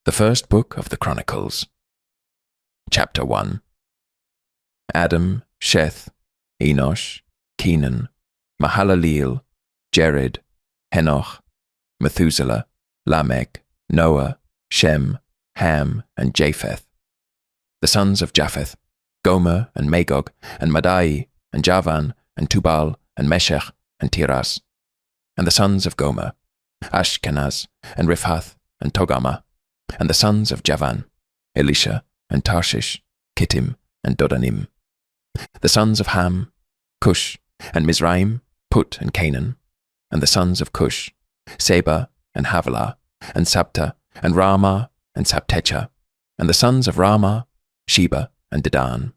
The First Book of the Chronicles. Chapter 1. Adam, Sheth, Enosh, Kenan, Mahalaleel, Jared, Henoch, Methuselah, Lamech, Noah, Shem, Ham, and Japheth. The sons of Japheth, Gomer, and Magog, and Madai, and Javan, and Tubal, and Meshech, and Tiras. And the sons of Gomer, Ashkenaz, and Riphath, and Togarmah. And the sons of Javan, Elisha, and Tarshish, Kittim, and Dodanim. The sons of Ham, Cush, and Mizraim, Put, and Canaan. And the sons of Cush, Seba, and Havilah, and Sabta, and Ramah, and Sabtecha. And the sons of Ramah, Sheba, and Dedan.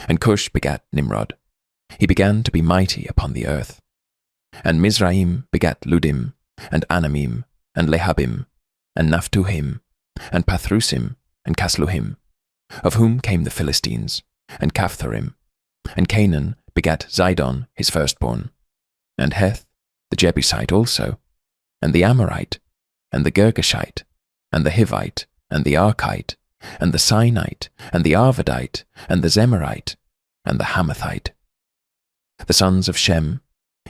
And Cush begat Nimrod. He began to be mighty upon the earth. And Mizraim begat Ludim, and Anamim, and Lehabim, and Naphtuhim, and Pathrusim, and Casluhim, of whom came the Philistines, and Caphtharim. And Canaan begat Zidon his firstborn, and Heth the Jebusite also, and the Amorite, and the Girgashite, and the Hivite, and the Arkite, and the Sinite, and the Arvadite, and the Zemarite, and the Hamathite. The sons of Shem,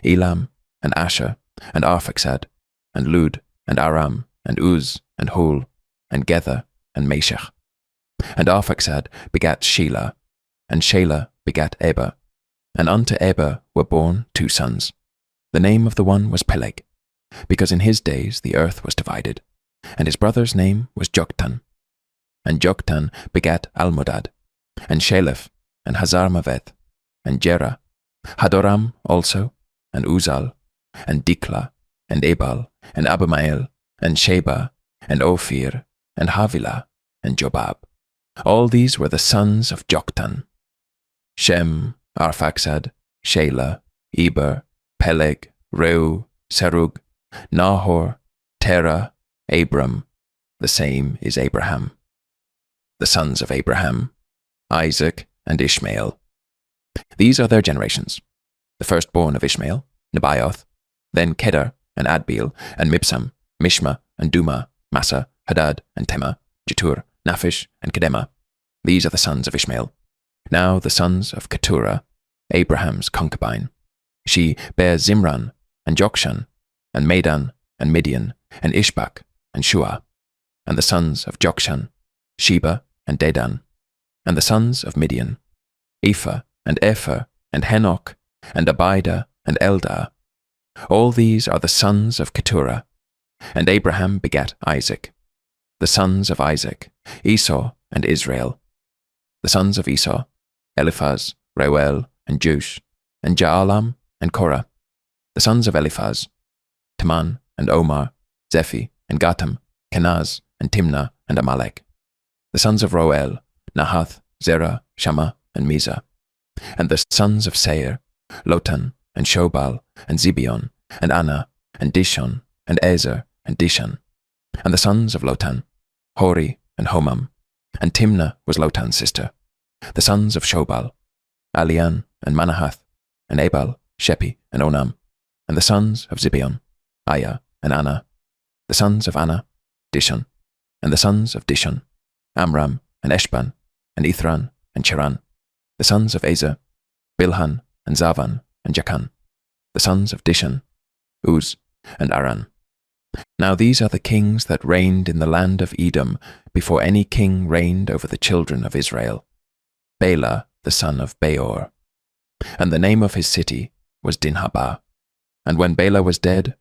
Elam, and Asher, and Arphaxad, and Lud, and Aram, and Uz, and Hul, and Gether, and Meshech. And Arphaxad begat Shelah, and Shelah begat Eber. And unto Eber were born 2 sons. The name of the one was Peleg, because in his days the earth was divided, and his brother's name was Joktan. And Joktan begat Almodad, and Sheleph, and Hazarmaveth, and Jerah, Hadoram also, and Uzal, and Dikla, and Ebal, and Abimael, and Sheba, and Ophir, and Havilah, and Jobab. All these were the sons of Joktan. Shem, Arphaxad, Shelah, Eber, Peleg, Reu, Serug, Nahor, Terah, Abram. The same is Abraham. The sons of Abraham, Isaac, and Ishmael. These are their generations. The firstborn of Ishmael, Nebaioth, then Kedar, and Adbeel, and Mibsam, Mishma, and Duma, Massa, Hadad, and Tema, Jetur, Naphish, and Kedemah. These are the sons of Ishmael. Now the sons of Keturah, Abraham's concubine. She bare Zimran, and Jokshan, and Medan, and Midian, and Ishbak, and Shua. And the sons of Jokshan, Sheba, and Dedan. And the sons of Midian, Ephah, and Epher, and Henoch, and Abida, and Eldah. All these are the sons of Keturah. And Abraham begat Isaac. The sons of Isaac, Esau and Israel. The sons of Esau, Eliphaz, Reuel, and Jush, and Jaalam, and Korah. The sons of Eliphaz, Teman, and Omar, Zephi, and Gatam, Kenaz, and Timnah, and Amalek. The sons of Roel, Nahath, Zerah, Shammah, and Mizah. And the sons of Seir, Lotan, and Shobal, and Zibeon, and Anna, and Dishon, and Ezer, and Dishan. And the sons of Lotan, Hori, and Homam. And Timnah was Lotan's sister. The sons of Shobal, Alian, and Manahath, and Ebal, Shepi, and Onam. And the sons of Zibeon, Aya, and Anna. The sons of Anna, Dishon. And the sons of Dishon, Amram, and Eshban, and Ithran, and Cheran. The sons of Ezer, Bilhan, and Zavan, and Jakan. The sons of Dishan, Uz, and Aran. Now these are the kings that reigned in the land of Edom before any king reigned over the children of Israel. Bela, the son of Beor. And the name of his city was Dinhabah. And when Bela was dead,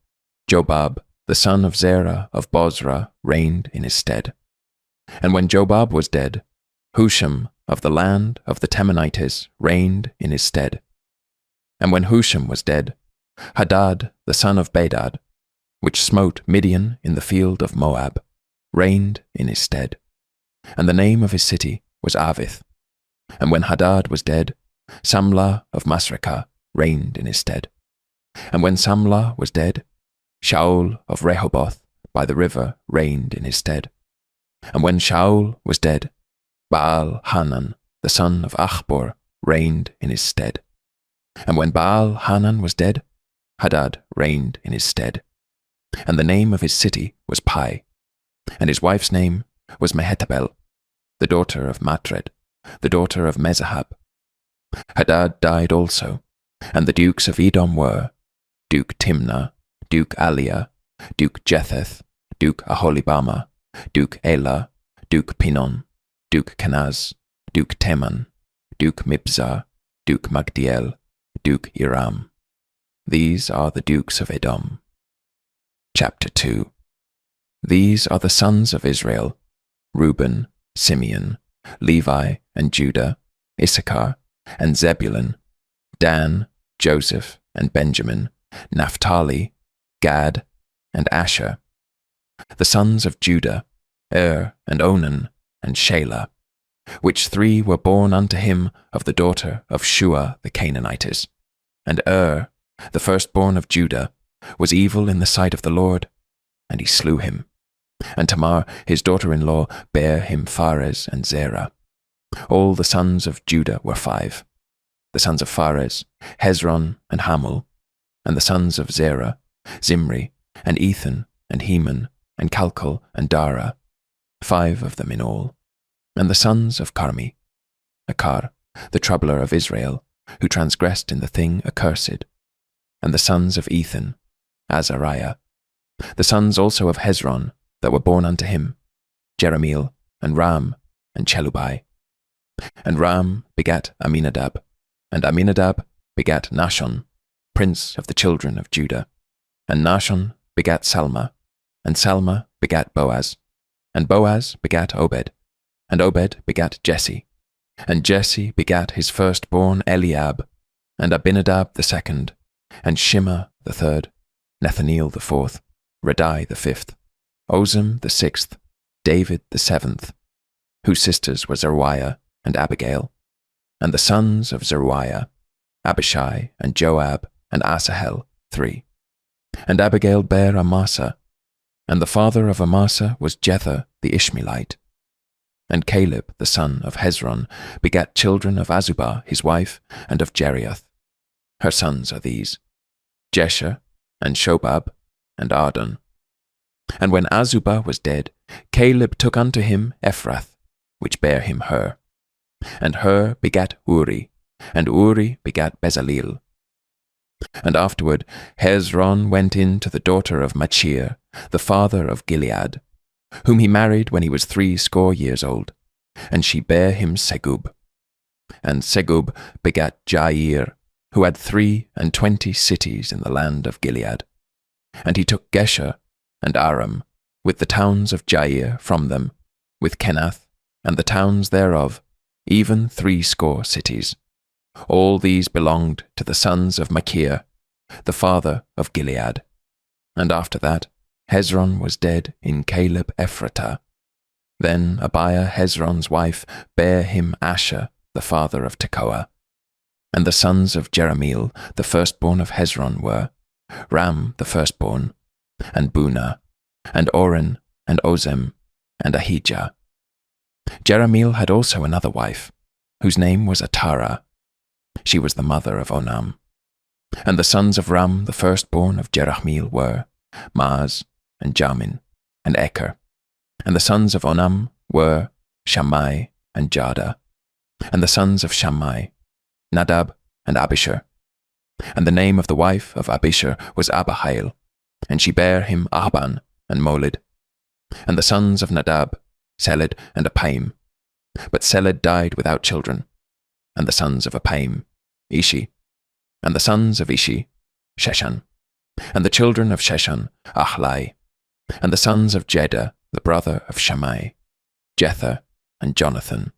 Jobab, the son of Zerah of Bozrah, reigned in his stead. And when Jobab was dead, Husham of the land of the Temanites reigned in his stead. And when Husham was dead, Hadad, the son of Bedad, which smote Midian in the field of Moab, reigned in his stead. And the name of his city was Avith. And when Hadad was dead, Samlah of Masrekah reigned in his stead. And when Samlah was dead, Shaul of Rehoboth by the river reigned in his stead. And when Shaul was dead, Baal Hanan, the son of Achbor, reigned in his stead. And when Baal Hanan was dead, Hadad reigned in his stead. And the name of his city was Pai, and his wife's name was Mehetabel, the daughter of Matred, the daughter of Mezahab. Hadad died also, and the dukes of Edom were Duke Timnah, Duke Aliah, Duke Jetheth, Duke Aholibama, Duke Elah, Duke Pinon, Duke Kenaz, Duke Teman, Duke Mibzar, Duke Magdiel, Duke Iram. These are the dukes of Edom. Chapter 2. These are the sons of Israel: Reuben, Simeon, Levi, and Judah, Issachar, and Zebulun, Dan, Joseph, and Benjamin, Naphtali, Gad, and Asher. The sons of Judah: and Onan, and Shelah, which three were born unto him of the daughter of Shua the Canaanitess. And the firstborn of Judah, was evil in the sight of the Lord, and he slew him. And Tamar his daughter-in-law bare him Phares and Zerah. All the sons of Judah were 5. The sons of Phares, Hezron and Hamul. And the sons of Zerah, Zimri, and Ethan, and Heman, and Calcol, and Dara, 5 of them in all. And the sons of Carmi, Achar, the troubler of Israel, who transgressed in the thing accursed. And the sons of Ethan, Azariah. The sons also of Hezron, that were born unto him, Jerahmeel, and Ram, and Chelubai. And Ram begat Aminadab, and Aminadab begat Nahshon, prince of the children of Judah. And Nahshon begat Salma, and Salma begat Boaz, and Boaz begat Obed, and Obed begat Jesse, and Jesse begat his firstborn Eliab, and Abinadab the second, and Shimah the third, Nethaneel the fourth, Radai the fifth, Ozem the sixth, David the seventh, whose sisters were Zeruiah and Abigail. And the sons of Zeruiah, Abishai, and Joab, and Asahel, 3. And Abigail bare Amasa, and the father of Amasa was Jether the Ishmaelite. And Caleb the son of Hezron begat children of Azubah his wife, and of Jerioth. Her sons are these: Jesher, and Shobab, and Ardon. And when Azubah was dead, Caleb took unto him Ephrath, which bare him Hur. And Hur begat Uri, and Uri begat Bezaleel. And afterward Hezron went in to the daughter of Machir, the father of Gilead, whom he married when he was 60 years old, and she bare him Segub. And Segub begat Jair, who had 23 cities in the land of Gilead. And he took Gesher and Aram, with the towns of Jair from them, with Kenath, and the towns thereof, even 60 cities. All these belonged to the sons of Machir, the father of Gilead. And after that, Hezron was dead in Caleb Ephratah. Then Abiah Hezron's wife bare him Asher, the father of Tekoa. And the sons of Jerahmeel, the firstborn of Hezron, were Ram the firstborn, and Bunah, and Oren, and Ozem, and Ahijah. Jerahmeel had also another wife, whose name was Atara. She was the mother of Onam. And the sons of Ram the firstborn of Jerahmeel were Maaz, and Jamin, and Eker. And the sons of Onam were Shammai and Jada. And the sons of Shammai, Nadab and Abishur. And the name of the wife of Abishur was Abihail, and she bare him Ahban and Molid. And the sons of Nadab, Seled and Apaim. But Seled died without children. And the sons of Apaim, Ishi. And the sons of Ishi, Sheshan. And the children of Sheshan, Ahlai. And the sons of Jedah, the brother of Shammai, Jether and Jonathan.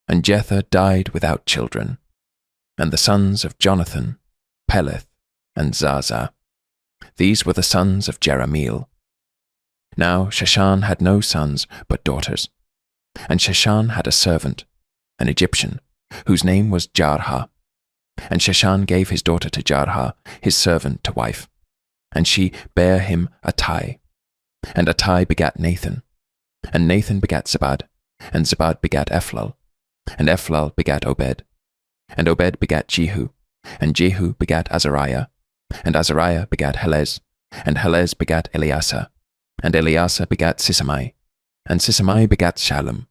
And Jether died without children. And the sons of Jonathan, Peleth and Zaza. These were the sons of Jerahmeel. Now Sheshan had no sons but daughters. And Sheshan had a servant, an Egyptian, whose name was Jarha. And Sheshan gave his daughter to Jarha, his servant, to wife. And she bare him Attai. And Attai begat Nathan. And Nathan begat Zabad. And Zabad begat Ephlal. And Ephlal begat Obed. And Obed begat Jehu. And Jehu begat Azariah. And Azariah begat Helez. And Helez begat Eleasah. And Eleasah begat Sisamai. And Sisamai begat Shallum,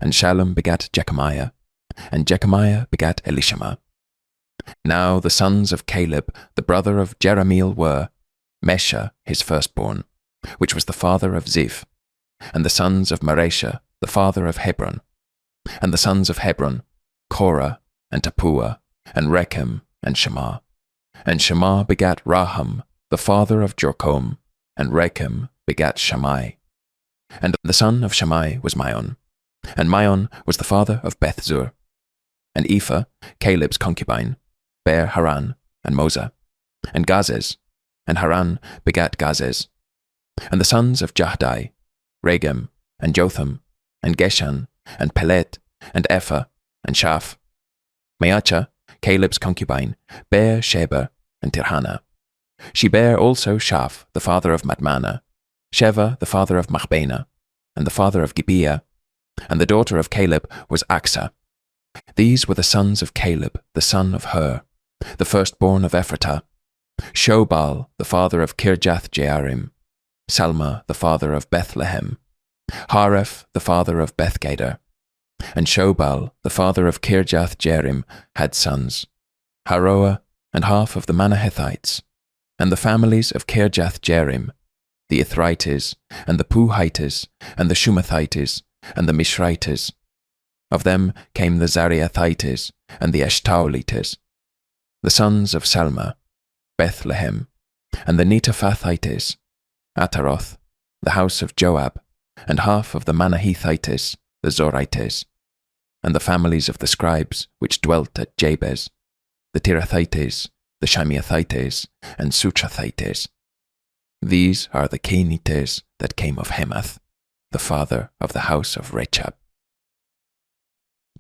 and Shallum begat Jechamiah, and Jechamiah begat Elishama. Now the sons of Caleb, the brother of Jerahmeel, were Mesha, his firstborn, which was the father of Ziph, and the sons of Mareshah, the father of Hebron, and the sons of Hebron, Korah, and Tappuah, and Rechem, and Shema. And Shema begat Raham, the father of Jorkom, and Rechem begat Shammai. And the son of Shammai was Maon, and Maon was the father of Bethzur. And Ephah, Caleb's concubine, bare Haran, and Moza, and Gazez, and Haran begat Gazez. And the sons of Jahdai, Regem, and Jotham, and Geshan, and Pelet, and Ephah, and Shaph. Maachah, Caleb's concubine, bare Sheba, and Tirhana. She bare also Shaph, the father of Madmana, Sheva, the father of Machbena, and the father of Gibeah, and the daughter of Caleb was Achsah. These were the sons of Caleb, the son of Hur, the firstborn of Ephratah, Shobal, the father of Kirjath-Jearim, Salma, the father of Bethlehem, Hareph, the father of Bethgader. And Shobal, the father of Kirjath-Jearim, had sons, Haroah, and half of the Manahethites, and the families of Kirjath-Jearim, the Ithrites, and the Puhites, and the Shumathites, and the Mishrites. Of them came the Zariathites, and the Eshtaulites. The sons of Salma, Bethlehem, and the Netophathites, Ataroth, the house of Joab, and half of the Manahethites, the Zorites, and the families of the scribes which dwelt at Jabez, the Tirathites, the Shimeathites, and Sutrathites. These are the Kenites that came of Hemath, the father of the house of Rechab.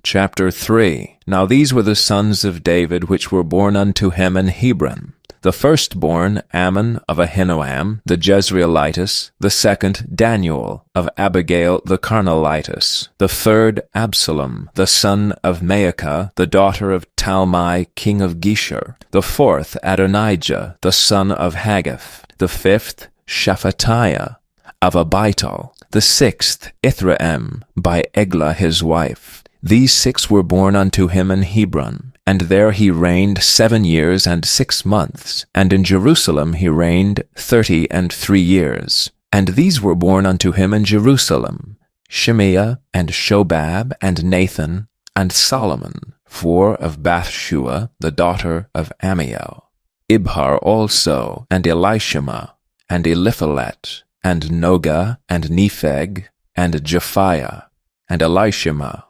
Chapter 3. Now these were the sons of David which were born unto him in Hebron. The firstborn, Ammon of Ahinoam, the Jezreelites; the second, Daniel of Abigail the Carnelites; the third, Absalom, the son of Maacah, the daughter of Talmai, king of Geshur; the fourth, Adonijah, the son of Haggith; the fifth, Shephatiah of Abital; the sixth, Ithream, by Eglah his wife. These six were born unto him in Hebron. And there he reigned 7 years and 6 months, and in Jerusalem he reigned 33 years. And these were born unto him in Jerusalem, Shimea, and Shobab, and Nathan, and Solomon, 4 of Bathshua, the daughter of Amiel; Ibhar also, and Elishama, and Eliphalet, and Noga, and Nepheg, and Japhiah, and Elishama,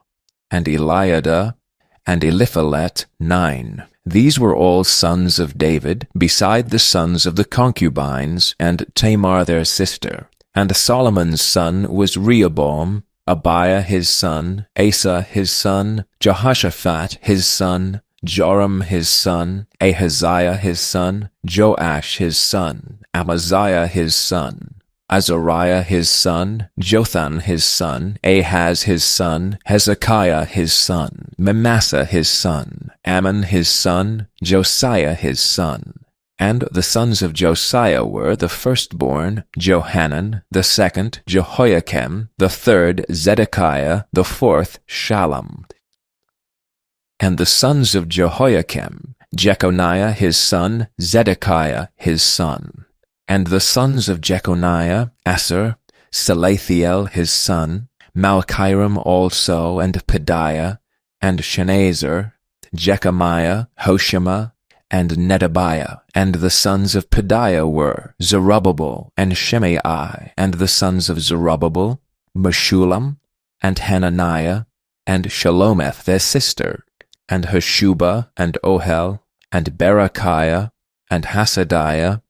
and Eliada, and Eliphalet, 9. These were all sons of David, beside the sons of the concubines, and Tamar their sister. And Solomon's son was Rehoboam, Abiah his son, Asa his son, Jehoshaphat his son, Joram his son, Ahaziah his son, Joash his son, Amaziah his son, Azariah his son, Jotham his son, Ahaz his son, Hezekiah his son, Manasseh his son, Ammon his son, Josiah his son. And the sons of Josiah were the firstborn, Johanan; the second, Jehoiakim; the third, Zedekiah; the fourth, Shallum. And the sons of Jehoiakim, Jeconiah his son, Zedekiah his son. And the sons of Jeconiah, Asser; Salathiel his son, Malchiram also, and Pedaiah, and Shenazer; Jechamiah, Hoshama, and Nedabiah. And the sons of Pedaiah were Zerubbabel and Shimei; and the sons of Zerubbabel, Meshullam, and Hananiah, and Shalomith their sister, and Hashubah, and Ohel, and Berechiah, and Hasadiah,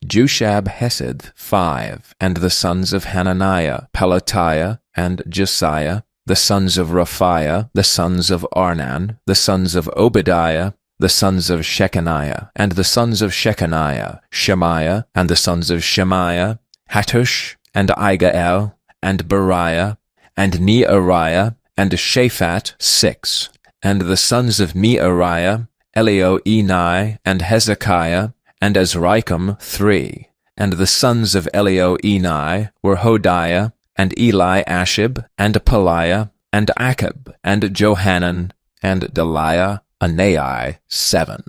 Jushab Hesed, 5. And the sons of Hananiah, Pelatiah, and Josiah; the sons of Raphiah, the sons of Arnan; the sons of Obadiah, the sons of Shechaniah; and the sons of Shechaniah, Shemaiah; and the sons of Shemaiah, Hattush, and Igael, and Beriah, and Neariah, and Shaphat, 6. And the sons of Meariah, Elioenai, and Hezekiah, and Azrikam, 3. And the sons of Elioenai were Hodiah, and Eliashib, and Peliah, and Achab, and Johanan, and Deliah, Anai, 7.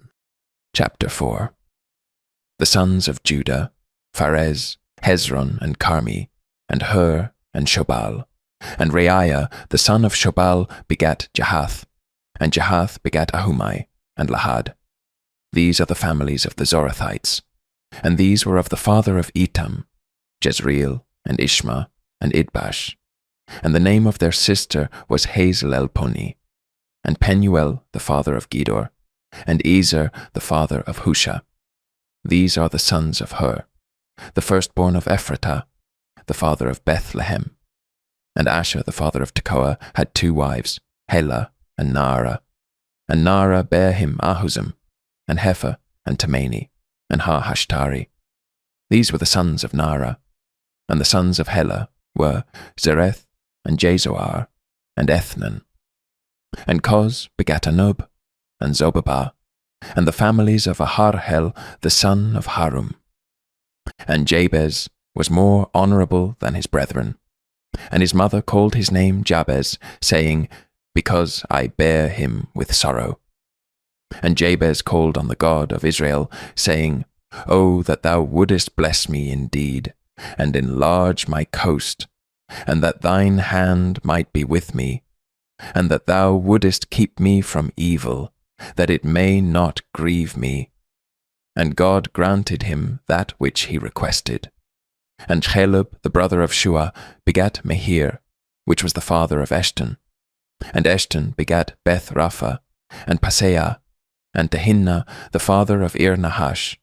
Chapter 4. The sons of Judah, Pharez, Hezron, and Carmi, and Hur, and Shobal. And Reiah, the son of Shobal, begat Jahath, and Jahath begat Ahumai, and Lahad. These are the families of the Zorathites. And these were of the father of Etam, Jezreel, and Ishma, and Idbash. And the name of their sister was Hazelelponi. And Penuel, the father of Gedor, and Ezer, the father of Husha. These are the sons of Hur, the firstborn of Ephratah, the father of Bethlehem. And Asher, the father of Tekoa, had 2 wives, Helah and Naarah. And Naarah bare him Ahuzam, and Hepher, and Temeni, and Ha-Hashtari. These were the sons of Naarah. And the sons of Helah were Zereth, and Jazoar, and Ethnan. And Koz begat Anub, and Zobabah, and the families of Aharhel, the son of Harum. And Jabez was more honorable than his brethren. And his mother called his name Jabez, saying, Because I bare him with sorrow. And Jabez called on the God of Israel, saying, O that thou wouldest bless me indeed, and enlarge my coast, and that thine hand might be with me, and that thou wouldest keep me from evil, that it may not grieve me. And God granted him that which he requested. And Chelub, the brother of Shua, begat Mehir, which was the father of Eshton. And Eshton begat Beth-Rapha, and Paseah, and Tehinnah, the father of Ir-Nahash.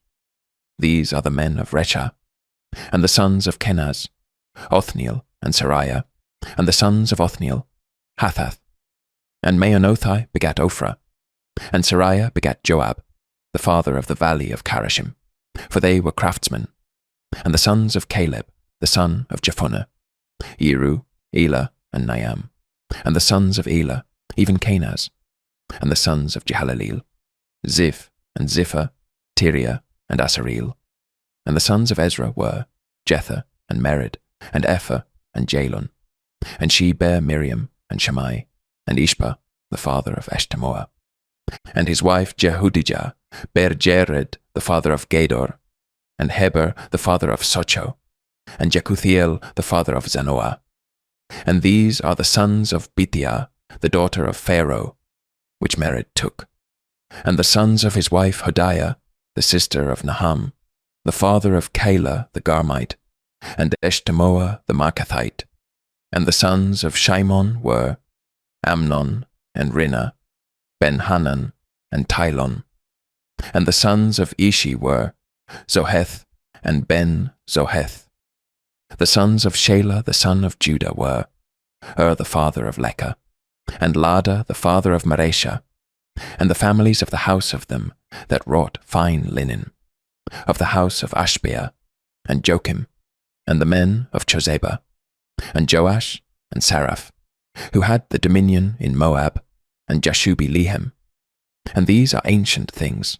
These are the men of Rechah. And the sons of Kenaz, Othniel and Sariah. And the sons of Othniel, Hathath. And Meonothai begat Ophrah. And Sariah begat Joab, the father of the valley of Charashim, for they were craftsmen. And the sons of Caleb, the son of Jephunneh, Yeru, Elah, and Niam. And the sons of Elah, even Kenaz. And the sons of Jehalaleel, Ziph, and Zipha, Tiriah, and Asareel. And the sons of Ezra were Jether, and Mered, and Epher, and Jalon. And she bare Miriam, and Shammai, and Ishpa, the father of Eshtemoa. And his wife Jehudijah bare Jered, the father of Gedor, and Heber, the father of Socho, and Jekuthiel, the father of Zanoah. And these are the sons of Bithiah, the daughter of Pharaoh, which Mered took. And the sons of his wife Hodiah, the sister of Naham, the father of Keilah the Garmite, and Eshtemoa the Maacathite. And the sons of Shimon were Amnon, and Rinnah, Ben-Hanan, and Tylon. And the sons of Ishi were Zoheth, and Ben-Zoheth. The sons of Shelah the son of Judah were the father of Lecah, and Lada the father of Mareshah, and the families of the house of them that wrought fine linen, of the house of Ashbea, and Joachim, and the men of Chozeba, and Joash, and Saraph, who had the dominion in Moab, and Jashubi-Lehem. And these are ancient things.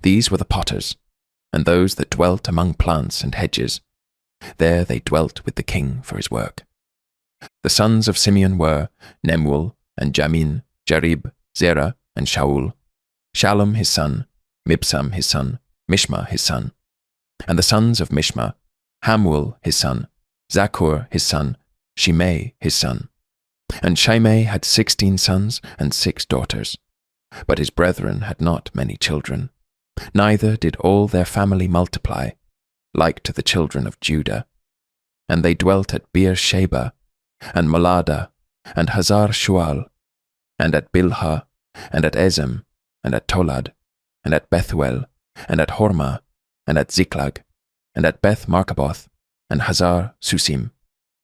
These were the potters, and those that dwelt among plants and hedges. There they dwelt with the king for his work. The sons of Simeon were Nemuel, and Jamin, Jarib, Zerah, and Shaul, Shallum his son, Mibsam his son, Mishma his son. And the sons of Mishma, Hamuel his son, Zakur his son, Shimei his son. And Shimei had 16 sons and 6 daughters. But his brethren had not many children, neither did all their family multiply, like to the children of Judah. And they dwelt at Beersheba, and Molada, and Hazar-Shual, and at Bilhah, and at Ezem, and at Tolad, and at Bethuel, and at Hormah, and at Ziklag, and at Beth-Markaboth, and Hazar-Susim,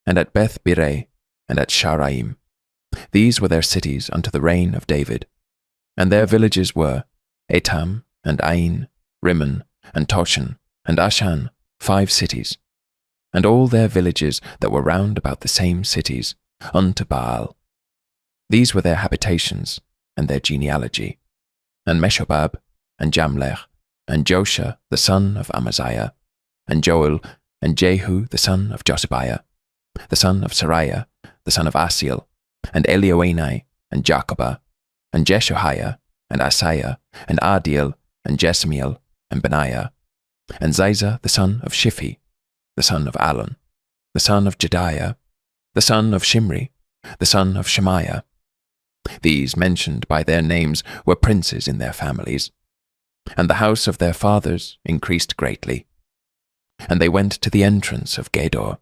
and at Beth-Birei, and at Sharaim. These were their cities unto the reign of David. And their villages were Etam, and Ain, Rimmon, and Toshan, and Ashan, 5 cities. And all their villages that were round about the same cities, unto Baal. These were their habitations, and their genealogy. And Meshobab, and Jamlech, and Josha the son of Amaziah, and Joel, and Jehu the son of Josibiah, the son of Sariah, the son of Asiel, and Elioenai, and Jacobah, and Jeshoiah, and Asaiah, and Adiel, and Jesamiel, and Benaiah, and Ziza the son of Shiphi, the son of Alon, the son of Jediah, the son of Shimri, the son of Shemaiah. These mentioned by their names were princes in their families. And the house of their fathers increased greatly. And they went to the entrance of Gedor,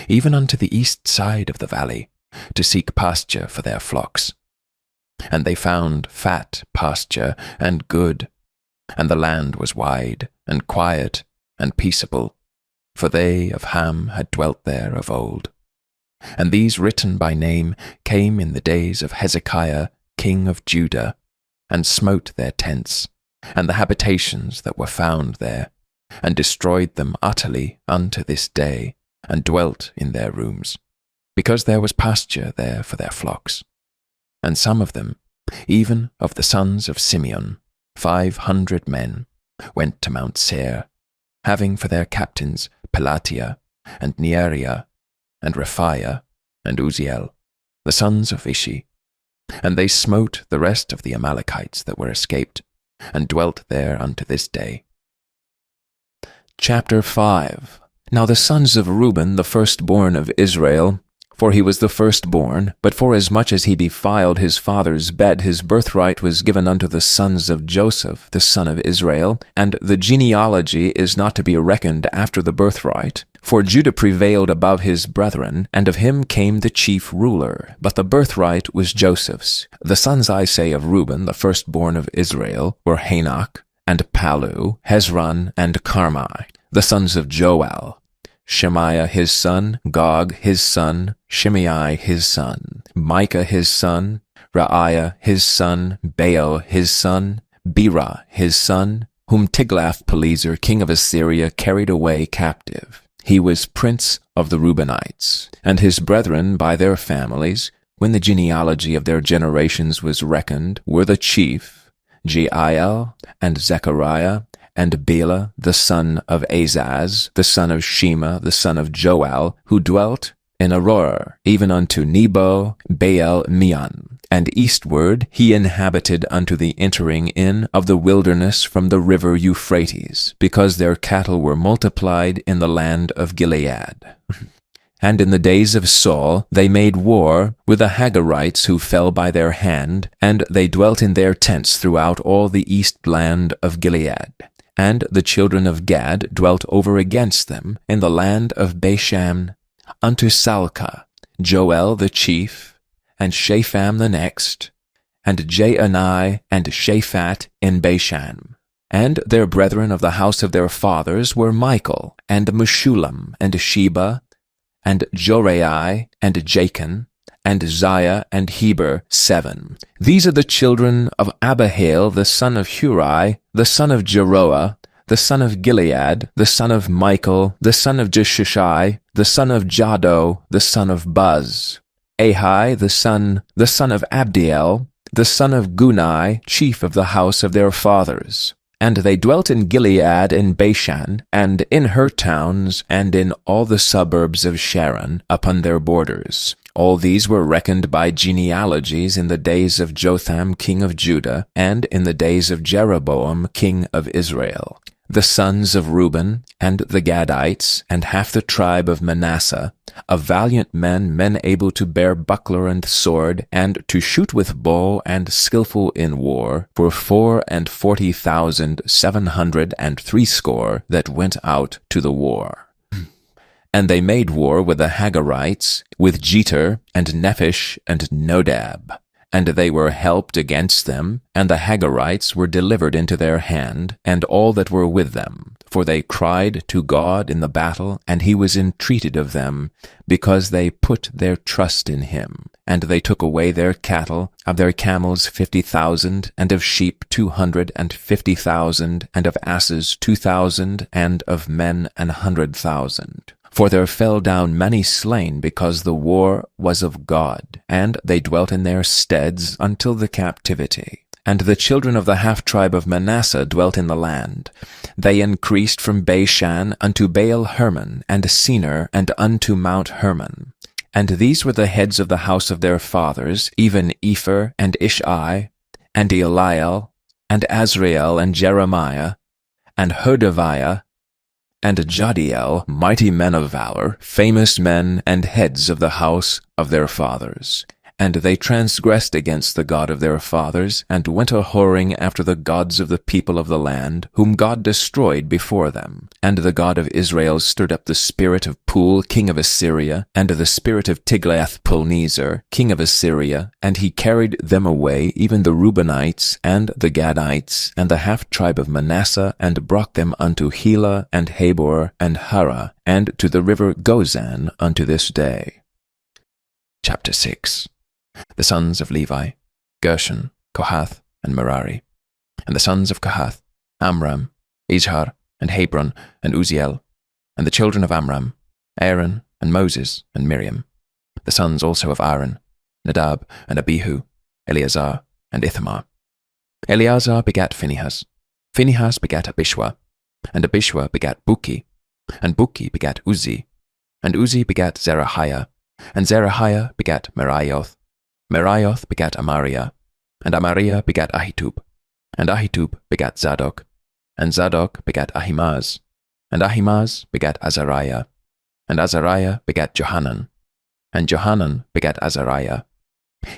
even unto the east side of the valley, to seek pasture for their flocks. And they found fat pasture and good, and the land was wide and quiet and peaceable, for they of Ham had dwelt there of old. And these written by name came in the days of Hezekiah king of Judah, and smote their tents, and the habitations that were found there, and destroyed them utterly unto this day, and dwelt in their rooms, because there was pasture there for their flocks. And some of them, even of the sons of Simeon, 500 men, went to Mount Seir, having for their captains Pelatiah, and Neariah, and Rephaiah, and Uziel, the sons of Ishi. And they smote the rest of the Amalekites that were escaped, and dwelt there unto this day. Chapter 5. Now the sons of Reuben, the firstborn of Israel, for he was the firstborn, but forasmuch as he defiled his father's bed, his birthright was given unto the sons of Joseph, the son of Israel, and the genealogy is not to be reckoned after the birthright. For Judah prevailed above his brethren, and of him came the chief ruler, but the birthright was Joseph's. The sons, I say, of Reuben, the firstborn of Israel, were Hanok, and Palu, Hezron, and Carmi. The sons of Joel, Shemaiah his son, Gog his son, Shimei his son, Micah his son, Reiah his son, Baal his son, Bera his son, whom Tiglath-Pileser king of Assyria carried away captive. He was prince of the Reubenites, and his brethren by their families, when the genealogy of their generations was reckoned, were the chief, Jeiel, and Zechariah, and Bela, the son of Azaz, the son of Shema, the son of Joel, who dwelt in Aroer, even unto Nebo, Baal Meon. And eastward he inhabited unto the entering in of the wilderness from the river Euphrates, because their cattle were multiplied in the land of Gilead. And in the days of Saul they made war with the Hagarites who fell by their hand, and they dwelt in their tents throughout all the east land of Gilead. And the children of Gad dwelt over against them in the land of Bashan unto Salcah, Joel the chief, and Shapham the next, and Jaanai and Shaphat in Bashan. And their brethren of the house of their fathers were Michael, and Meshullam, and Sheba, and Jorai, and Jachin, and Ziah, and Heber, 7. These are the children of Abihail, the son of Huri, the son of Jeroah, the son of Gilead, the son of Michael, the son of Jeshishai, the son of Jado, the son of Buz. Ahai, the son of Abdiel, the son of Gunai, chief of the house of their fathers. And they dwelt in Gilead in Bashan, and in her towns, and in all the suburbs of Sharon, upon their borders. All these were reckoned by genealogies in the days of Jotham king of Judah, and in the days of Jeroboam king of Israel. The sons of Reuben, and the Gadites, and half the tribe of Manasseh, of valiant men able to bear buckler and sword, and to shoot with bow, and skillful in war, were 44,760 that went out to the war. And they made war with the Hagarites, with Jeter, and Nephish, and Nodab. And they were helped against them, and the Hagarites were delivered into their hand, and all that were with them. For they cried to God in the battle, and he was entreated of them, because they put their trust in him. And they took away their cattle, of their camels 50,000, and of sheep 250,000, and of asses 2,000, and of men 100,000. For there fell down many slain, because the war was of God, and they dwelt in their steads until the captivity. And the children of the half-tribe of Manasseh dwelt in the land. They increased from Bashan unto Baal-Hermon, and Senir, and unto Mount Hermon. And these were the heads of the house of their fathers, even Epher, and Ishi, and Eliel, and Azrael, and Jeremiah, and Hodaviah, and Jadiel, mighty men of valor, famous men, and heads of the house of their fathers. And they transgressed against the God of their fathers, and went a-whoring after the gods of the people of the land, whom God destroyed before them. And the God of Israel stirred up the spirit of Pul, king of Assyria, and the spirit of Tiglath-Pilneser, king of Assyria, and he carried them away, even the Reubenites, and the Gadites, and the half-tribe of Manasseh, and brought them unto Helah, and Habor, and Hara, and to the river Gozan unto this day. Chapter 6. The sons of Levi, Gershon, Kohath, and Merari. And the sons of Kohath, Amram, Issachar, and Hebron, and Uzziel. And the children of Amram, Aaron, and Moses, and Miriam. The sons also of Aaron, Nadab, and Abihu, Eleazar, and Ithamar. Eleazar begat Phinehas. Phinehas begat Abishua. And Abishua begat Buki. And Buki begat Uzzi. And Uzzi begat Zerahiah. And Zerahiah begat Meraioth. Meraioth begat Amariah, and Amariah begat Ahitub, and Ahitub begat Zadok, and Zadok begat Ahimaaz, and Ahimaaz begat Azariah, and Azariah begat Johanan, and Johanan begat Azariah.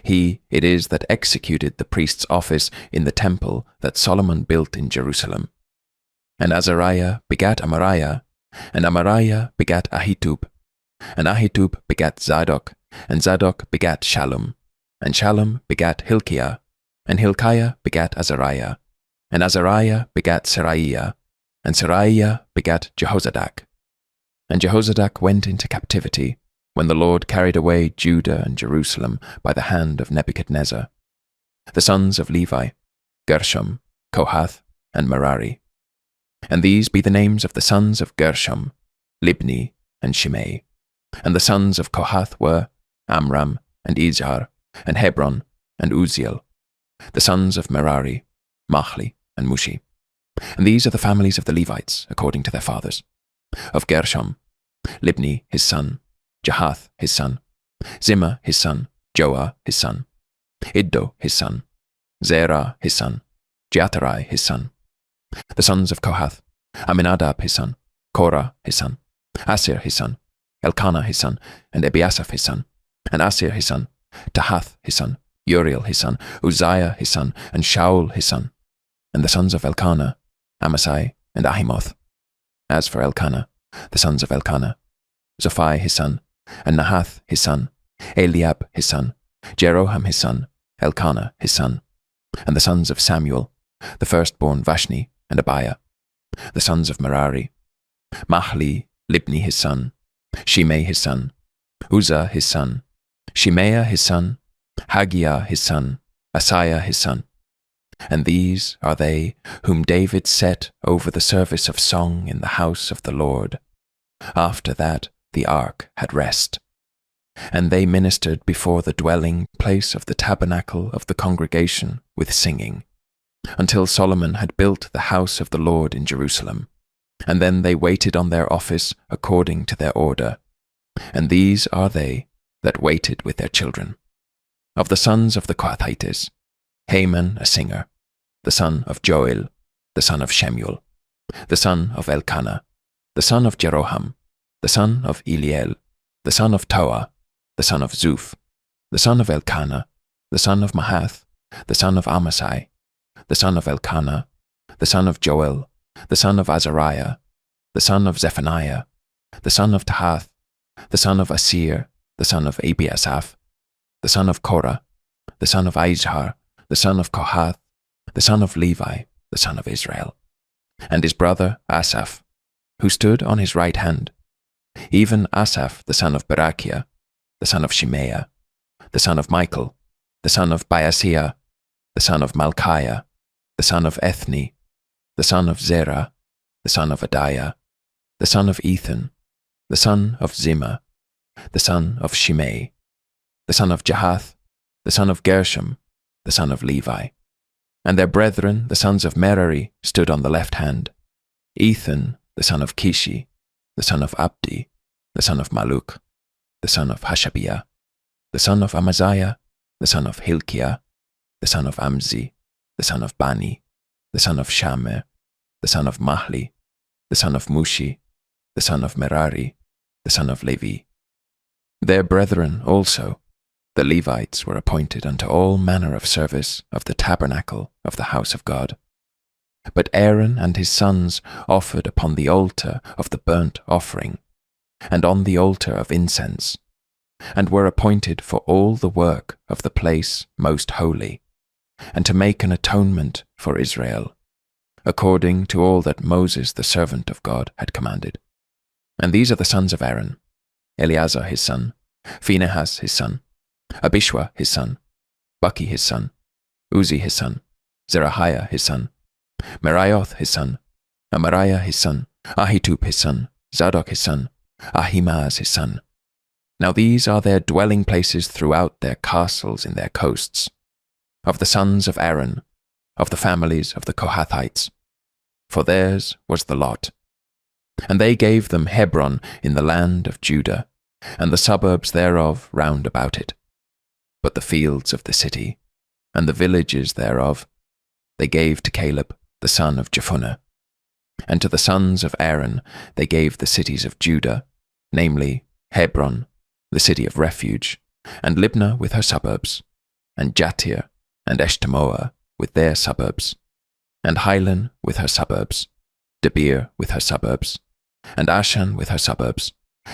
He it is that executed the priest's office in the temple that Solomon built in Jerusalem. And Azariah begat Amariah, and Amariah begat Ahitub, and Ahitub begat Zadok, and Zadok begat Shallum, and Shallum begat Hilkiah, and Hilkiah begat Azariah, and Azariah begat Seraiah, and Seraiah begat Jehozadak. And Jehozadak went into captivity, when the Lord carried away Judah and Jerusalem by the hand of Nebuchadnezzar. The sons of Levi, Gershom, Kohath, and Merari. And these be the names of the sons of Gershom, Libni, and Shimei. And the sons of Kohath were Amram, and Izhar, and Hebron, and Uzziel. The sons of Merari, Machli, and Mushi. And these are the families of the Levites, according to their fathers. Of Gershom, Libni his son, Jahath his son, Zimmah his son, Joah his son, Iddo his son, Zerah his son, Jeatherai his son. The sons of Kohath, Aminadab his son, Korah his son, Asir his son, Elkanah his son, and Ebiasaph his son, and Asir his son, Tahath his son, Uriel his son, Uzziah his son, and Shaul his son. And the sons of Elkanah, Amasai, and Ahimoth. As for Elkanah, the sons of Elkanah, Zophai his son, and Nahath his son, Eliab his son, Jeroham his son, Elkanah his son. And the sons of Samuel, the firstborn Vashni, and Abiah. The sons of Merari, Machli, Libni his son, Shimei his son, Uzzah his son, Shimea his son, Haggiah his son, Asaiah his son. And these are they whom David set over the service of song in the house of the Lord, after that the ark had rest. And they ministered before the dwelling place of the tabernacle of the congregation with singing, until Solomon had built the house of the Lord in Jerusalem. And then they waited on their office according to their order. And these are they that waited with their children. Of the sons of the Kohathites, Haman a singer, the son of Joel, the son of Shemuel, the son of Elkanah, the son of Jeroham, the son of Eliel, the son of Toah, the son of Zuph, the son of Elkanah, the son of Mahath, the son of Amasai, the son of Elkanah, the son of Joel, the son of Azariah, the son of Zephaniah, the son of Tahath, the son of Asir, the son of Ebiasaph, the son of Korah, the son of Izhar, the son of Kohath, the son of Levi, the son of Israel, and his brother Asaph, who stood on his right hand, even Asaph the son of Barachiah, the son of Shimea, the son of Michael, the son of Baasiah, the son of Malchiah, the son of Ethni, the son of Zerah, the son of Adiah, the son of Ethan, the son of Zimmah, the son of Shimei, the son of Jahath, the son of Gershom, the son of Levi. And their brethren, the sons of Merari, stood on the left hand: Ethan, the son of Kishi, the son of Abdi, the son of Maluk, the son of Hashabiah, the son of Amaziah, the son of Hilkiah, the son of Amzi, the son of Bani, the son of Shamer, the son of Mahli, the son of Mushi, the son of Merari, the son of Levi. Their brethren also, the Levites, were appointed unto all manner of service of the tabernacle of the house of God. But Aaron and his sons offered upon the altar of the burnt offering, and on the altar of incense, and were appointed for all the work of the place most holy, and to make an atonement for Israel, according to all that Moses the servant of God had commanded. And these are the sons of Aaron: Eleazar his son, Phinehas his son, Abishua his son, Buki his son, Uzi his son, Zerahiah his son, Meraioth his son, Amariah his son, Ahitub his son, Zadok his son, Ahimaaz his son. Now these are their dwelling places throughout their castles in their coasts, of the sons of Aaron, of the families of the Kohathites, for theirs was the lot. And they gave them Hebron in the land of Judah, and the suburbs thereof round about it. But the fields of the city, and the villages thereof, they gave to Caleb the son of Jephunneh. And to the sons of Aaron they gave the cities of Judah, namely Hebron, the city of refuge, and Libnah with her suburbs, and Jattir, and Eshtemoa with their suburbs, and Hilan with her suburbs, Debir with her suburbs, and Ashan with her suburbs,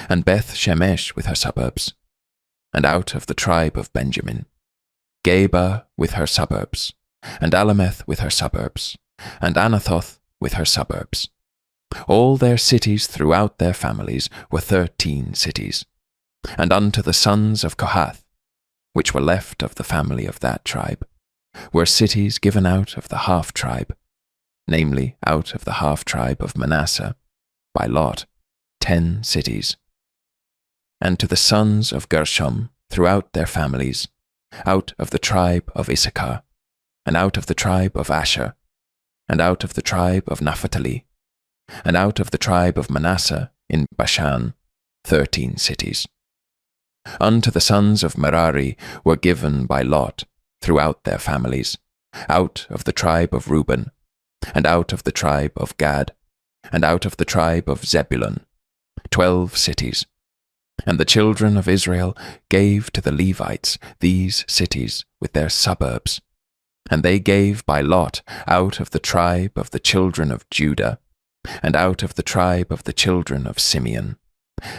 and Beth Shemesh with her suburbs. And out of the tribe of Benjamin, Geba with her suburbs, and Alameth with her suburbs, and Anathoth with her suburbs. All their cities throughout their families were 13 cities. And unto the sons of Kohath, which were left of the family of that tribe, were cities given out of the half-tribe, namely out of the half-tribe of Manasseh, by lot, 10 cities. And to the sons of Gershom throughout their families, out of the tribe of Issachar, and out of the tribe of Asher, and out of the tribe of Naphtali, and out of the tribe of Manasseh in Bashan, 13 cities. Unto the sons of Merari were given by lot throughout their families, out of the tribe of Reuben, and out of the tribe of Gad, and out of the tribe of Zebulun, 12 cities. And the children of Israel gave to the Levites these cities with their suburbs. And they gave by lot out of the tribe of the children of Judah, and out of the tribe of the children of Simeon,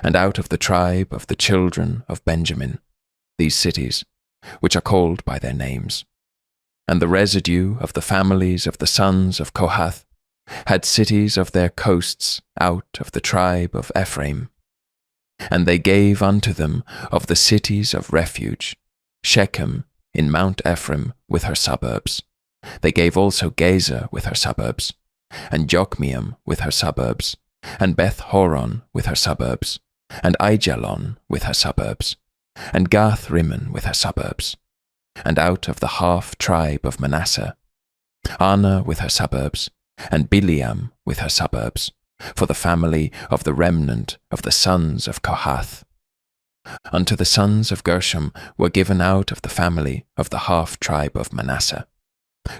and out of the tribe of the children of Benjamin, these cities, which are called by their names. And the residue of the families of the sons of Kohath had cities of their coasts out of the tribe of Ephraim. And they gave unto them of the cities of refuge, Shechem in Mount Ephraim with her suburbs. They gave also Gezer with her suburbs, and Jokmeam with her suburbs, and Beth Horon with her suburbs, and Aijalon with her suburbs, and Gath Rimmon with her suburbs. And out of the half-tribe of Manasseh, Anna with her suburbs, and Bileam with her suburbs, for the family of the remnant of the sons of Kohath. Unto the sons of Gershom were given out of the family of the half-tribe of Manasseh,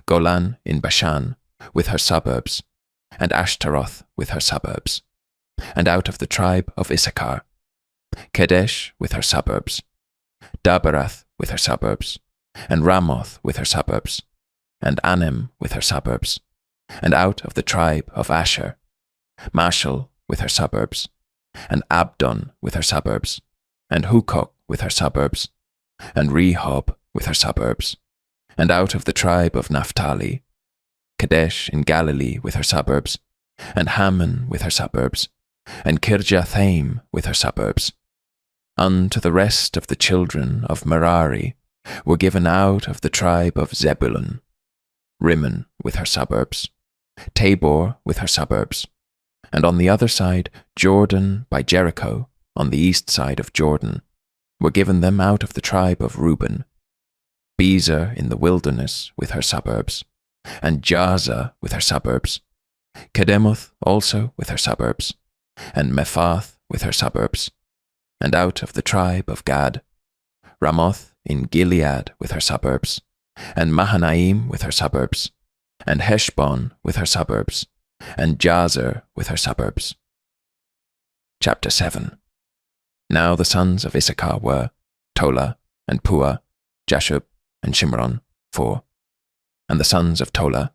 Golan in Bashan with her suburbs, and Ashtaroth with her suburbs. And out of the tribe of Issachar, Kedesh with her suburbs, Daberath with her suburbs, and Ramoth with her suburbs, and Anem with her suburbs. And out of the tribe of Asher, Mashal with her suburbs, and Abdon with her suburbs, and Hukok with her suburbs, and Rehob with her suburbs. And out of the tribe of Naphtali, Kadesh in Galilee with her suburbs, and Hammon with her suburbs, and Kirjathaim with her suburbs. Unto the rest of the children of Merari were given out of the tribe of Zebulun, Rimmon with her suburbs, Tabor with her suburbs, and on the other side Jordan by Jericho, on the east side of Jordan, were given them out of the tribe of Reuben, Bezer in the wilderness with her suburbs, and Jaza with her suburbs, Kedemoth also with her suburbs, and Mephath with her suburbs, and out of the tribe of Gad, Ramoth in Gilead with her suburbs, and Mahanaim with her suburbs, and Heshbon with her suburbs, and Jazer with her suburbs. Chapter 7. Now the sons of Issachar were Tola, and Puah, Jashub, and Shimron, 4. And the sons of Tola,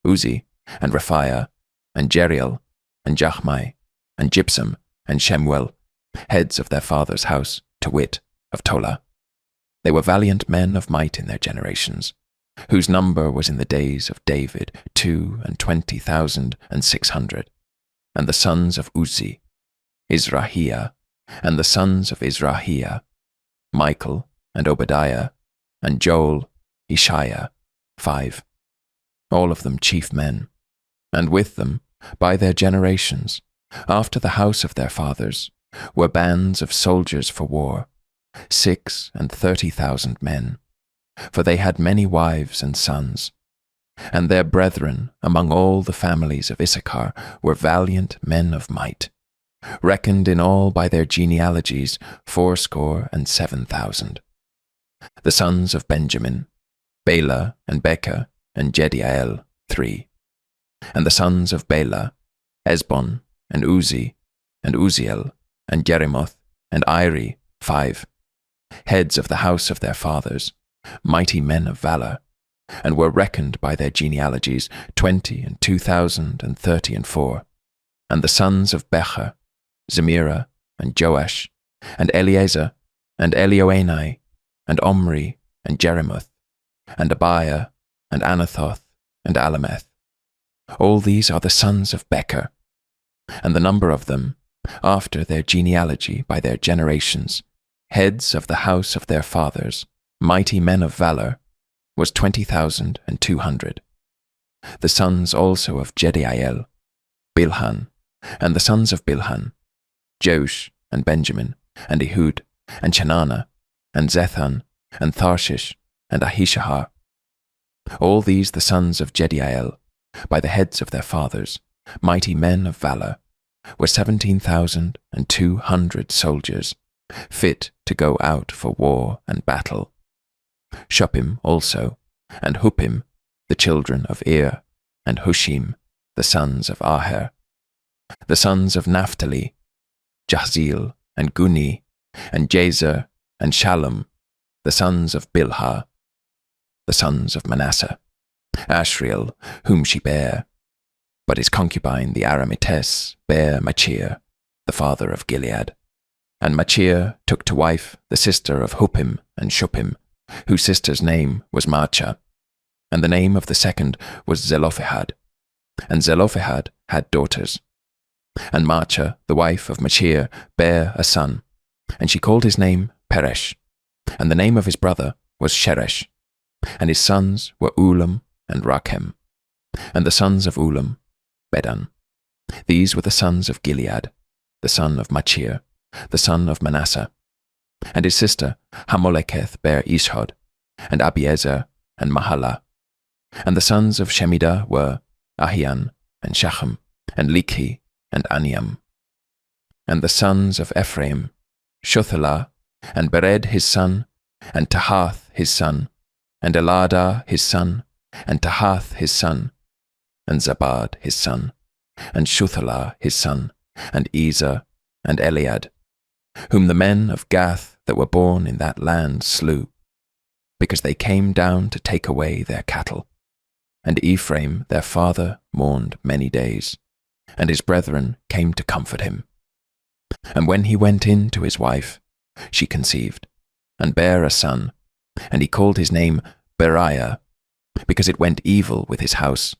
Uzi, and Raphiah, and Jeriel, and Jachmai, and Gypsum, and Shemuel, heads of their father's house, to wit, of Tola. They were valiant men of might in their generations, whose number was in the days of David 22,600. And the sons of Uzi, Izrahiah, and the sons of Izrahiah, Michael, and Obadiah, and Joel, Ishiah, 5. All of them chief men, and with them, by their generations, after the house of their fathers, were bands of soldiers for war, 36,000 men, for they had many wives and sons. And their brethren among all the families of Issachar were valiant men of might, reckoned in all by their genealogies 77,000. The sons of Benjamin, Bela and Becca and Jediael, 3. And the sons of Bela, Esbon and Uzi and Uziel and Jerimoth and Iri, 5. Heads of the house of their fathers, mighty men of valor, and were reckoned by their genealogies 20,234. And the sons of Becher, Zemira, and Joash, and Eliezer, and Elioenai, and Omri, and Jerimoth, and Abiah, and Anathoth, and Alameth. All these are the sons of Becher, and the number of them, after their genealogy by their generations, heads of the house of their fathers, mighty men of valor, was 20,200. The sons also of Jediael, Bilhan, and the sons of Bilhan, Josh, and Benjamin, and Ehud, and Chenana, and Zethan, and Tharshish, and Ahishahar. All these the sons of Jediael, by the heads of their fathers, mighty men of valor, were 17,200 soldiers, fit to go out for war and battle. Shuppim also, and Huppim, the children of Ir, and Hushim, the sons of Aher. The sons of Naphtali, Jahzeel, and Guni, and Jazer, and Shallum, the sons of Bilhah. The sons of Manasseh, Ashriel, whom she bare, but his concubine the Aramitess bare Machir, the father of Gilead. And Machir took to wife the sister of Huppim and Shuppim, whose sister's name was Maachah, and the name of the second was Zelophehad. And Zelophehad had daughters. And Maachah, the wife of Machir, bare a son, and she called his name Peresh, and the name of his brother was Sheresh. And his sons were Ulam and Rakem. And the sons of Ulam, Bedan. These were the sons of Gilead, the son of Machir, the son of Manasseh. And his sister Hamoleketh bare Ishhod, and Abiezer, and Mahalah. And the sons of Shemidah were Ahian, and Shachem, and Likhi, and Aniam. And the sons of Ephraim, Shuthelah, and Bered his son, and Tahath his son, and Eladah his son, and Tahath his son, and Zabad his son, and Shuthelah his son, and Ezer, and Eliad, whom the men of Gath that were born in that land slew, because they came down to take away their cattle. And Ephraim their father mourned many days, and his brethren came to comfort him. And when he went in to his wife, she conceived, and bare a son, and he called his name Beriah, because it went evil with his house.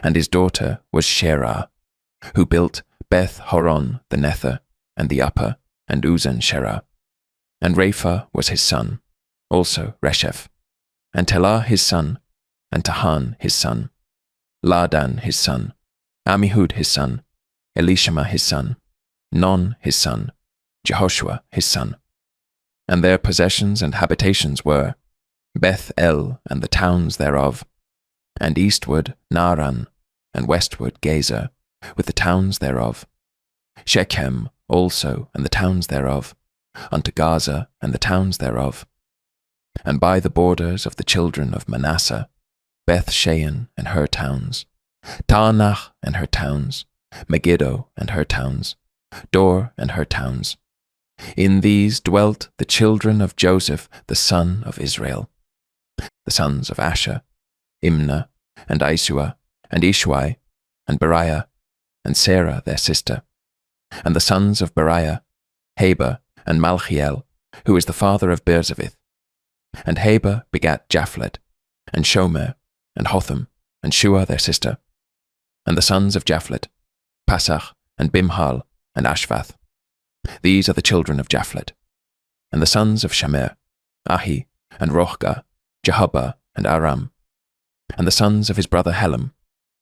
And his daughter was Sherah, who built Beth Horon the Nether, and the upper, and Uzan Sherah. And Rapha was his son, also Resheph, and Telah his son, and Tahan his son, Ladan his son, Ammihud his son, Elishama his son, Non his son, Jehoshua his son. And their possessions and habitations were Beth El and the towns thereof, and eastward Naaran, and westward Gezer, with the towns thereof, Shechem also and the towns thereof, unto Gaza and the towns thereof, and by the borders of the children of Manasseh, Beth-shean and her towns, Taanach and her towns, Megiddo and her towns, Dor and her towns. In these dwelt the children of Joseph the son of Israel. The sons of Asher, Imnah, and Isua, and Ishwai, and Beriah, and Sarah their sister. And the sons of Beriah, Heber, and Malchiel, who is the father of Beerzavith. And Heber begat Japhlet, and Shomer, and Hotham, and Shua their sister. And the sons of Japhlet, Pasach, and Bimhal, and Ashvath. These are the children of Japhlet. And the sons of Shamer, Ahi, and Rohgah, Jehubbah, and Aram. And the sons of his brother Helam,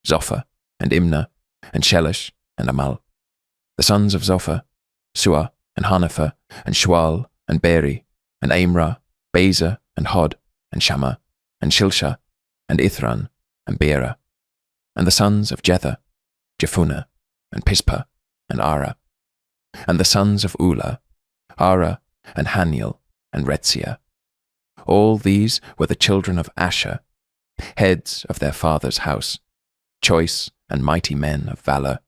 Zophah, and Imnah, and Shelesh, and Amal. The sons of Zophah, Suah, and Hanepher, and Shual, and Beri, and Amrah, Bezer, and Hod, and Shammah, and Shilshah, and Ithran, and Beerah. And the sons of Jether, Jephunneh, and Pispah, and Ara. And the sons of Ulah, Ara, and Haniel, and Retziah. All these were the children of Asher, heads of their father's house, choice and mighty men of valor,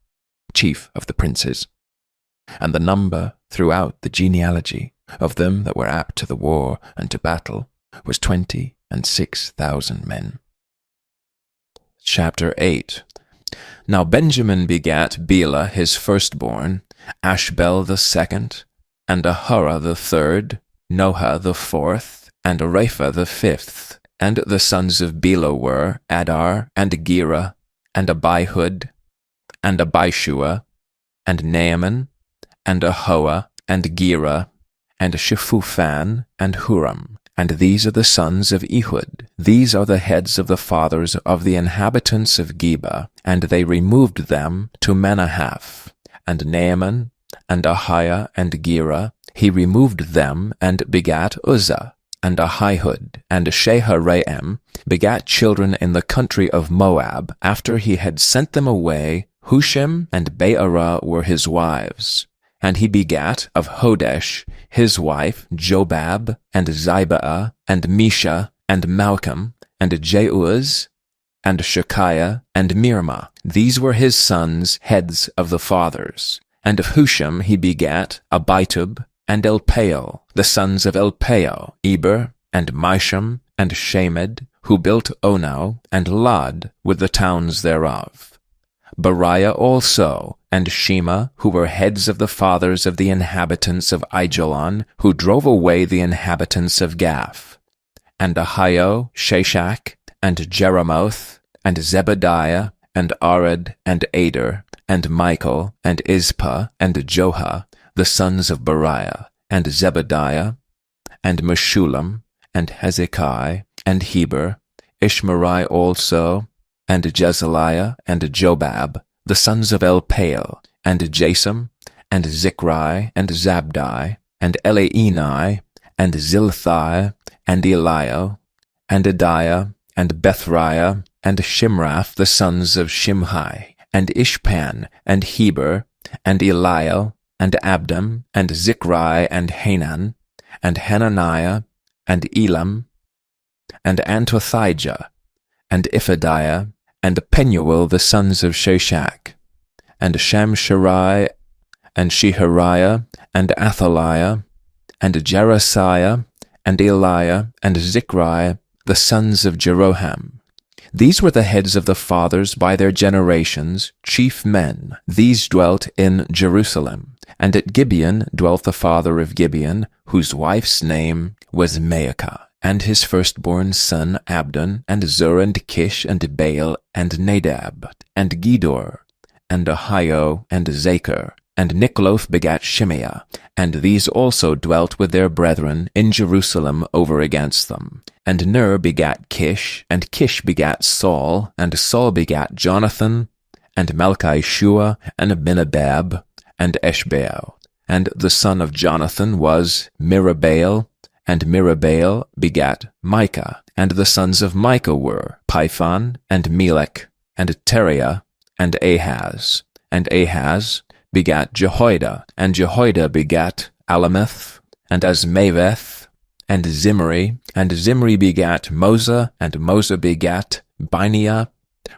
chief of the princes. And the number throughout the genealogy of them that were apt to the war and to battle was 26,000 men. Chapter 8. Now Benjamin begat Bela his firstborn, Ashbel the second, and Ahura the third, Noha the fourth, and Rapha the fifth. And the sons of Bela were Adar, and Gera, and Abihud, and Abishua, and Naaman, and Ahoah, and Gera, and Shephuphan, and Huram. And these are the sons of Ehud. These are the heads of the fathers of the inhabitants of Geba, and they removed them to Manahath. And Naaman, and Ahiah, and Gera, he removed them, and begat Uzzah. And Ahihud and Sheharaim begat children in the country of Moab, after he had sent them away. Hushim and Beerah were his wives. And he begat of Hodesh his wife Jobab, and Zibeah, and Misha, and Malcolm, and Jeuz, and Shekiah, and Mirmah. These were his sons, heads of the fathers. And of Hushim he begat Abitub, and Elpaal, the sons of Elpaal, Eber, and Misham, and Shemed, who built Ono, and Lod, with the towns thereof. Beriah also, and Shema, who were heads of the fathers of the inhabitants of Aijalon, who drove away the inhabitants of Gath. And Ahio, Shashak, and Jeremoth, and Zebediah, and Ared, and Ader, and Michael, and Izpah, and Joha, the sons of Beriah, and Zebediah, and Meshullam, and Hezekiah, and Heber, Ishmerai also, and Jezaliah, and Jobab, the sons of Elpaal, and Jasam, and Zichri, and Zabdi, and Elienai, and Zilthai, and Elio, and Adiah, and Bethriah, and Shimrath, the sons of Shimhi, and Ishpan, and Heber, and Eliel, and Abdam, and Zichri, and Hanan, and Hananiah, and Elam, and Antothijah, and Iphadiah, and Penuel, the sons of Shashak, and Shamsherai, and Shehariah, and Athaliah, and Jerasiah, and Eliah, and Zichri, the sons of Jeroham. These were the heads of the fathers by their generations, chief men. These dwelt in Jerusalem. And at Gibeon dwelt the father of Gibeon, whose wife's name was Maacah, and his firstborn son Abdon, and Zur, and Kish, and Baal, and Nadab, and Gedor, and Ahio, and Zachar. And Nikloth begat Shimeah, and these also dwelt with their brethren in Jerusalem over against them. And Ner begat Kish, and Kish begat Saul, and Saul begat Jonathan, and Malchishua, and Abinadab, and Eshbaal. And the son of Jonathan was Mirabaal, and Mirabaal begat Micah. And the sons of Micah were Python, and Melech, and Teriah, and Ahaz. And Ahaz begat Jehoiada, and Jehoiada begat Alameth, and Asmaveth, and Zimri, and Zimri begat Moza, and Moza begat Bineah.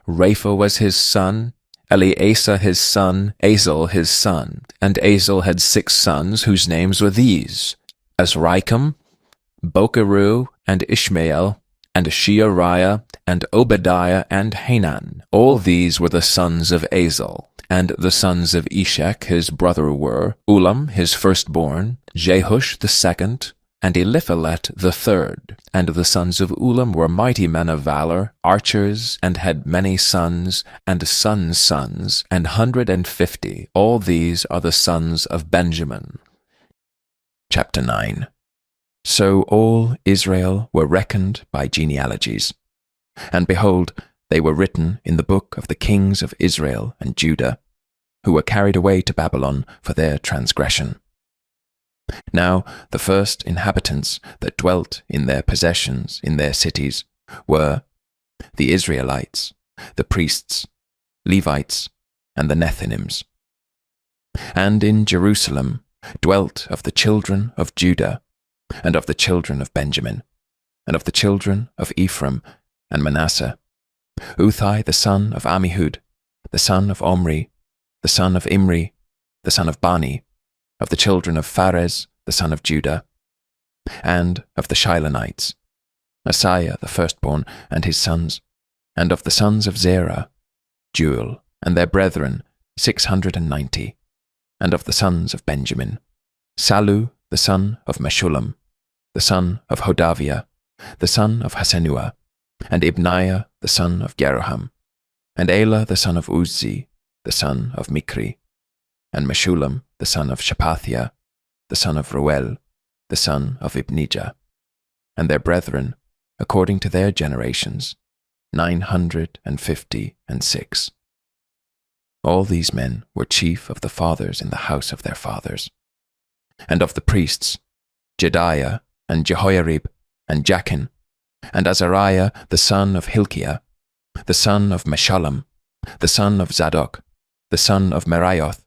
Rapha was his son, Eleasa his son, Azel his son, and Azel had 6 sons, whose names were these: Azrikam, Bokeru, and Ishmael, and Sheariah, and Obadiah, and Hanan. All these were the sons of Azel. And the sons of Eshek his brother were Ulam his firstborn, Jehush the second, and Eliphalet the third. And the sons of Ulam were mighty men of valor, archers, and had many sons, and sons' sons, 150. All these are the sons of Benjamin. Chapter 9. So all Israel were reckoned by genealogies. And behold, they were written in the book of the kings of Israel and Judah, who were carried away to Babylon for their transgression. Now the first inhabitants that dwelt in their possessions in their cities were the Israelites, the priests, Levites, and the Nethinims. And in Jerusalem dwelt of the children of Judah, and of the children of Benjamin, and of the children of Ephraim and Manasseh, Uthai the son of Ammihud, the son of Omri, the son of Imri, the son of Bani, of the children of Pharez, the son of Judah, and of the Shilonites, Asaiah the firstborn and his sons, and of the sons of Zerah, Jeuel, and their brethren, 690, and of the sons of Benjamin, Sallu the son of Meshullam, the son of Hodaviah, the son of Hasenuah, and Ibniah the son of Jeroham, and Elah the son of Uzzi, the son of Mikri, and Meshullam the son of Shapathiah, the son of Reuel, the son of Ibnijah, and their brethren, according to their generations, 956. All these men were chief of the fathers in the house of their fathers. And of the priests, Jediah, and Jehoiarib, and Jachin, and Azariah the son of Hilkiah, the son of Meshullam, the son of Zadok, the son of Meraioth,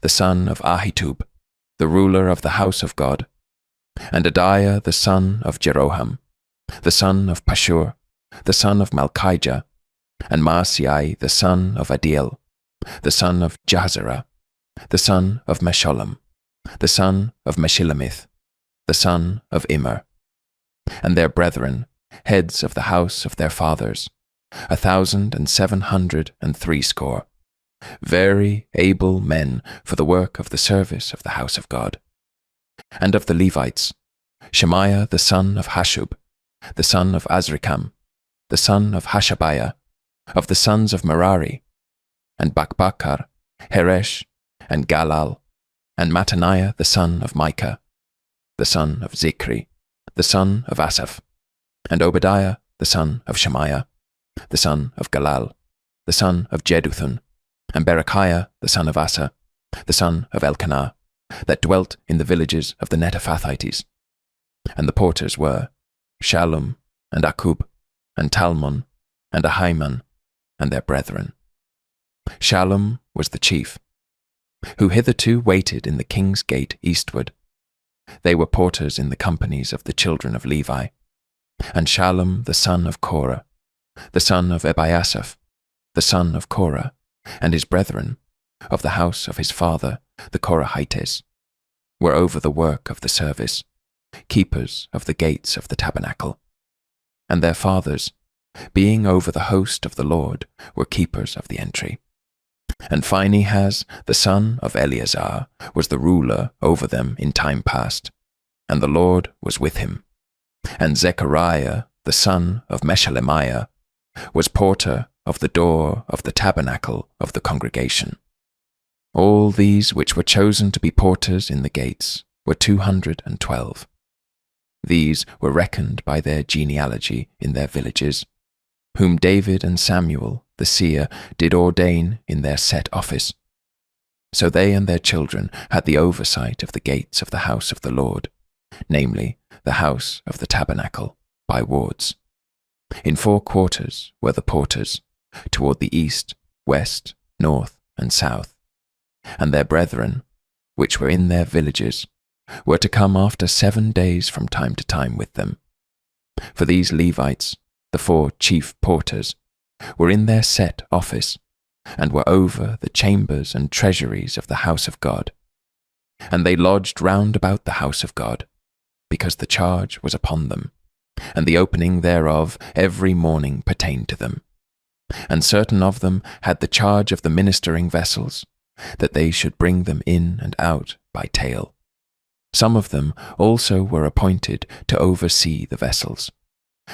the son of Ahitub, the ruler of the house of God, and Adiah the son of Jeroham, the son of Pashur, the son of Malchijah, and Maaseiah the son of Adiel, the son of Jahzerah, the son of Meshullam, the son of Meshilemith, the son of Immer, and their brethren, heads of the house of their fathers, 1,760, very able men for the work of the service of the house of God. And of the Levites, Shemaiah the son of Hashub, the son of Azrikam, the son of Hashabiah, of the sons of Merari, and Bakbakkar, Heresh, and Galal, and Mattaniah the son of Micah, the son of Zikri, the son of Asaph, and Obadiah the son of Shemaiah, the son of Galal, the son of Jeduthun, and Berechiah the son of Asa, the son of Elkanah, that dwelt in the villages of the Netophathites. And the porters were Shallum, and Akub, and Talmon, and Ahiman, and their brethren. Shallum was the chief, who hitherto waited in the king's gate eastward. They were porters in the companies of the children of Levi. And Shallum the son of Korah, the son of Ebiasaph, the son of Korah, and his brethren, of the house of his father, the Korahites, were over the work of the service, keepers of the gates of the tabernacle. And their fathers, being over the host of the Lord, were keepers of the entry. And Phinehas, the son of Eleazar, was the ruler over them in time past, and the Lord was with him. And Zechariah, the son of Meshelemiah, was porter of the door of the tabernacle of the congregation. All these which were chosen to be porters in the gates were 212. These were reckoned by their genealogy in their villages, whom David and Samuel, the seer, did ordain in their set office. So they and their children had the oversight of the gates of the house of the Lord, namely, the house of the tabernacle, by wards. In 4 quarters were the porters, toward the east, west, north, and south. And their brethren, which were in their villages, were to come after 7 days from time to time with them. For these Levites, the 4 chief porters, were in their set office, and were over the chambers and treasuries of the house of God. And they lodged round about the house of God, because the charge was upon them, and the opening thereof every morning pertained to them. And certain of them had the charge of the ministering vessels, that they should bring them in and out by tale. Some of them also were appointed to oversee the vessels,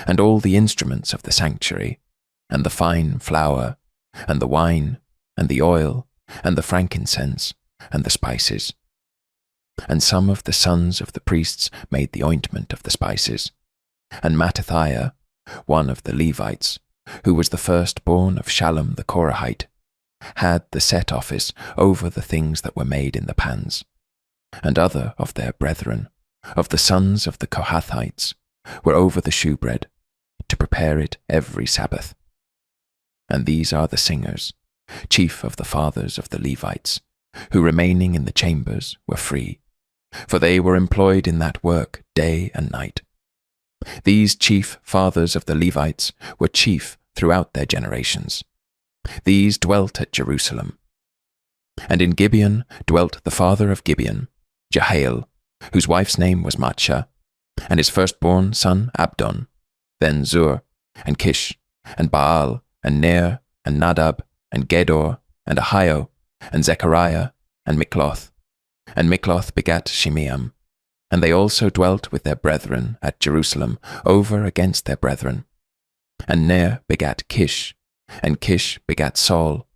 and all the instruments of the sanctuary, and the fine flour, and the wine, and the oil, and the frankincense, and the spices. And some of the sons of the priests made the ointment of the spices. And Mattithiah, one of the Levites, who was the firstborn of Shallum the Korahite, had the set office over the things that were made in the pans. And other of their brethren, of the sons of the Kohathites, were over the shewbread, to prepare it every Sabbath. And these are the singers, chief of the fathers of the Levites, who remaining in the chambers were free, for they were employed in that work day and night. These chief fathers of the Levites were chief throughout their generations. These dwelt at Jerusalem. And in Gibeon dwelt the father of Gibeon, Jehael, whose wife's name was Maachah, and his firstborn son Abdon, then Zur, and Kish, and Baal, and Ner, and Nadab, and Gedor, and Ahio, and Zechariah, and Mikloth. And Mikloth begat Shimeam. And they also dwelt with their brethren at Jerusalem, over against their brethren. And Ner begat Kish, and Kish begat Saul.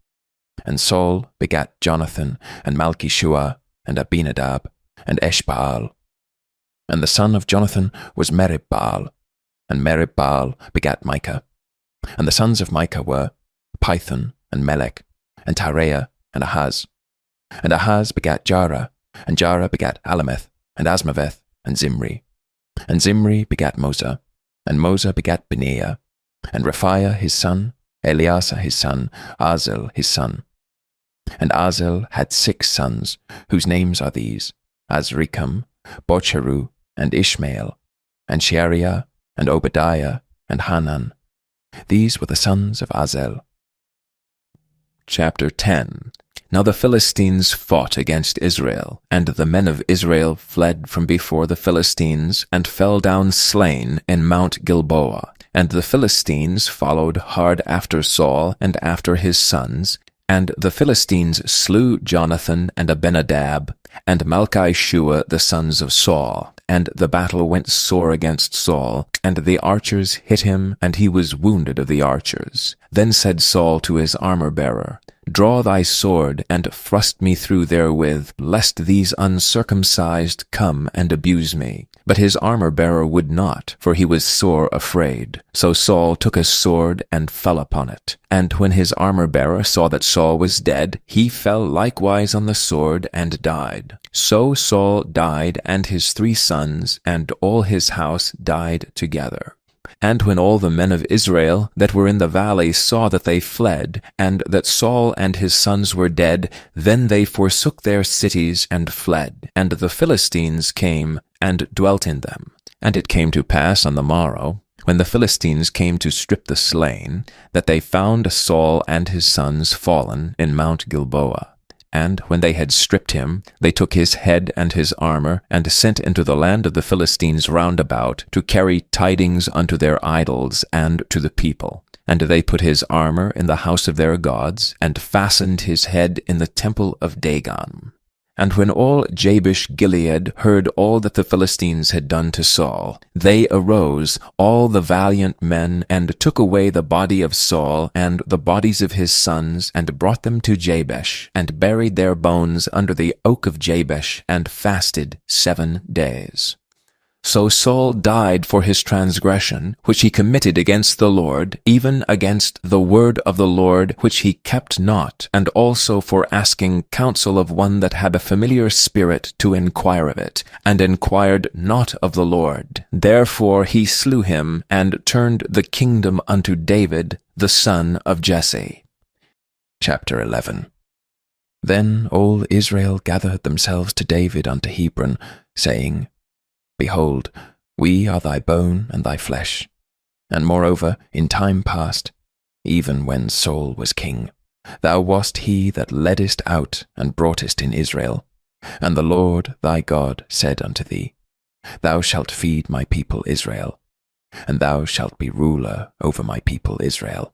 And Saul begat Jonathan, and Malchishua, and Abinadab, and Eshbaal. And the son of Jonathan was Meribbaal, and Meribbaal begat Micah. And the sons of Micah were Pithon, and Melech, and Tareah, and Ahaz. And Ahaz begat Jarah, and Jarah begat Alameth, and Asmaveth, and Zimri. And Zimri begat Mosa, and Mosa begat Benaiah, and Raphiah his son, Eleazar his son, Azel his son. And Azel had 6 sons, whose names are these, Azrikam, Bocheru, and Ishmael, and Sheariah, and Obadiah, and Hanan. These were the sons of Azel. Chapter 10. Now the Philistines fought against Israel, and the men of Israel fled from before the Philistines, and fell down slain in Mount Gilboa. And the Philistines followed hard after Saul and after his sons, and the Philistines slew Jonathan and Abinadab, and Malchishua the sons of Saul. And the battle went sore against Saul, and the archers hit him, and he was wounded of the archers. Then said Saul to his armor-bearer, Draw thy sword, and thrust me through therewith, lest these uncircumcised come and abuse me. But his armor-bearer would not, for he was sore afraid. So Saul took a sword and fell upon it. And when his armor-bearer saw that Saul was dead, he fell likewise on the sword and died. So Saul died, and his 3 sons, and all his house died together. And when all the men of Israel that were in the valley saw that they fled, and that Saul and his sons were dead, then they forsook their cities and fled. And the Philistines came and dwelt in them. And it came to pass on the morrow, when the Philistines came to strip the slain, that they found Saul and his sons fallen in Mount Gilboa. And when they had stripped him, they took his head and his armor, and sent into the land of the Philistines round about, to carry tidings unto their idols and to the people. And they put his armor in the house of their gods, and fastened his head in the temple of Dagon. And when all Jabesh Gilead heard all that the Philistines had done to Saul, they arose, all the valiant men, and took away the body of Saul and the bodies of his sons, and brought them to Jabesh, and buried their bones under the oak of Jabesh, and fasted 7 days. So Saul died for his transgression, which he committed against the Lord, even against the word of the Lord, which he kept not, and also for asking counsel of one that had a familiar spirit to inquire of it, and inquired not of the Lord. Therefore he slew him, and turned the kingdom unto David, the son of Jesse. Chapter 11. Then all Israel gathered themselves to David unto Hebron, saying, Behold, we are thy bone and thy flesh. And moreover, in time past, even when Saul was king, thou wast he that leddest out and broughtest in Israel. And the Lord thy God said unto thee, Thou shalt feed my people Israel, and thou shalt be ruler over my people Israel.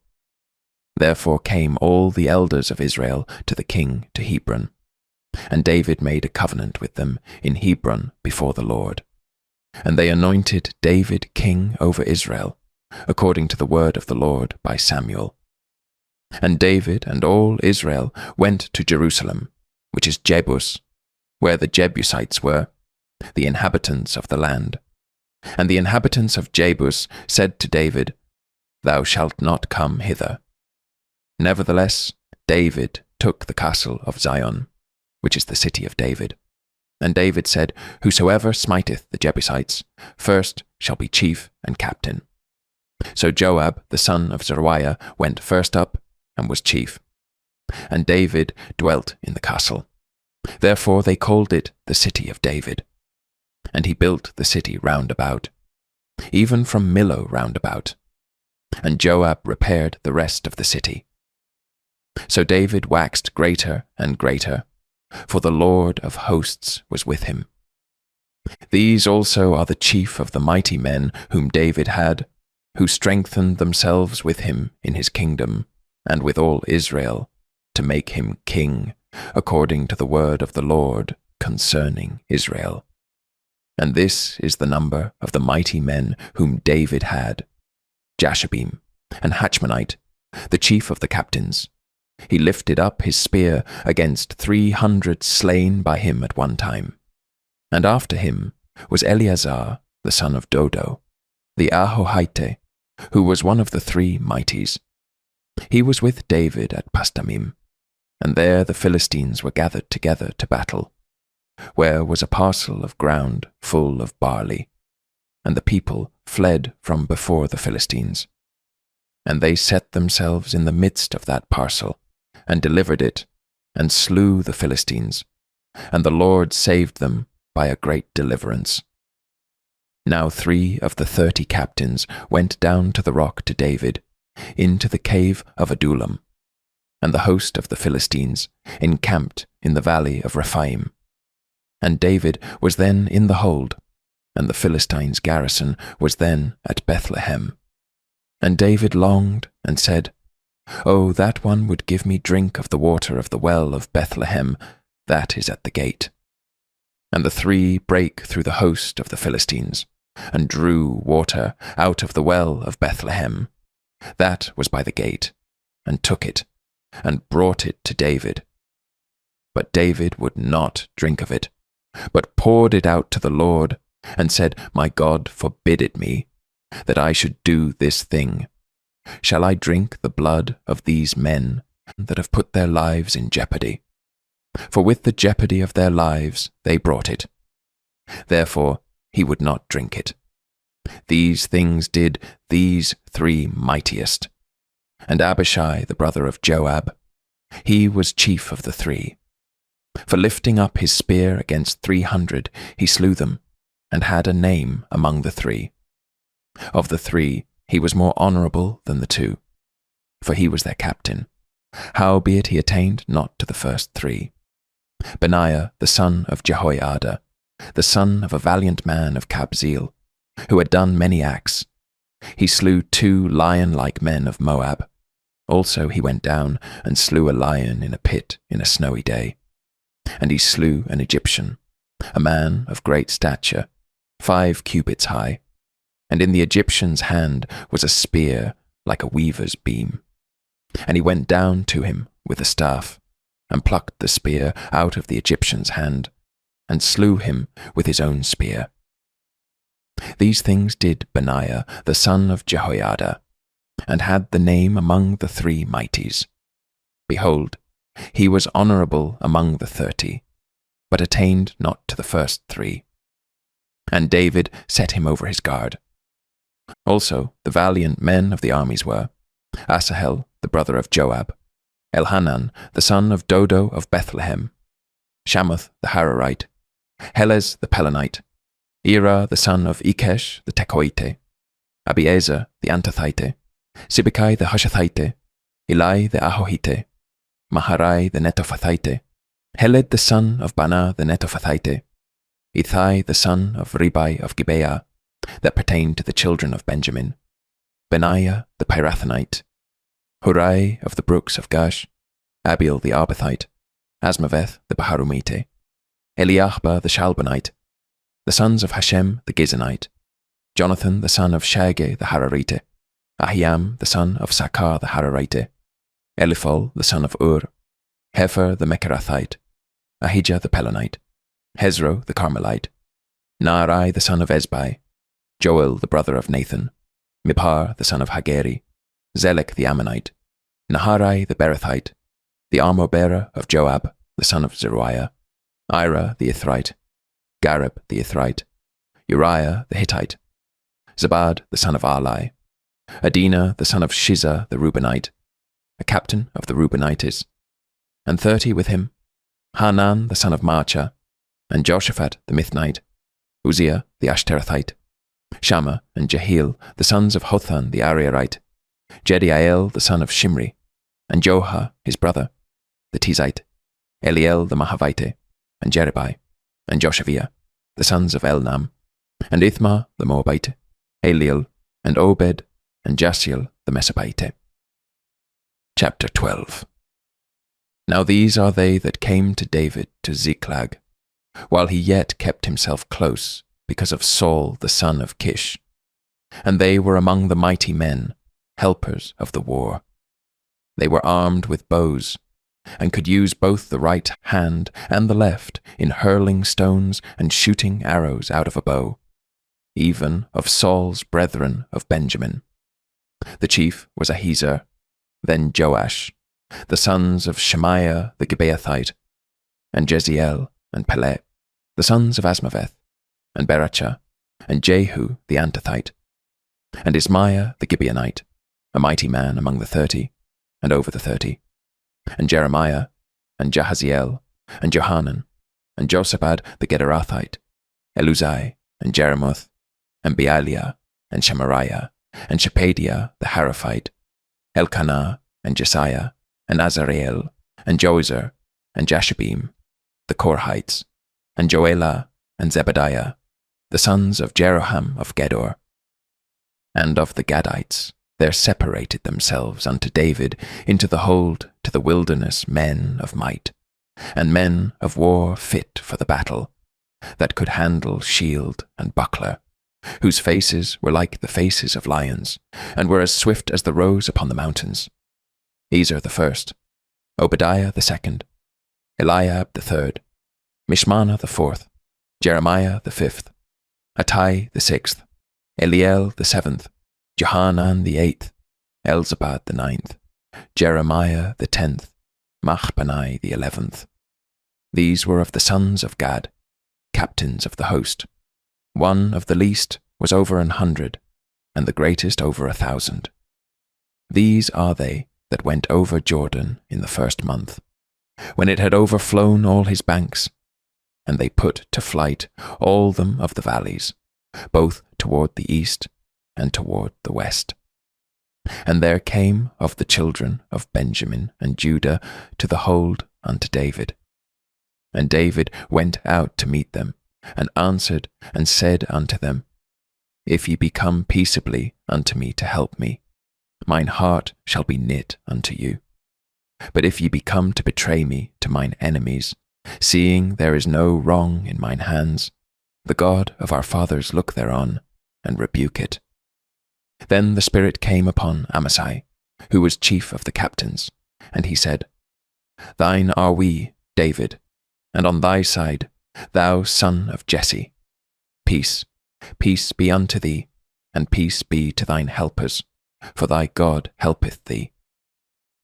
Therefore came all the elders of Israel to the king to Hebron. And David made a covenant with them in Hebron before the Lord. And they anointed David king over Israel, according to the word of the Lord by Samuel. And David and all Israel went to Jerusalem, which is Jebus, where the Jebusites were, the inhabitants of the land. And the inhabitants of Jebus said to David, Thou shalt not come hither. Nevertheless, David took the castle of Zion, which is the city of David. And David said, Whosoever smiteth the Jebusites, first shall be chief and captain. So Joab, the son of Zeruiah, went first up, and was chief. And David dwelt in the castle. Therefore they called it the city of David. And he built the city round about, even from Millo round about. And Joab repaired the rest of the city. So David waxed greater and greater, for the Lord of hosts was with him. These also are the chief of the mighty men whom David had, who strengthened themselves with him in his kingdom, and with all Israel, to make him king, according to the word of the Lord concerning Israel. And this is the number of the mighty men whom David had: Jashabim and Hachmonite, the chief of the captains. He lifted up his spear against 300 slain by him at one time. And after him was Eleazar, the son of Dodo, the Ahohite, who was one of the 3 mighties. He was with David at Pasdamim, and there the Philistines were gathered together to battle, where was a parcel of ground full of barley, and the people fled from before the Philistines. And they set themselves in the midst of that parcel, and delivered it, and slew the Philistines, and the Lord saved them by a great deliverance. Now 3 of the 30 captains went down to the rock to David, into the cave of Adullam, and the host of the Philistines encamped in the valley of Rephaim. And David was then in the hold, and the Philistines' garrison was then at Bethlehem. And David longed and said, Oh, that one would give me drink of the water of the well of Bethlehem, that is at the gate. And the 3 brake through the host of the Philistines, and drew water out of the well of Bethlehem, that was by the gate, and took it, and brought it to David. But David would not drink of it, but poured it out to the Lord, and said, My God forbid it me, that I should do this thing. Shall I drink the blood of these men that have put their lives in jeopardy? For with the jeopardy of their lives they brought it. Therefore he would not drink it. These things did these 3 mightiest. And Abishai, the brother of Joab, he was chief of the 3. For lifting up his spear against 300, he slew them, and had a name among the 3. Of the 3, he was more honourable than the 2, for he was their captain. Howbeit he attained not to the first 3. Benaiah, the son of Jehoiada, the son of a valiant man of Kabzeel, who had done many acts. He slew 2 lion-like men of Moab. Also he went down and slew a lion in a pit in a snowy day. And he slew an Egyptian, a man of great stature, 5 cubits high. And in the Egyptian's hand was a spear like a weaver's beam. And he went down to him with a staff, and plucked the spear out of the Egyptian's hand, and slew him with his own spear. These things did Benaiah the son of Jehoiada, and had the name among the 3 mighties. Behold, he was honourable among the 30, but attained not to the first 3. And David set him over his guard. Also the valiant men of the armies were Asahel the brother of Joab, Elhanan the son of Dodo of Bethlehem, Shamuth the Hararite, Helez the Pelonite, Ira the son of Ikesh the Tekoite, Abiezer the Antothite, Sibbecai the Hushathite, Eli the Ahohite, Maharai the Netophathite, Heled the son of Bana the Netophathite, Ithai the son of Ribai of Gibeah, that pertained to the children of Benjamin, Benaiah the Pirathonite, Hurai of the brooks of Gash, Abiel the Arbathite, Asmaveth the Baharumite, Eliahba the Shalbonite, the sons of Hashem the Gizonite, Jonathan the son of Shage the Hararite, Ahiam the son of Sakar the Hararite, Eliphol the son of Ur, Hefer the Mecherathite, Ahijah the Pelonite, Hezro the Carmelite, Naarai the son of Ezbai, Joel the brother of Nathan, Mibhar the son of Hageri, Zelek the Ammonite, Naharai the Berethite, the armor-bearer of Joab the son of Zeruiah, Ira the Ithrite, Gareb the Ithrite, Uriah the Hittite, Zabad the son of Arlai, Adina the son of Shiza the Reubenite, a captain of the Reubenites, and 30 with him, Hanan the son of Marcha, and Joshaphat the Mithnite, Uzziah the Ashterathite, Shammah and Jehiel the sons of Hothan the Ariarite, Jediael the son of Shimri, and Joha his brother, the Tizite, Eliel the Mahavite, and Jeribai, and Joshaviah, the sons of Elnam, and Ithmar the Moabite, Eliel, and Obed, and Jasiel the Mesopite. Chapter 12. Now these are they that came to David to Ziklag, while he yet kept himself close, because of Saul the son of Kish. And they were among the mighty men, helpers of the war. They were armed with bows, and could use both the right hand and the left in hurling stones and shooting arrows out of a bow, even of Saul's brethren of Benjamin. The chief was Ahiezer, then Joash, the sons of Shemaiah the Gibeathite, and Jeziel and Pelet, the sons of Asmaveth, and Berachah, and Jehu the Antothite, and Ismaiah the Gibeonite, a mighty man among the 30, and over the 30, and Jeremiah, and Jahaziel, and Johanan, and Josabad the Gederathite, Eluzai, and Jeremoth, and Bealiah, and Shemariah, and Shepadiah the Haraphite, Elkanah, and Jesiah, and Azareel, and Joezer, and Jashabim, the Korhites, and Joelah, and Zebadiah, the sons of Jeroham of Gedor. And of the Gadites there separated themselves unto David into the hold to the wilderness men of might, and men of war fit for the battle, that could handle shield and buckler, whose faces were like the faces of lions, and were as swift as the roes upon the mountains. Ezer the first, Obadiah the second, Eliab the third, Mishmana the fourth, Jeremiah the fifth, Attai the sixth, Eliel the seventh, Johanan the eighth, Elzabad the ninth, Jeremiah the 10th, Machbanai the 11th. These were of the sons of Gad, captains of the host. One of the least was over 100, and the greatest over 1,000. These are they that went over Jordan in the first month, when it had overflown all his banks, and they put to flight all them of the valleys, both toward the east and toward the west. And there came of the children of Benjamin and Judah to the hold unto David. And David went out to meet them, and answered and said unto them, If ye be come peaceably unto me to help me, mine heart shall be knit unto you. But if ye be come to betray me to mine enemies, seeing there is no wrong in mine hands, the God of our fathers look thereon, and rebuke it. Then the Spirit came upon Amasai, who was chief of the captains, and he said, Thine are we, David, and on thy side, thou son of Jesse. Peace, Peace be unto thee, and peace be to thine helpers, for thy God helpeth thee.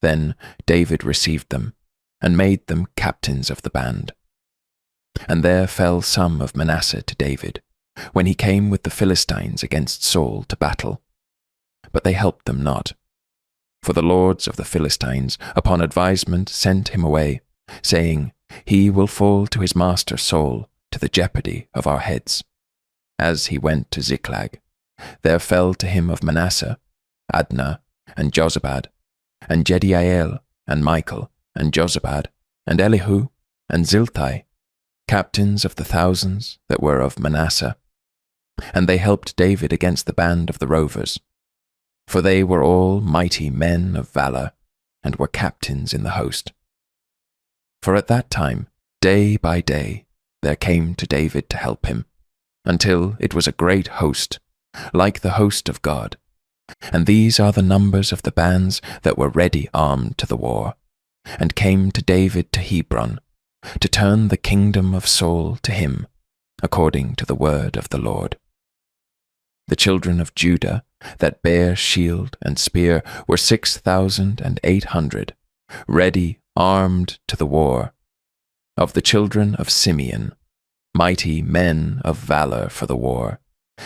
Then David received them, and made them captains of the band. And there fell some of Manasseh to David, when he came with the Philistines against Saul to battle. But they helped them not. For the lords of the Philistines upon advisement sent him away, saying, He will fall to his master Saul, to the jeopardy of our heads. As he went to Ziklag, there fell to him of Manasseh, Adnah, and Jozabad, and Jediael, and Michael, and Jozabad, and Elihu, and Zilthai, captains of the thousands that were of Manasseh. And they helped David against the band of the rovers. For they were all mighty men of valor, and were captains in the host. For at that time, day by day, there came to David to help him, until it was a great host, like the host of God. And these are the numbers of the bands that were ready armed to the war, and came to David to Hebron, to turn the kingdom of Saul to him, according to the word of the Lord. The children of Judah that bare shield and spear were 6,800, ready armed to the war. Of the children of Simeon, mighty men of valor for the war,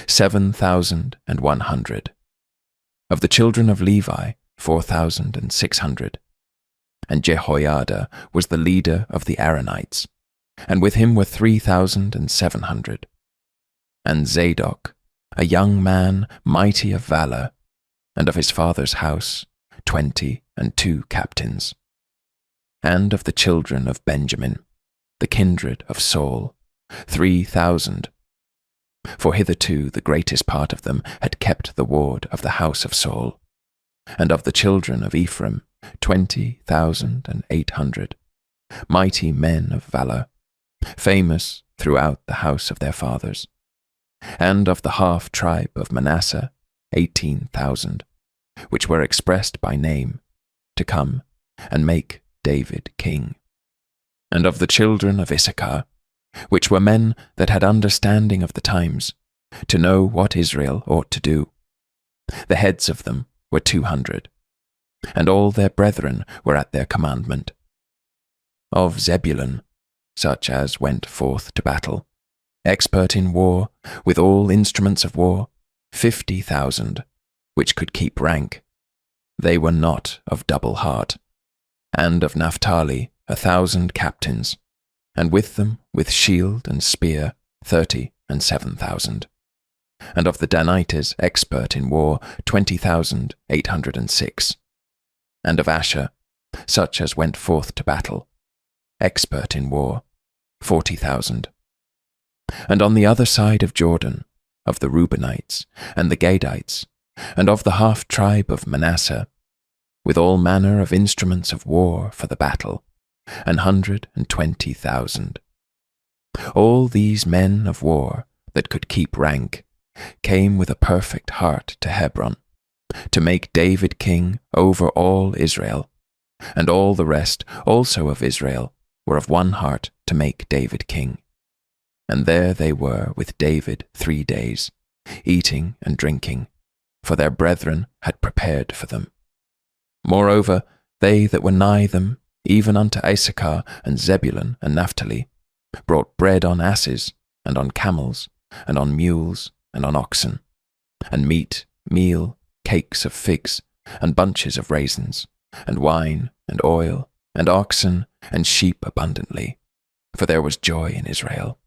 7,100. Of the children of Levi, 4,600. And Jehoiada was the leader of the Aaronites, and with him were 3,700. And Zadok, a young man mighty of valor, and of his father's house 22 captains. And of the children of Benjamin, the kindred of Saul, 3,000. For hitherto the greatest part of them had kept the ward of the house of Saul. And of the children of Ephraim, 20,800, mighty men of valor, famous throughout the house of their fathers. And of the half tribe of Manasseh, 18,000, which were expressed by name, to come and make David king. And of the children of Issachar, which were men that had understanding of the times, to know what Israel ought to do. The heads of them were 200, and all their brethren were at their commandment. Of Zebulun, such as went forth to battle, expert in war, with all instruments of war, 50,000, which could keep rank. They were not of double heart. And of Naphtali 1,000 captains, and with them, with shield and spear, 37,000. And of the Danites expert in war, 20,806. And of Asher, such as went forth to battle, expert in war, 40,000. And on the other side of Jordan, of the Reubenites, and the Gadites, and of the half tribe of Manasseh, with all manner of instruments of war for the battle, 120,000. All these men of war that could keep rank came with a perfect heart to Hebron, to make David king over all Israel, and all the rest also of Israel were of one heart to make David king. And there they were with David 3 days, eating and drinking, for their brethren had prepared for them. Moreover, they that were nigh them, even unto Issachar and Zebulun and Naphtali, brought bread on asses, and on camels, and on mules, and on oxen, and meat, meal, cakes of figs, and bunches of raisins, and wine, and oil, and oxen, and sheep abundantly, for there was joy in Israel.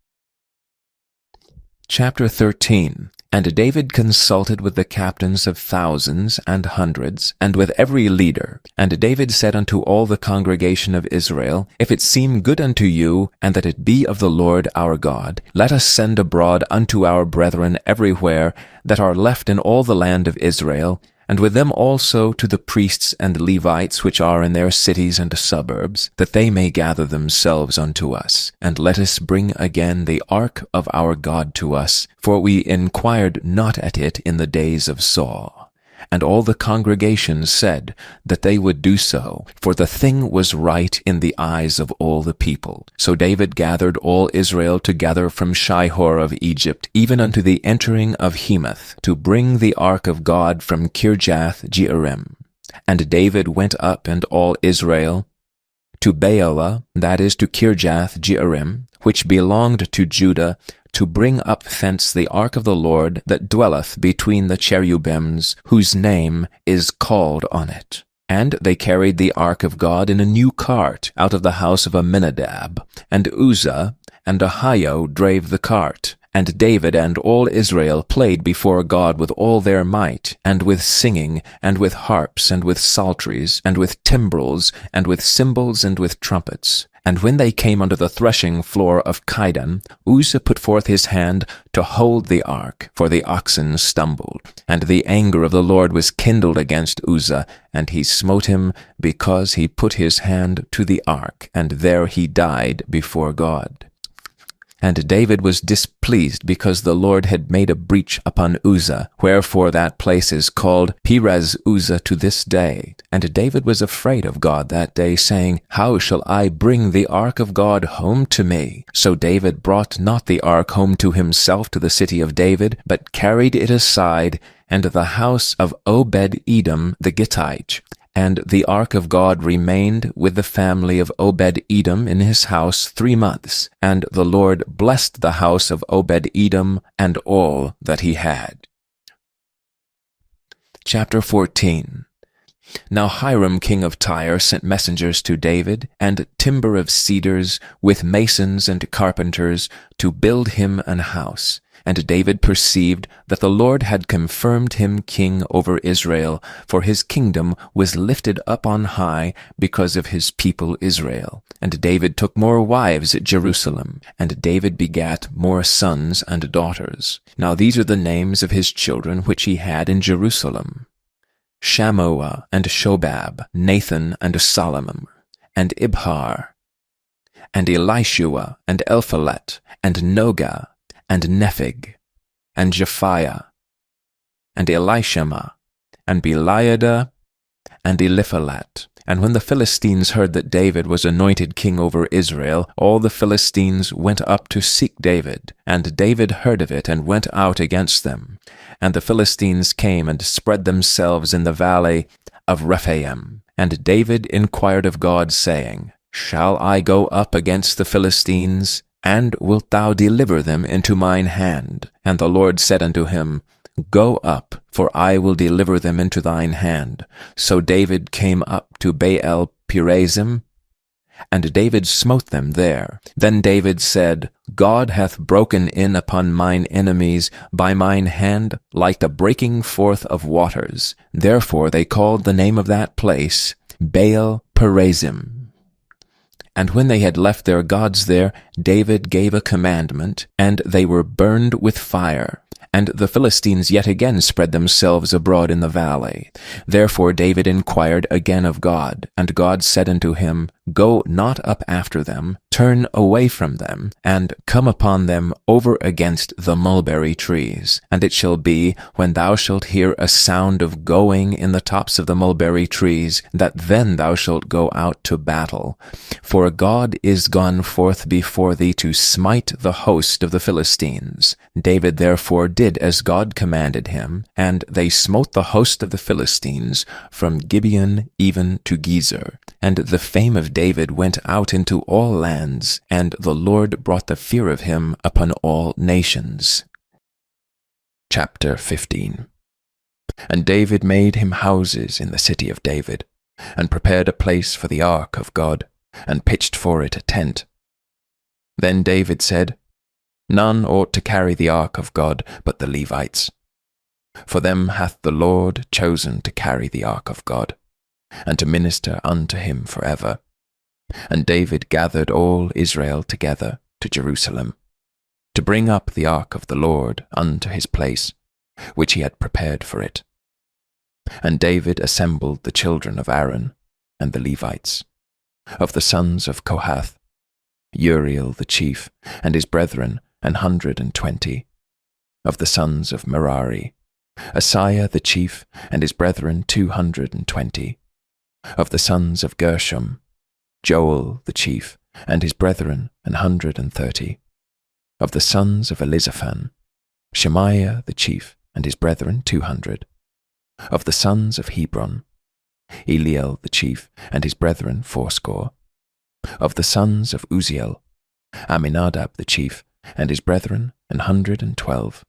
Chapter 13. And David consulted with the captains of thousands and hundreds, and with every leader. And David said unto all the congregation of Israel, If it seem good unto you, and that it be of the Lord our God, let us send abroad unto our brethren everywhere that are left in all the land of Israel, and with them also to the priests and Levites which are in their cities and suburbs, that they may gather themselves unto us. And let us bring again the ark of our God to us, for we inquired not at it in the days of Saul. And all the congregation said that they would do so, for the thing was right in the eyes of all the people. So David gathered all Israel together from Shihor of Egypt, even unto the entering of Hemath, to bring the ark of God from Kirjath-jearim. And David went up, and all Israel, to Baalah, that is, to Kirjath-jearim, which belonged to Judah, to bring up thence the ark of the Lord that dwelleth between the cherubims, whose name is called on it. And they carried the ark of God in a new cart out of the house of Amminadab, and Uzzah and Ahio drave the cart. And David and all Israel played before God with all their might, and with singing, and with harps, and with psalteries, and with timbrels, and with cymbals, and with trumpets. And when they came unto the threshing floor of Chidon, Uzzah put forth his hand to hold the ark, for the oxen stumbled. And the anger of the Lord was kindled against Uzzah, and he smote him, because he put his hand to the ark, and there he died before God. And David was displeased because the Lord had made a breach upon Uzzah, wherefore that place is called Perez-Uzzah to this day. And David was afraid of God that day, saying, How shall I bring the ark of God home to me? So David brought not the ark home to himself to the city of David, but carried it aside, and the house of Obed-Edom the Gittite. And the ark of God remained with the family of Obed-Edom in his house 3 months, and the Lord blessed the house of Obed-Edom and all that he had. Chapter 14. Now Hiram king of Tyre sent messengers to David, and timber of cedars, with masons and carpenters, to build him an house. And David perceived that the Lord had confirmed him king over Israel, for his kingdom was lifted up on high because of his people Israel. And David took more wives at Jerusalem, and David begat more sons and daughters. Now these are the names of his children which he had in Jerusalem: Shammua and Shobab, Nathan and Solomon, and Ibhar, and Elishua, and Elphalet, and Nogah, and Nepheg, and Japhiah, and Elishama, and Beliada, and Eliphalet. And when the Philistines heard that David was anointed king over Israel, all the Philistines went up to seek David. And David heard of it, and went out against them. And the Philistines came and spread themselves in the valley of Rephaim. And David inquired of God, saying, Shall I go up against the Philistines? And wilt thou deliver them into mine hand? And the Lord said unto him, Go up, for I will deliver them into thine hand. So David came up to Baal-perazim, and David smote them there. Then David said, God hath broken in upon mine enemies by mine hand like the breaking forth of waters. Therefore they called the name of that place Baal-perazim. And when they had left their gods there, David gave a commandment, and they were burned with fire. And the Philistines yet again spread themselves abroad in the valley. Therefore David inquired again of God, and God said unto him, Go not up after them, turn away from them, and come upon them over against the mulberry trees. And it shall be, when thou shalt hear a sound of going in the tops of the mulberry trees, that then thou shalt go out to battle. For God is gone forth before thee to smite the host of the Philistines. David therefore did as God commanded him, and they smote the host of the Philistines from Gibeon even to Gezer. And the fame of David went out into all lands, and the Lord brought the fear of him upon all nations. Chapter 15. And David made him houses in the city of David, and prepared a place for the ark of God, and pitched for it a tent. Then David said, None ought to carry the ark of God but the Levites. For them hath the Lord chosen to carry the ark of God, and to minister unto him forever. And David gathered all Israel together to Jerusalem, to bring up the ark of the Lord unto his place, which he had prepared for it. And David assembled the children of Aaron and the Levites, of the sons of Kohath, Uriel the chief, and his brethren 120, of the sons of Merari, Asaiah the chief, and his brethren 220. Of the sons of Gershom, Joel the chief, and his brethren 130. Of the sons of Elizaphan, Shemaiah the chief, and his brethren 200. Of the sons of Hebron, Eliel the chief, and his brethren 80. Of the sons of Uzziel, Aminadab the chief, and his brethren 112.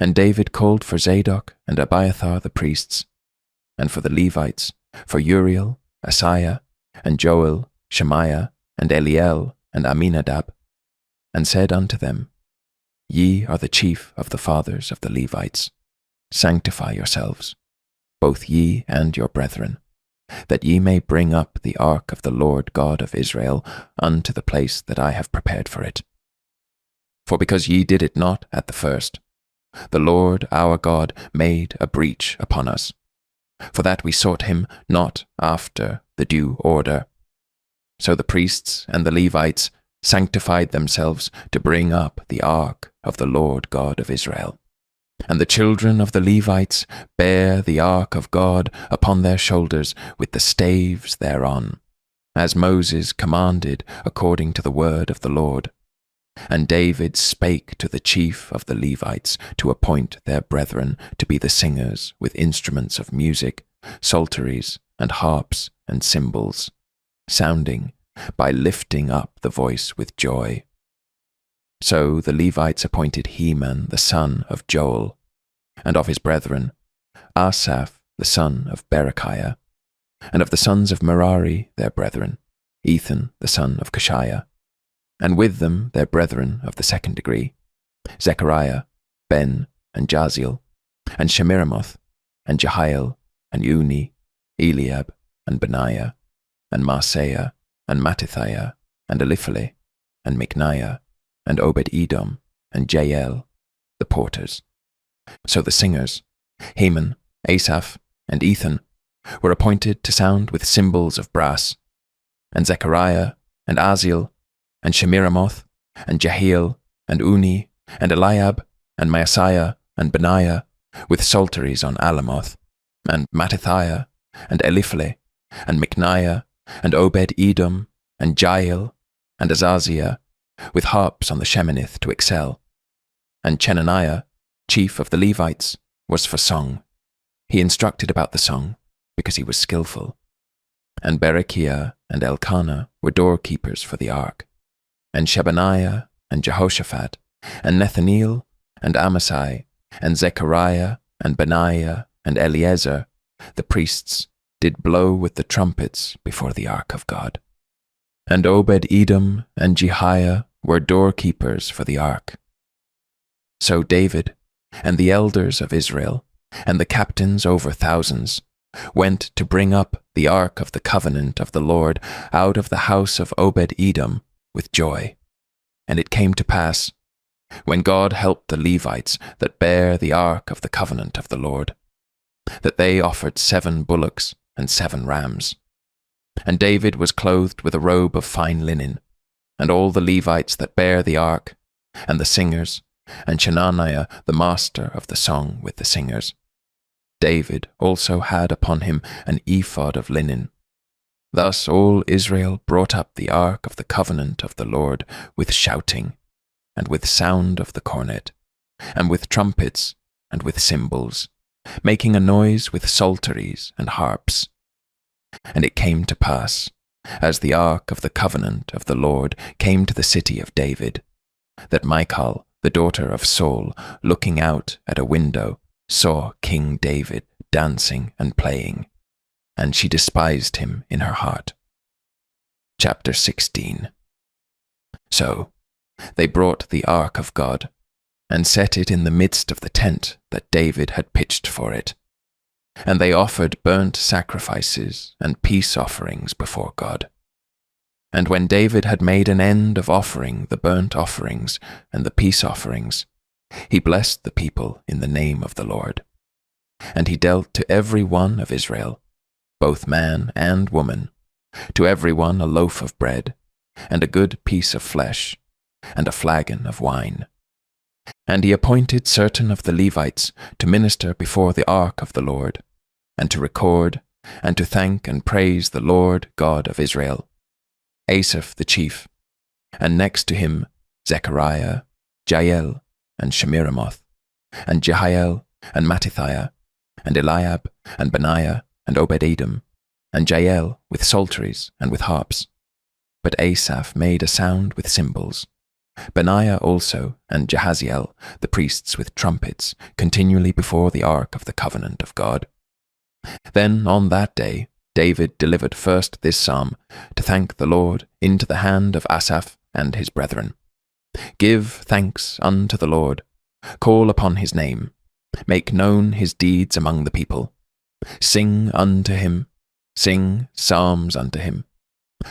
And David called for Zadok and Abiathar the priests, and for the Levites, for Uriel, Asaiah, and Joel, Shemaiah, and Eliel, and Aminadab, and said unto them, Ye are the chief of the fathers of the Levites. Sanctify yourselves, both ye and your brethren, that ye may bring up the ark of the Lord God of Israel unto the place that I have prepared for it. For because ye did it not at the first, the Lord our God made a breach upon us, for that we sought him not after the due order. So the priests and the Levites sanctified themselves to bring up the ark of the Lord God of Israel. And the children of the Levites bare the ark of God upon their shoulders with the staves thereon, as Moses commanded according to the word of the Lord. And David spake to the chief of the Levites to appoint their brethren to be the singers with instruments of music, psalteries, and harps, and cymbals, sounding by lifting up the voice with joy. So the Levites appointed Heman the son of Joel, and of his brethren, Asaph the son of Berechiah, and of the sons of Merari their brethren, Ethan the son of Kishiah, and with them their brethren of the second degree, Zechariah, Ben, and Jaziel, and Shemiramoth, and Jehiel, and Uni, Eliab, and Benaiah, and Maaseiah, and Mattithiah, and Eliphele, and Micniah, and Obed-Edom, and Jael, the porters. So the singers, Heman, Asaph, and Ethan, were appointed to sound with cymbals of brass, and Zechariah, and Aziel, and Shemiramoth, and Jehiel, and Uni, and Eliab, and Maaseiah, and Benaiah, with psalteries on Alamoth, and Mattithiah, and Eliphele, and Micniah, and Obed-Edom, and Jael, and Azaziah, with harps on the Sheminith to excel. And Chenaniah, chief of the Levites, was for song. He instructed about the song, because he was skillful. And Berechiah and Elkanah were doorkeepers for the ark. And Shebaniah, and Jehoshaphat, and Nethaneel, and Amasai, and Zechariah, and Benaiah, and Eleazar, the priests, did blow with the trumpets before the ark of God. And Obed-Edom and Jehiah were doorkeepers for the ark. So David, and the elders of Israel, and the captains over thousands, went to bring up the ark of the covenant of the Lord out of the house of Obed-Edom with joy. And it came to pass, when God helped the Levites that bare the ark of the covenant of the Lord, that they offered 7 bullocks and 7 rams. And David was clothed with a robe of fine linen, and all the Levites that bare the ark, and the singers, and Chenaniah the master of the song with the singers. David also had upon him an ephod of linen. Thus all Israel brought up the ark of the covenant of the Lord with shouting, and with sound of the cornet, and with trumpets, and with cymbals, making a noise with psalteries and harps. And it came to pass, as the ark of the covenant of the Lord came to the city of David, that Michal, the daughter of Saul, looking out at a window, saw King David dancing and playing, and she despised him in her heart. Chapter 16. So they brought the ark of God, and set it in the midst of the tent that David had pitched for it. And they offered burnt sacrifices and peace offerings before God. And when David had made an end of offering the burnt offerings and the peace offerings, he blessed the people in the name of the Lord. And he dealt to every one of Israel, both man and woman, to every one a loaf of bread, and a good piece of flesh, and a flagon of wine. And he appointed certain of the Levites to minister before the ark of the Lord, and to record, and to thank and praise the Lord God of Israel. Asaph the chief, and next to him Zechariah, Jael, and Shemiramoth, and Jehiel, and Mattithiah, and Eliab, and Benaiah, and Obed-Edom, and Jael with psalteries and with harps. But Asaph made a sound with cymbals. Benaiah also, and Jahaziel, the priests with trumpets, continually before the ark of the covenant of God. Then on that day David delivered first this psalm, to thank the Lord, into the hand of Asaph and his brethren. Give thanks unto the Lord, call upon his name, make known his deeds among the people. Sing unto him, sing psalms unto him.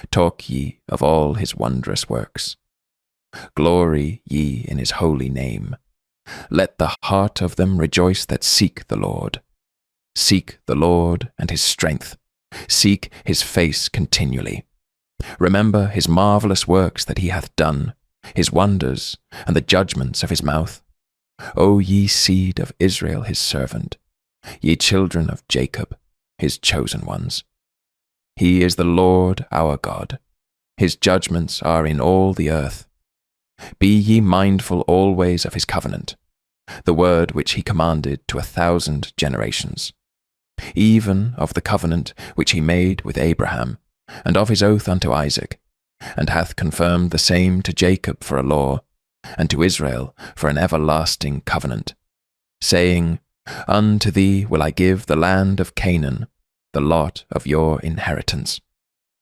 Talk ye of all his wondrous works. Glory ye in his holy name. Let the heart of them rejoice that seek the Lord. Seek the Lord and his strength. Seek his face continually. Remember his marvelous works that he hath done, his wonders, and the judgments of his mouth. O ye seed of Israel his servant, ye children of Jacob, his chosen ones. He is the Lord our God. His judgments are in all the earth. Be ye mindful always of his covenant, the word which he commanded to 1,000 generations, even of the covenant which he made with Abraham, and of his oath unto Isaac, and hath confirmed the same to Jacob for a law, and to Israel for an everlasting covenant, saying, Unto thee will I give the land of Canaan, the lot of your inheritance,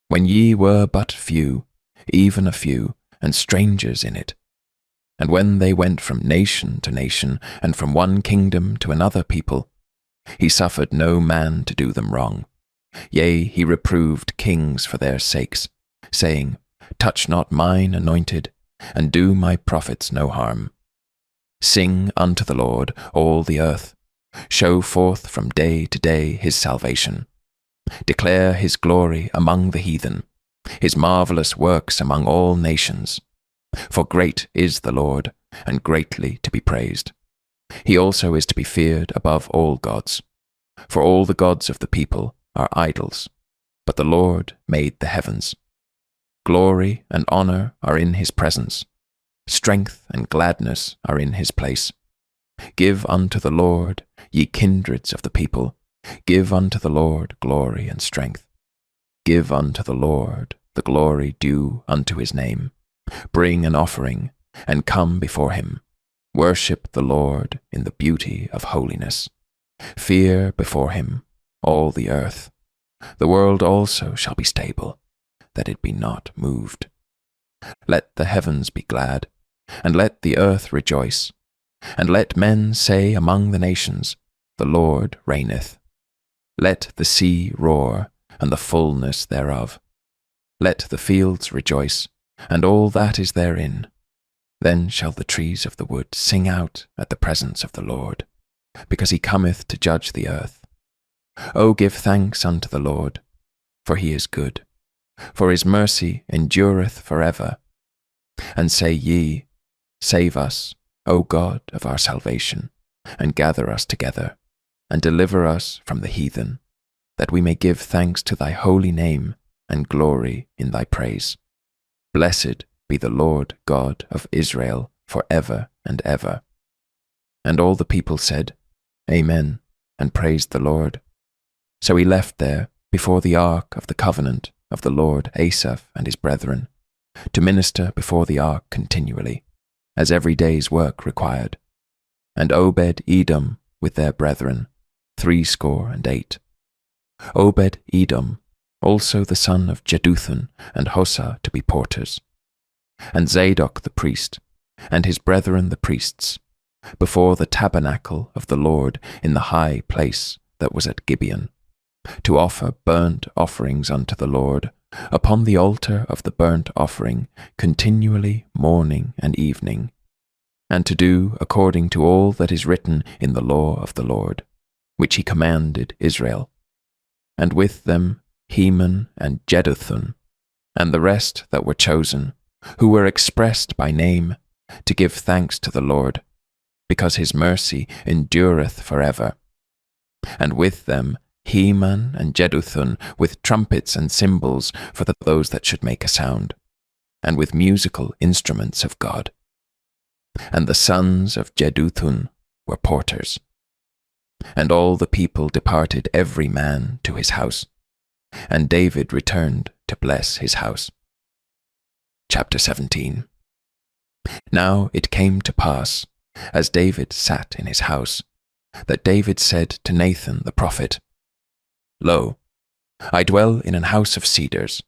when ye were but few, even a few, and strangers in it. And when they went from nation to nation, and from one kingdom to another people, he suffered no man to do them wrong. Yea, he reproved kings for their sakes, saying, Touch not mine anointed, and do my prophets no harm. Sing unto the Lord, all the earth. Show forth from day to day his salvation. Declare his glory among the heathen, his marvelous works among all nations. For great is the Lord, and greatly to be praised. He also is to be feared above all gods. For all the gods of the people are idols, but the Lord made the heavens. Glory and honor are in his presence. Strength and gladness are in his place. Give unto the Lord, ye kindreds of the people. Give unto the Lord glory and strength. Give unto the Lord the glory due unto his name. Bring an offering, and come before him. Worship the Lord in the beauty of holiness. Fear before him all the earth. The world also shall be stable, that it be not moved. Let the heavens be glad, and let the earth rejoice, and let men say among the nations, The Lord reigneth. Let the sea roar, and the fullness thereof. Let the fields rejoice, and all that is therein. Then shall the trees of the wood sing out at the presence of the Lord, because he cometh to judge the earth. O give thanks unto the Lord, for he is good, for his mercy endureth forever. And say ye, Save us, O God of our salvation, and gather us together, and deliver us from the heathen, that we may give thanks to thy holy name, and glory in thy praise. Blessed be the Lord God of Israel for ever and ever. And all the people said, Amen, and praised the Lord. So he left there before the ark of the covenant of the Lord Asaph and his brethren, to minister before the ark continually, as every day's work required, and Obed-Edom with their brethren, 68. Obed-Edom, also the son of Jeduthun, and Hosa to be porters, and Zadok the priest, and his brethren the priests, before the tabernacle of the Lord in the high place that was at Gibeon, to offer burnt offerings unto the Lord upon the altar of the burnt offering continually morning and evening, and to do according to all that is written in the law of the Lord, which he commanded Israel. And with them Heman and Jeduthun, and the rest that were chosen, who were expressed by name, to give thanks to the Lord, because his mercy endureth forever. And with them Heman and Jeduthun, with trumpets and cymbals for those that should make a sound, and with musical instruments of God. And the sons of Jeduthun were porters. And all the people departed every man to his house, and David returned to bless his house. Chapter 17. Now it came to pass, as David sat in his house, that David said to Nathan the prophet, Lo, I dwell in an house of cedars,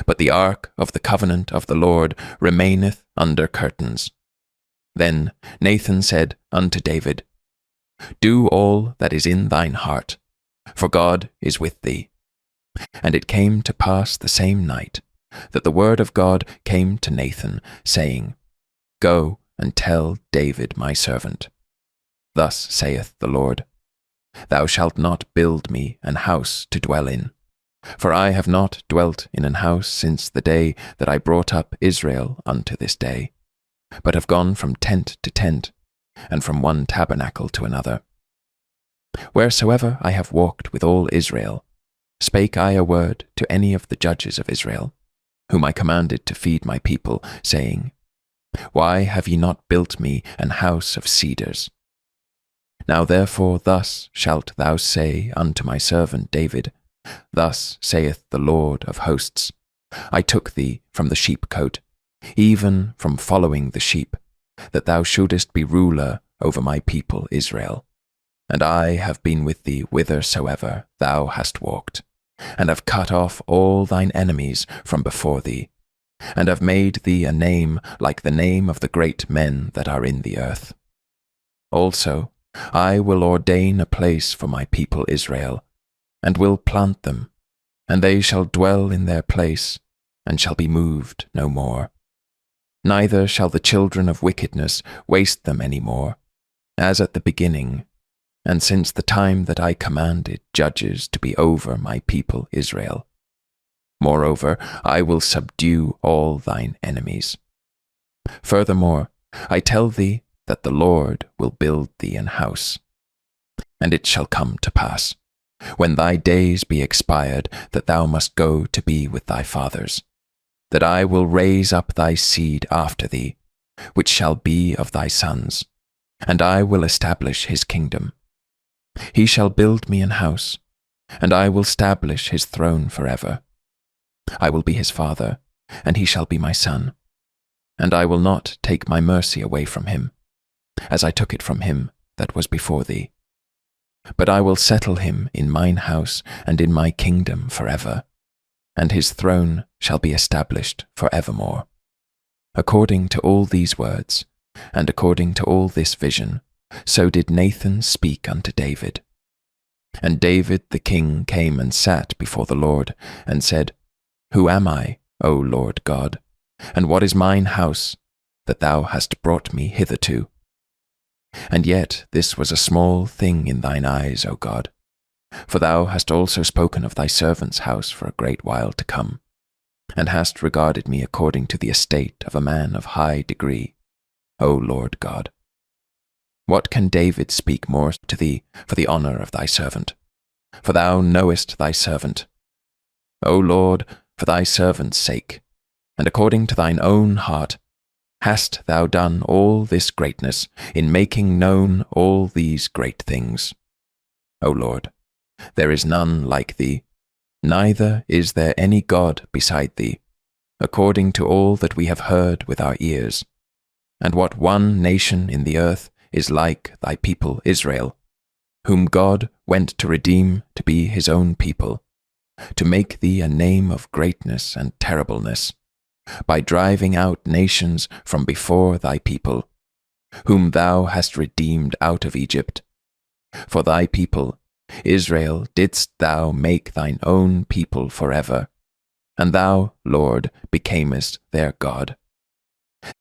but the ark of the covenant of the Lord remaineth under curtains. Then Nathan said unto David, Do all that is in thine heart, for God is with thee. And it came to pass the same night that the word of God came to Nathan, saying, Go and tell David my servant. Thus saith the Lord, Thou shalt not build me an house to dwell in, for I have not dwelt in an house since the day that I brought up Israel unto this day, but have gone from tent to tent, and from one tabernacle to another. Wheresoever I have walked with all Israel, spake I a word to any of the judges of Israel, whom I commanded to feed my people, saying, Why have ye not built me an house of cedars? Now therefore thus shalt thou say unto my servant David, Thus saith the Lord of hosts, I took thee from the sheepcote, even from following the sheep, that thou shouldest be ruler over my people Israel. And I have been with thee whithersoever thou hast walked, and have cut off all thine enemies from before thee, and have made thee a name like the name of the great men that are in the earth. Also, I will ordain a place for my people Israel, and will plant them, and they shall dwell in their place, and shall be moved no more. Neither shall the children of wickedness waste them any more, as at the beginning, and since the time that I commanded judges to be over my people Israel. Moreover, I will subdue all thine enemies. Furthermore, I tell thee that the Lord will build thee an house. And it shall come to pass, when thy days be expired, that thou must go to be with thy fathers, that I will raise up thy seed after thee, which shall be of thy sons, and I will establish his kingdom. He shall build me an house, and I will establish his throne forever. I will be his father, and he shall be my son. And I will not take my mercy away from him, as I took it from him that was before thee. But I will settle him in mine house and in my kingdom forever, and his throne shall be established forevermore. According to all these words, and according to all this vision, so did Nathan speak unto David. And David the king came and sat before the Lord, and said, Who am I, O Lord God? And what is mine house, that thou hast brought me hitherto? And yet this was a small thing in thine eyes, O God, for thou hast also spoken of thy servant's house for a great while to come, and hast regarded me according to the estate of a man of high degree, O Lord God. What can David speak more to thee for the honour of thy servant? For thou knowest thy servant. O Lord, for thy servant's sake, and according to thine own heart, hast thou done all this greatness in making known all these great things. O Lord, there is none like thee, neither is there any God beside thee, according to all that we have heard with our ears. And what one nation in the earth is like thy people Israel, whom God went to redeem to be his own people, to make thee a name of greatness and terribleness, by driving out nations from before thy people, whom thou hast redeemed out of Egypt. For thy people, Israel, didst thou make thine own people forever, and thou, Lord, becamest their God.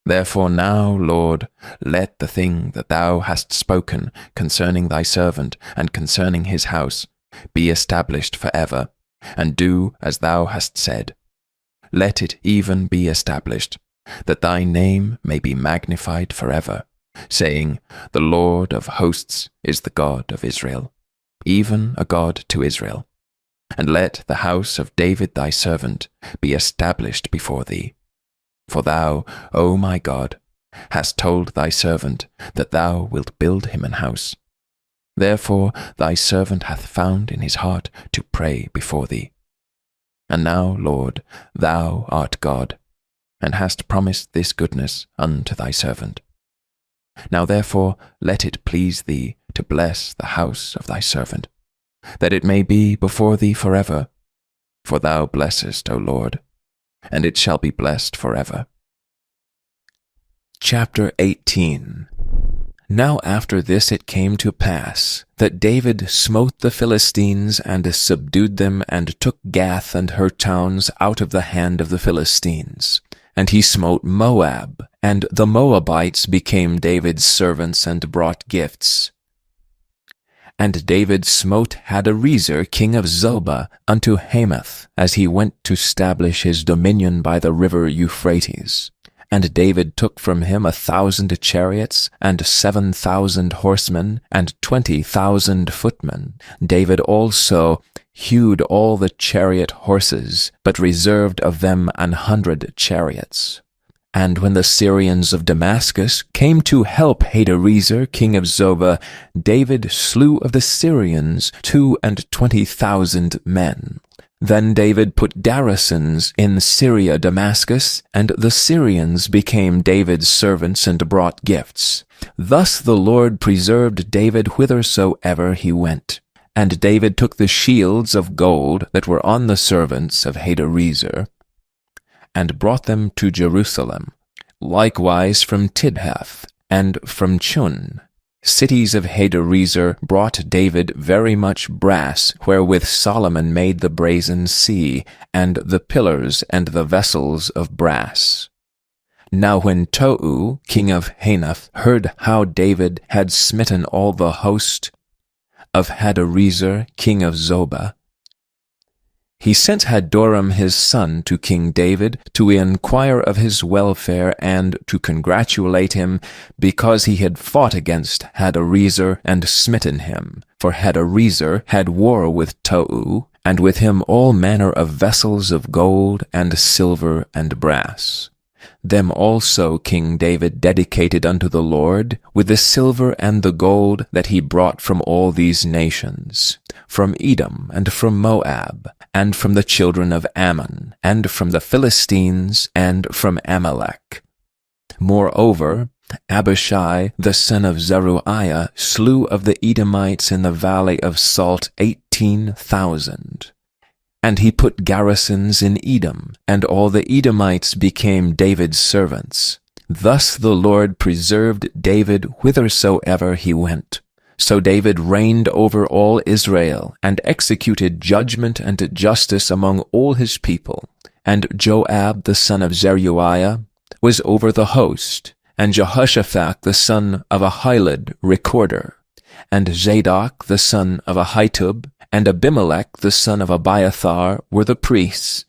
Therefore now, Lord, let the thing that thou hast spoken concerning thy servant and concerning his house be established forever, and do as thou hast said. Let it even be established, that thy name may be magnified forever, saying, The Lord of hosts is the God of Israel, even a God to Israel. And let the house of David thy servant be established before thee. For thou, O my God, hast told thy servant that thou wilt build him an house. Therefore thy servant hath found in his heart to pray before thee. And now, Lord, thou art God, and hast promised this goodness unto thy servant. Now therefore let it please thee to bless the house of thy servant, that it may be before thee forever. For thou blessest, O Lord, and it shall be blessed forever. Chapter 18. Now after this it came to pass that David smote the Philistines and subdued them, and took Gath and her towns out of the hand of the Philistines. And he smote Moab, and the Moabites became David's servants and brought gifts. And David smote Hadarezer king of Zobah unto Hamath, as he went to stablish his dominion by the river Euphrates. And David took from him 1,000 chariots, and 7,000 horsemen, and 20,000 footmen. David also hewed all the chariot horses, but reserved of them 100 chariots. And when the Syrians of Damascus came to help Hadarezer king of Zobah, David slew of the Syrians 22,000 men. Then David put garrisons in Syria Damascus, and the Syrians became David's servants and brought gifts. Thus the Lord preserved David whithersoever he went. And David took the shields of gold that were on the servants of Hadarezer, and brought them to Jerusalem, likewise from Tidhath, and from Chun. Cities of Hadarezer brought David very much brass, wherewith Solomon made the brazen sea, and the pillars and the vessels of brass. Now when Tou, king of Hanath, heard how David had smitten all the host of Hadarezer king of Zobah, he sent Hadoram his son to King David to inquire of his welfare and to congratulate him, because he had fought against Hadarezer and smitten him. For Hadarezer had war with Tou, and with him all manner of vessels of gold and silver and brass. Them also King David dedicated unto the Lord, with the silver and the gold that he brought from all these nations, from Edom, and from Moab, and from the children of Ammon, and from the Philistines, and from Amalek. Moreover, Abishai the son of Zeruiah slew of the Edomites in the valley of Salt 18,000. And he put garrisons in Edom, and all the Edomites became David's servants. Thus the Lord preserved David whithersoever he went. So David reigned over all Israel, and executed judgment and justice among all his people. And Joab the son of Zeruiah was over the host, and Jehoshaphat the son of Ahilud recorder, and Zadok the son of Ahitub, and Abimelech the son of Abiathar were the priests,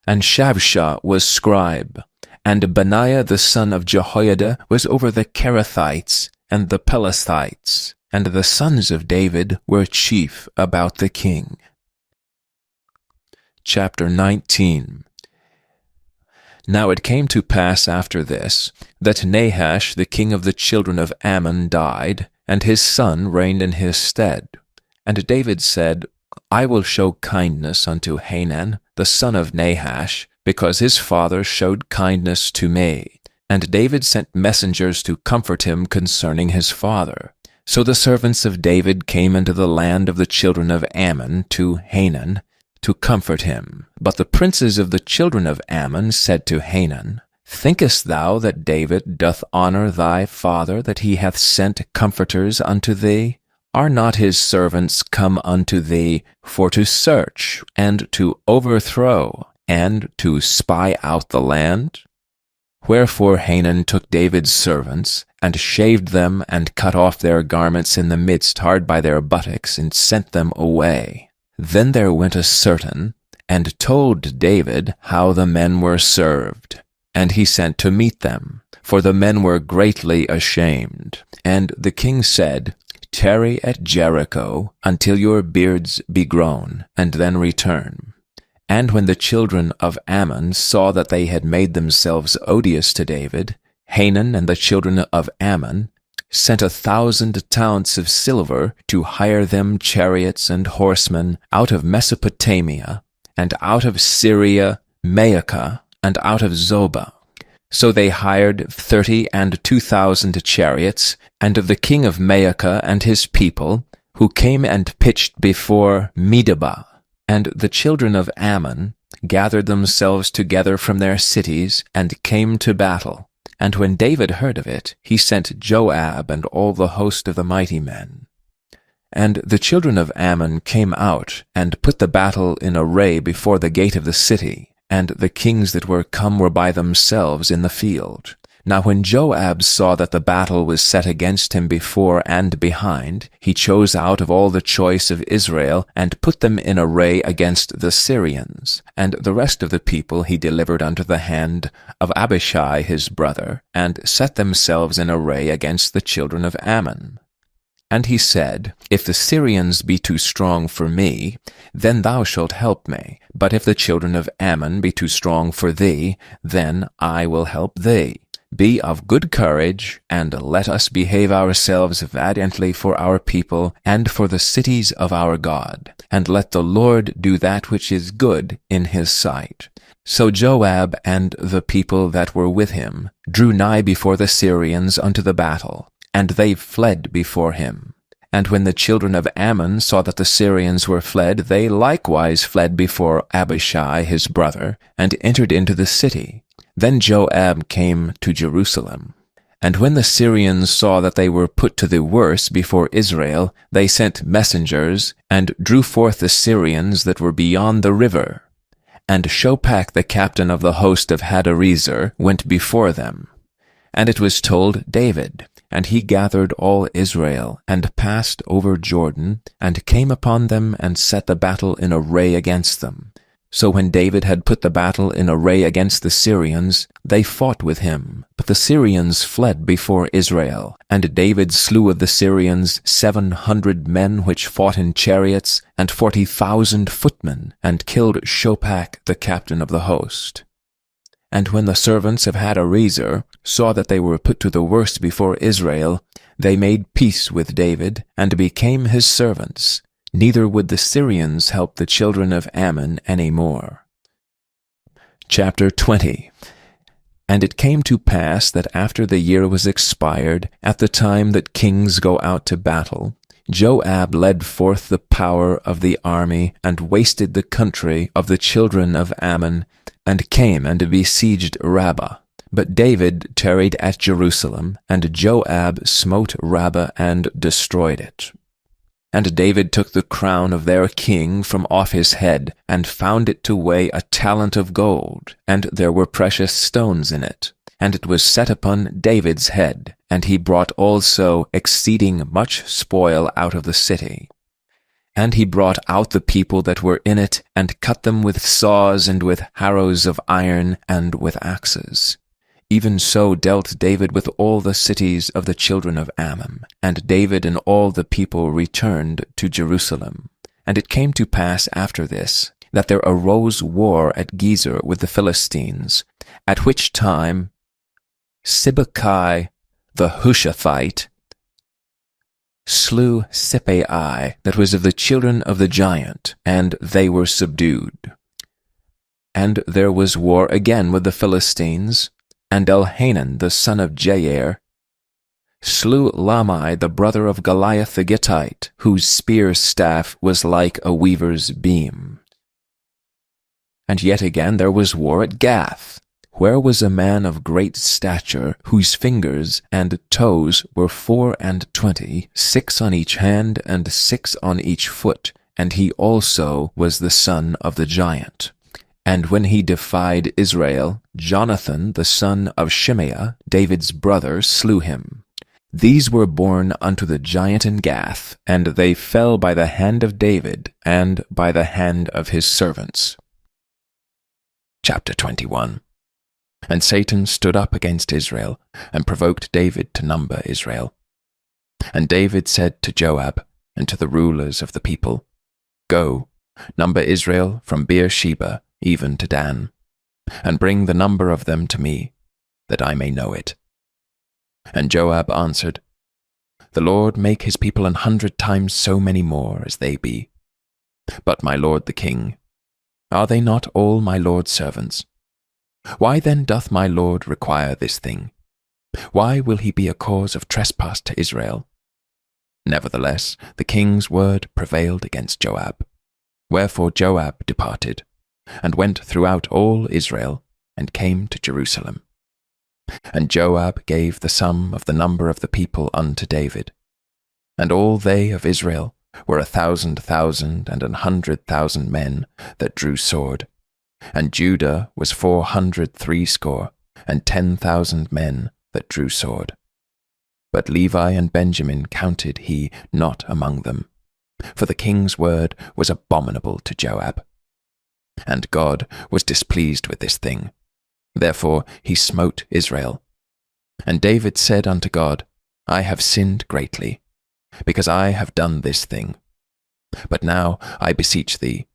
and Shavsha was scribe, and Benaiah the son of Jehoiada was over the Kerethites and the Pelethites, and the sons of David were chief about the king. Chapter 19. Now it came to pass after this, that Nahash the king of the children of Ammon died, and his son reigned in his stead. And David said, I will show kindness unto Hanan, the son of Nahash, because his father showed kindness to me. And David sent messengers to comfort him concerning his father. So the servants of David came into the land of the children of Ammon to Hanan, to comfort him. But the princes of the children of Ammon said to Hanan, Thinkest thou that David doth honor thy father, that he hath sent comforters unto thee? Are not his servants come unto thee for to search, and to overthrow, and to spy out the land? Wherefore Hanan took David's servants, and shaved them, and cut off their garments in the midst hard by their buttocks, and sent them away. Then there went a certain, and told David how the men were served. And he sent to meet them. for the men were greatly ashamed. And the king said, "Tarry at Jericho until your beards be grown, and then return." And when the children of Ammon saw that they had made themselves odious to David, Hanun and the children of Ammon sent 1,000 talents of silver to hire them chariots and horsemen out of Mesopotamia, and out of Syria, Maacah, and out of Zobah. So they hired 30 and 2,000 chariots, and of the king of Maacah and his people, who came and pitched before Medeba. And the children of Ammon gathered themselves together from their cities, and came to battle. And when David heard of it, he sent Joab and all the host of the mighty men. And the children of Ammon came out, and put the battle in array before the gate of the city, and the kings that were come were by themselves in the field. Now when Joab saw that the battle was set against him before and behind, he chose out of all the choice of Israel, and put them in array against the Syrians. And the rest of the people he delivered unto the hand of Abishai his brother, and set themselves in array against the children of Ammon. And he said, If the Syrians be too strong for me, then thou shalt help me. But if the children of Ammon be too strong for thee, then I will help thee. Be of good courage, and let us behave ourselves valiantly for our people, and for the cities of our God. And let the Lord do that which is good in his sight. So Joab and the people that were with him drew nigh before the Syrians unto the battle, and they fled before him. And when the children of Ammon saw that the Syrians were fled, they likewise fled before Abishai his brother, and entered into the city. Then Joab came to Jerusalem. And when the Syrians saw that they were put to the worse before Israel, they sent messengers, and drew forth the Syrians that were beyond the river. And Shophach the captain of the host of Hadarezer went before them. And it was told David, and he gathered all Israel, and passed over Jordan, and came upon them, and set the battle in array against them. So when David had put the battle in array against the Syrians, they fought with him. But the Syrians fled before Israel. And David slew of the Syrians 700 men which fought in chariots, and 40,000 footmen, and killed Shophach the captain of the host. And when the servants of Hadarezer saw that they were put to the worse before Israel, they made peace with David, and became his servants. Neither would the Syrians help the children of Ammon any more. Chapter 20. And it came to pass that after the year was expired, at the time that kings go out to battle, Joab led forth the power of the army, and wasted the country of the children of Ammon, and came and besieged Rabbah. But David tarried at Jerusalem, and Joab smote Rabbah and destroyed it. And David took the crown of their king from off his head, and found it to weigh 1 talent of gold, and there were precious stones in it. And it was set upon David's head, and he brought also exceeding much spoil out of the city. And he brought out the people that were in it, and cut them with saws, and with harrows of iron, and with axes. Even so dealt David with all the cities of the children of Ammon. And David and all the people returned to Jerusalem. And it came to pass after this, that there arose war at Gezer with the Philistines, at which time Sibbecai the Hushathite slew Sippai that was of the children of the giant, and they were subdued. And there was war again with the Philistines, and Elhanan the son of Jair slew Lamai the brother of Goliath the Gittite, whose spear staff was like a weaver's beam. And yet again there was war at Gath, where was a man of great stature, whose fingers and toes were 24, 6 on each hand, and 6 on each foot, and he also was the son of the giant. And when he defied Israel, Jonathan the son of Shimeah, David's brother, slew him. These were born unto the giant in Gath, and they fell by the hand of David, and by the hand of his servants. Chapter 21. And Satan stood up against Israel, and provoked David to number Israel. And David said to Joab and to the rulers of the people, Go, number Israel from Beersheba even to Dan, and bring the number of them to me, that I may know it. And Joab answered, The Lord make his people 100 times so many more as they be. But my lord the king, are they not all my lord's servants? Why then doth my lord require this thing? Why will he be a cause of trespass to Israel? Nevertheless, the king's word prevailed against Joab. Wherefore Joab departed, and went throughout all Israel, and came to Jerusalem. And Joab gave the sum of the number of the people unto David. And all they of Israel were 1,000,000 and 100,000 men that drew sword. And Judah was 460 and 10,000 men that drew sword. But Levi and Benjamin counted he not among them, for the king's word was abominable to Joab. And God was displeased with this thing. Therefore he smote Israel. And David said unto God, I have sinned greatly, because I have done this thing. But now I beseech thee,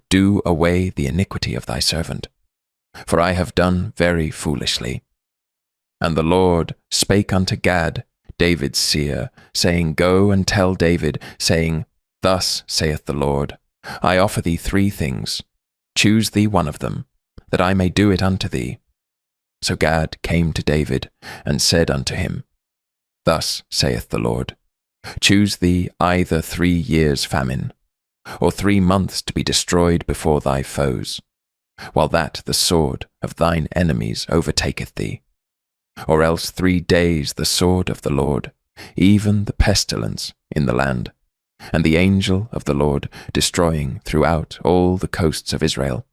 do away the iniquity of thy servant, for I have done very foolishly. And the Lord spake unto Gad, David's seer, saying, Go and tell David, saying, Thus saith the Lord, I offer thee 3 things. Choose thee one of them, that I may do it unto thee. So Gad came to David, and said unto him, Thus saith the Lord, Choose thee either 3 years' famine, or 3 months to be destroyed before thy foes, while that the sword of thine enemies overtaketh thee, or else 3 days the sword of the Lord, even the pestilence in the land, and the angel of the Lord destroying throughout all the coasts of Israel.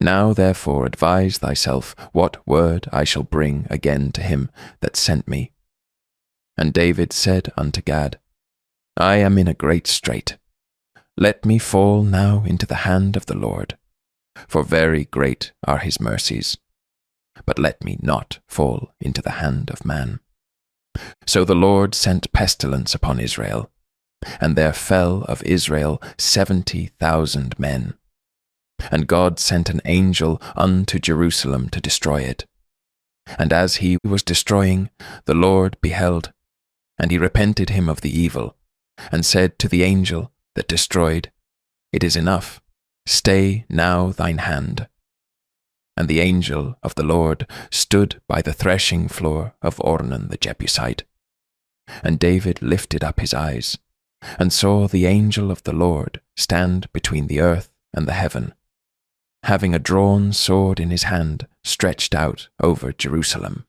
Now therefore advise thyself what word I shall bring again to him that sent me. And David said unto Gad, I am in a great strait. Let me fall now into the hand of the Lord, for very great are his mercies. But let me not fall into the hand of man. So the Lord sent pestilence upon Israel, and there fell of Israel 70,000 men. And God sent an angel unto Jerusalem to destroy it. And as he was destroying, the Lord beheld, and he repented him of the evil, and said to the angel that destroyed, It is enough, stay now thine hand. And the angel of the Lord stood by the threshing floor of Ornan the Jebusite. And David lifted up his eyes, and saw the angel of the Lord stand between the earth and the heaven, having a drawn sword in his hand stretched out over Jerusalem.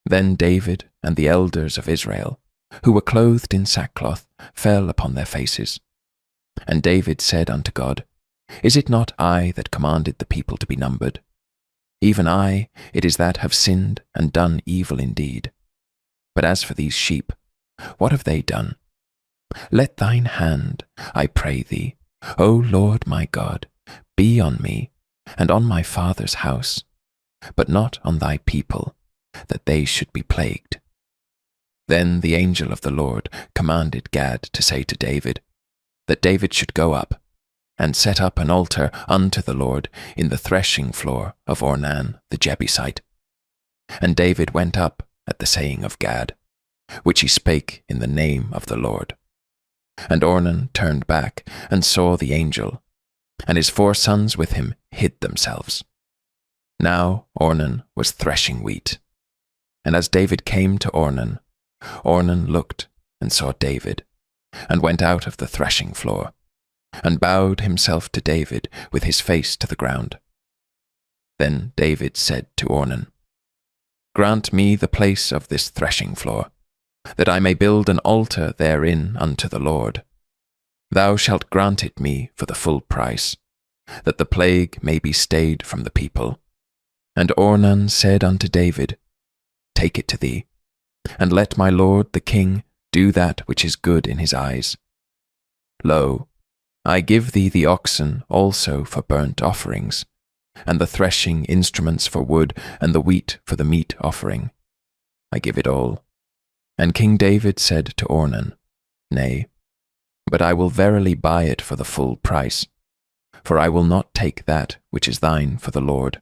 Then David and the elders of Israel, who were clothed in sackcloth, fell upon their faces. And David said unto God, Is it not I that commanded the people to be numbered? Even I, it is that have sinned and done evil indeed. But as for these sheep, what have they done? Let thine hand, I pray thee, O Lord my God, be on me, and on my father's house, but not on thy people, that they should be plagued. Then the angel of the Lord commanded Gad to say to David, that David should go up, and set up an altar unto the Lord in the threshing floor of Ornan the Jebusite. And David went up at the saying of Gad, which he spake in the name of the Lord. And Ornan turned back and saw the angel, and his 4 sons with him hid themselves. Now Ornan was threshing wheat. And as David came to Ornan, Ornan looked and saw David, and went out of the threshing floor, and bowed himself to David with his face to the ground. Then David said to Ornan, Grant me the place of this threshing floor, that I may build an altar therein unto the Lord. Thou shalt grant it me for the full price, that the plague may be stayed from the people. And Ornan said unto David, Take it to thee, and let my lord the king do that which is good in his eyes. Lo, I give thee the oxen also for burnt offerings, and the threshing instruments for wood, and the wheat for the meat offering. I give it all. And King David said to Ornan, Nay, but I will verily buy it for the full price. For I will not take that which is thine for the Lord,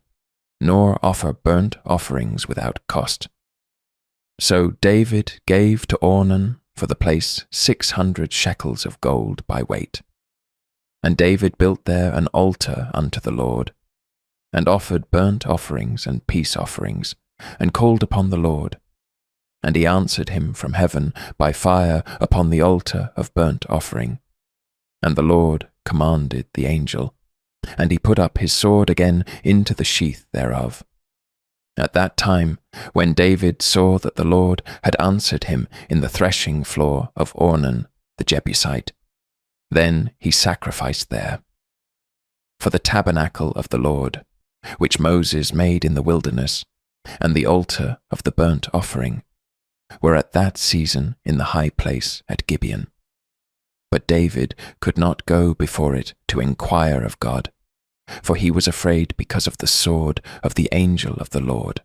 nor offer burnt offerings without cost. So David gave to Ornan for the place 600 shekels of gold by weight. And David built there an altar unto the Lord, and offered burnt offerings and peace offerings, and called upon the Lord. And he answered him from heaven by fire upon the altar of burnt offering. And the Lord commanded the angel, and he put up his sword again into the sheath thereof. At that time, when David saw that the Lord had answered him in the threshing floor of Ornan the Jebusite, then he sacrificed there. For the tabernacle of the Lord, which Moses made in the wilderness, and the altar of the burnt offering, were at that season in the high place at Gibeon. But David could not go before it to inquire of God, for he was afraid because of the sword of the angel of the Lord.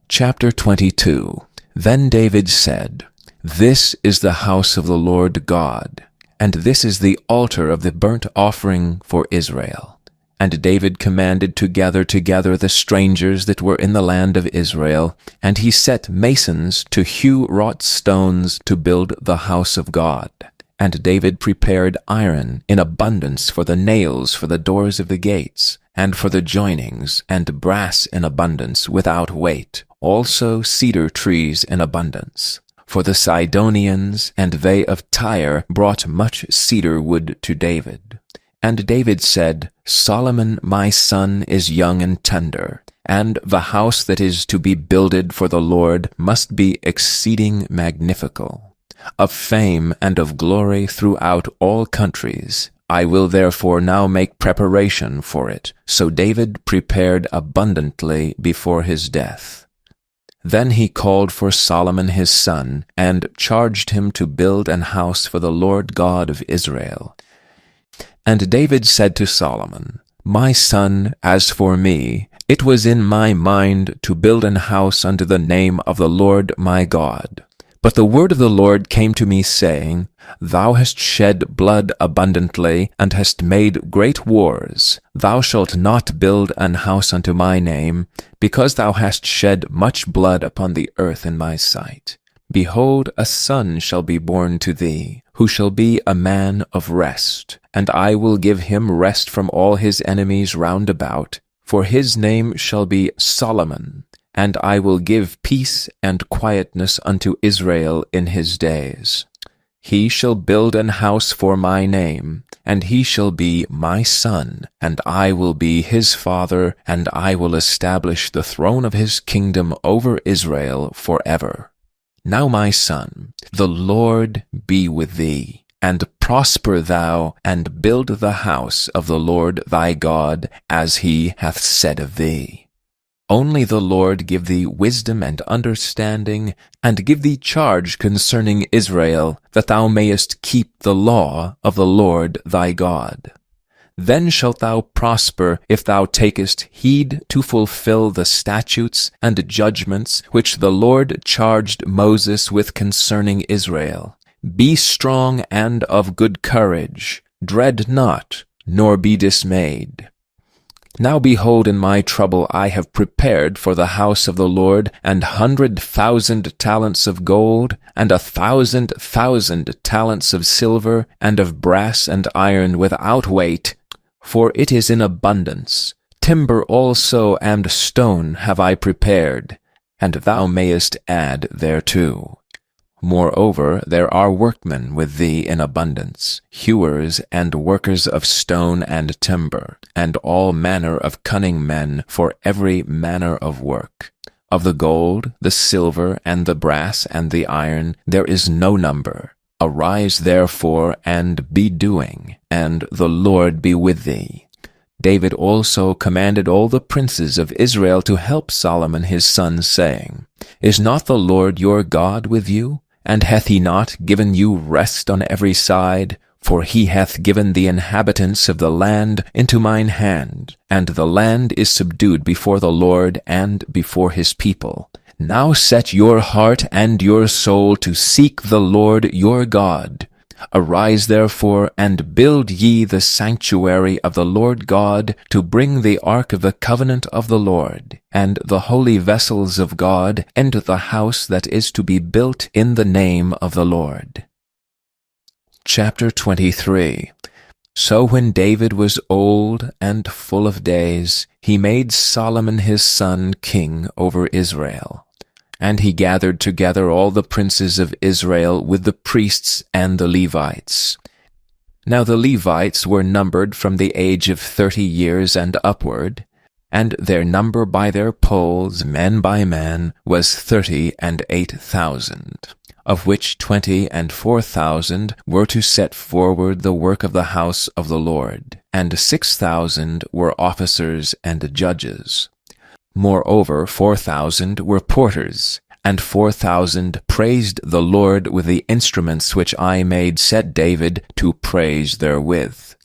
Chapter 22. Then David said, This is the house of the Lord God, and this is the altar of the burnt offering for Israel. And David commanded to gather together the strangers that were in the land of Israel, and he set masons to hew wrought stones to build the house of God. And David prepared iron in abundance for the nails for the doors of the gates, and for the joinings, and brass in abundance without weight, also cedar trees in abundance. For the Sidonians and they of Tyre brought much cedar wood to David. And David said, Solomon my son is young and tender, and the house that is to be builded for the Lord must be exceeding magnifical, of fame and of glory throughout all countries. I will therefore now make preparation for it. So David prepared abundantly before his death. Then he called for Solomon his son, and charged him to build an house for the Lord God of Israel. And David said to Solomon, My son, as for me, it was in my mind to build an house unto the name of the Lord my God. But the word of the Lord came to me, saying, Thou hast shed blood abundantly, and hast made great wars. Thou shalt not build an house unto my name, because thou hast shed much blood upon the earth in my sight. Behold, a son shall be born to thee, who shall be a man of rest, and I will give him rest from all his enemies round about, for his name shall be Solomon, and I will give peace and quietness unto Israel in his days. He shall build an house for my name, and he shall be my son, and I will be his father, and I will establish the throne of his kingdom over Israel forever. Now, my son, the Lord be with thee, and prosper thou, and build the house of the Lord thy God, as he hath said of thee. Only the Lord give thee wisdom and understanding, and give thee charge concerning Israel, that thou mayest keep the law of the Lord thy God. Then shalt thou prosper if thou takest heed to fulfill the statutes and judgments which the Lord charged Moses with concerning Israel. Be strong and of good courage. Dread not, nor be dismayed. Now behold, in my trouble I have prepared for the house of the Lord 100,000 talents of gold, and 1,000,000 talents of silver, and of brass and iron without weight, for it is in abundance. Timber also and stone have I prepared, and thou mayest add thereto. Moreover, there are workmen with thee in abundance, hewers and workers of stone and timber, and all manner of cunning men for every manner of work. Of the gold, the silver, and the brass, and the iron, there is no number. Arise therefore, and be doing, and the Lord be with thee. David also commanded all the princes of Israel to help Solomon his son, saying, Is not the Lord your God with you? And hath he not given you rest on every side? For he hath given the inhabitants of the land into mine hand, and the land is subdued before the Lord and before his people. Now set your heart and your soul to seek the Lord your God. Arise therefore, and build ye the sanctuary of the Lord God, to bring the ark of the covenant of the Lord, and the holy vessels of God into the house that is to be built in the name of the Lord. Chapter 23. So when David was old and full of days, he made Solomon his son king over Israel. And he gathered together all the princes of Israel with the priests and the Levites. Now the Levites were numbered from the age of 30 years and upward, and their number by their polls, man by man, was 38,000, of which 24,000 were to set forward the work of the house of the Lord, and 6,000 were officers and judges. Moreover, 4,000 were porters, and 4,000 praised the Lord with the instruments which I made set David to praise therewith.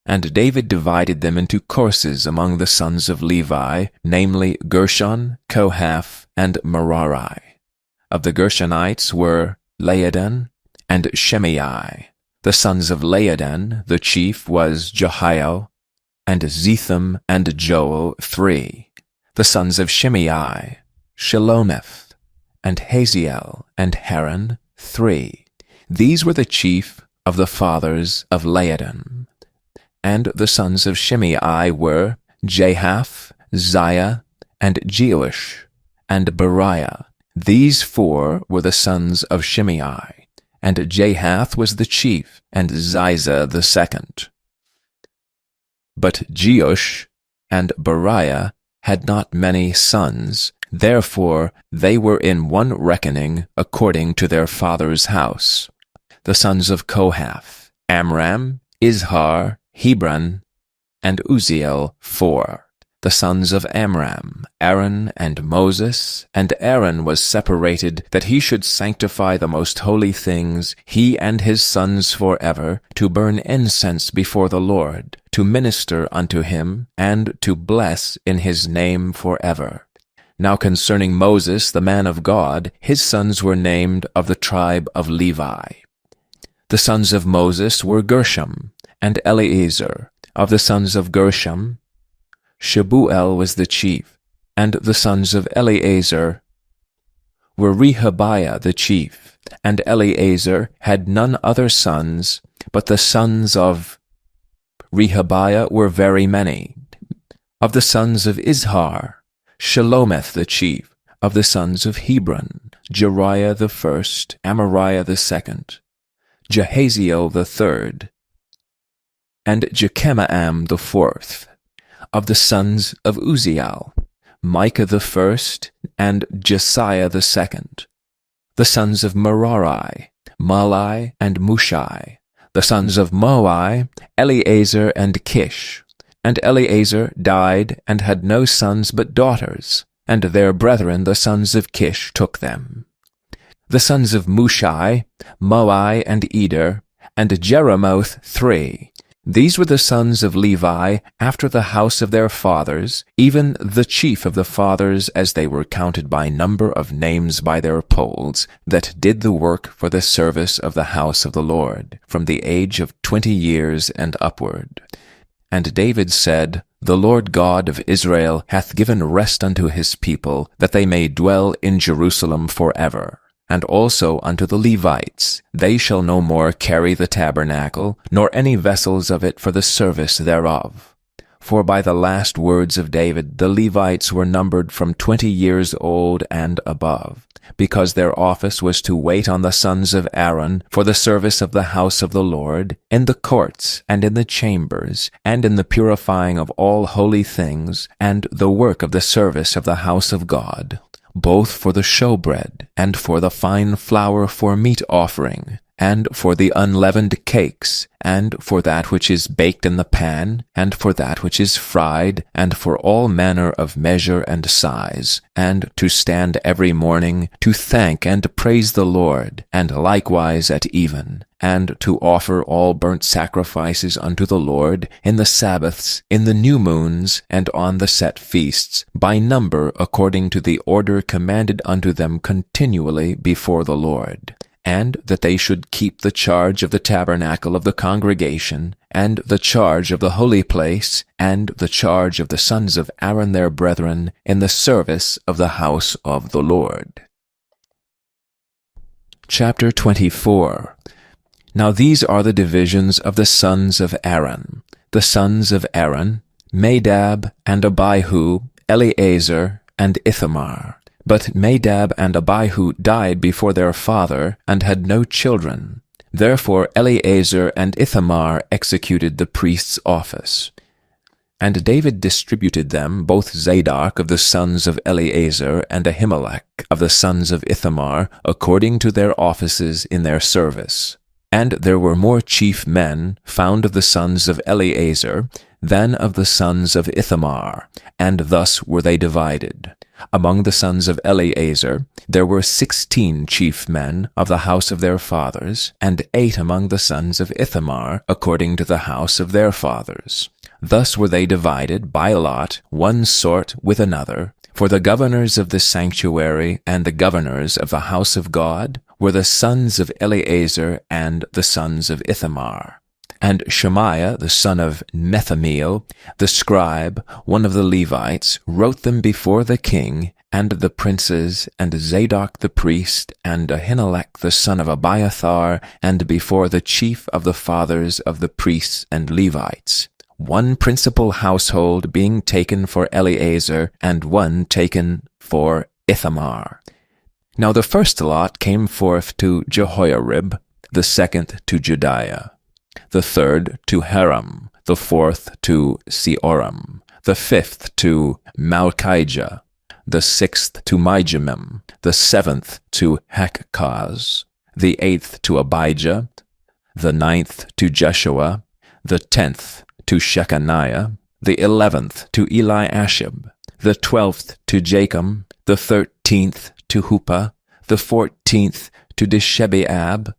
And David divided them into courses among the sons of Levi, namely Gershon, Kohath, and Merari. Of the Gershonites were Laodan and Shimei. The sons of Laodan, the chief was Jehiel, and Zetham and Joel 3. The sons of Shimei, Shelomith, and Haziel, and Haran 3. These were the chief of the fathers of Laodan. And the sons of Shimei were Jahath, Ziah, and Jeush, and Beriah. These 4 were the sons of Shimei, and Jahath was the chief, and Ziza the second. But Jeush and Beriah had not many sons, therefore they were in one reckoning according to their father's house. The sons of Kohath, Amram, Izhar, Hebron, and Uzziel 4. The sons of Amram, Aaron and Moses, and Aaron was separated that he should sanctify the most holy things, he and his sons forever, to burn incense before the Lord, to minister unto him, and to bless in his name forever. Now concerning Moses, the man of God, his sons were named of the tribe of Levi. The sons of Moses were Gershom and Eleazar. Of the sons of Gershom, Shebuel was the chief, and the sons of Eleazar were Rehabiah the chief, and Eleazar had none other sons, but the sons of Rehabiah were very many. Of the sons of Izhar, Shelomith the chief. Of the sons of Hebron, Jeriah the first, Amariah the second, Jehaziel the third, and Jechemaam the fourth. Of the sons of Uzziel, Micah the first, and Jesiah the second. The sons of Merari, Malai and Mushai. The sons of Moai, Eleazar and Kish. And Eleazar died and had no sons but daughters, and their brethren the sons of Kish took them. The sons of Mushai, Moai and Eder, and Jeremoth 3. These were the sons of Levi after the house of their fathers, even the chief of the fathers as they were counted by number of names by their polls, that did the work for the service of the house of the Lord, from the age of 20 years and upward. And David said, The Lord God of Israel hath given rest unto his people, that they may dwell in Jerusalem forever. And also unto the Levites, they shall no more carry the tabernacle, nor any vessels of it for the service thereof. For by the last words of David the Levites were numbered from 20 years old and above, because their office was to wait on the sons of Aaron for the service of the house of the Lord, in the courts, and in the chambers, and in the purifying of all holy things, and the work of the service of the house of God, both for the showbread, and for the fine flour for meat offering, and for the unleavened cakes, and for that which is baked in the pan, and for that which is fried, and for all manner of measure and size, and to stand every morning to thank and praise the Lord, and likewise at even, and to offer all burnt sacrifices unto the Lord in the Sabbaths, in the new moons, and on the set feasts, by number according to the order commanded unto them continually before the Lord. And that they should keep the charge of the tabernacle of the congregation, and the charge of the holy place, and the charge of the sons of Aaron their brethren, in the service of the house of the Lord. Chapter 24. Now these are the divisions of the sons of Aaron. The sons of Aaron, Nadab and Abihu, Eleazar and Ithamar. But Nadab and Abihu died before their father, and had no children. Therefore Eleazar and Ithamar executed the priest's office. And David distributed them, both Zadok of the sons of Eleazar, and Ahimelech of the sons of Ithamar, according to their offices in their service. And there were more chief men found of the sons of Eleazar than of the sons of Ithamar, and thus were they divided. Among the sons of Eleazar there were 16 chief men of the house of their fathers, and 8 among the sons of Ithamar, according to the house of their fathers. Thus were they divided by lot, one sort with another. For the governors of the sanctuary and the governors of the house of God were the sons of Eleazar and the sons of Ithamar. And Shemaiah, the son of Nethaneel, the scribe, one of the Levites, wrote them before the king, and the princes, and Zadok the priest, and Ahimelech the son of Abiathar, and before the chief of the fathers of the priests and Levites. One principal household being taken for Eleazar, and one taken for Ithamar. Now the first lot came forth to Jehoiarib, the second to Jediah, the third to Haram, the fourth to Seoram, the fifth to Malchijah, the sixth to Mijamim, the seventh to Hakkoz, the eighth to Abijah, the ninth to Jeshua, the 10th to Shechaniah, the 11th to Eliashib, the 12th to Jachim, the 13th to Huppah, the 14th to Deshebeab,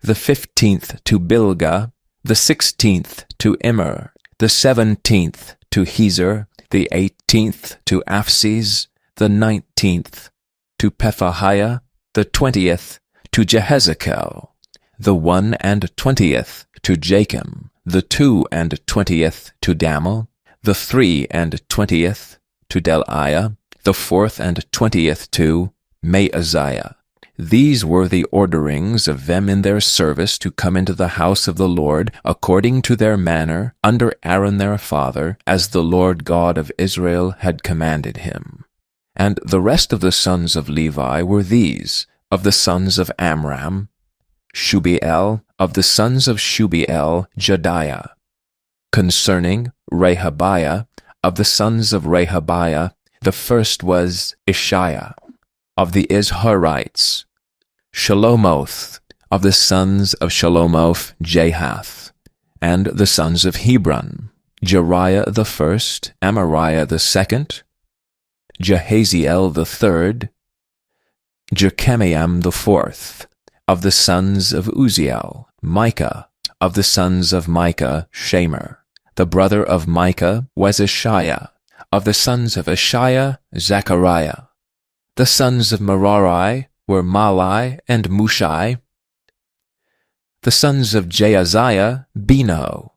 the 15th to Bilgah, the 16th to Immer, the 17th to Hezer, the 18th to Aphes, the 19th to Pethahiah, the 20th to Jehezekel, the 21st to Jachim, the 22nd to Damel, the 23rd to Deliah, the 24th to Maaziah. These were the orderings of them in their service to come into the house of the Lord, according to their manner, under Aaron their father, as the Lord God of Israel had commanded him. And the rest of the sons of Levi were these: of the sons of Amram, Shubiel; of the sons of Shubiel, Jediah. Concerning Rehabiah, of the sons of Rehabiah, the first was Ishiah. Of the Izharites, Shelomoth; of the sons of Shelomoth, Jahath. And the sons of Hebron, Jeriah the first, Amariah the second, Jahaziel the third, Jekameam the fourth. Of the sons of Uziel, Micah; of the sons of Micah, Shamer. The brother of Micah was Ishiah. Of the sons of Ishiah, Zechariah. The sons of Merari were Malai and Mushai. The sons of Jaaziah, Beno.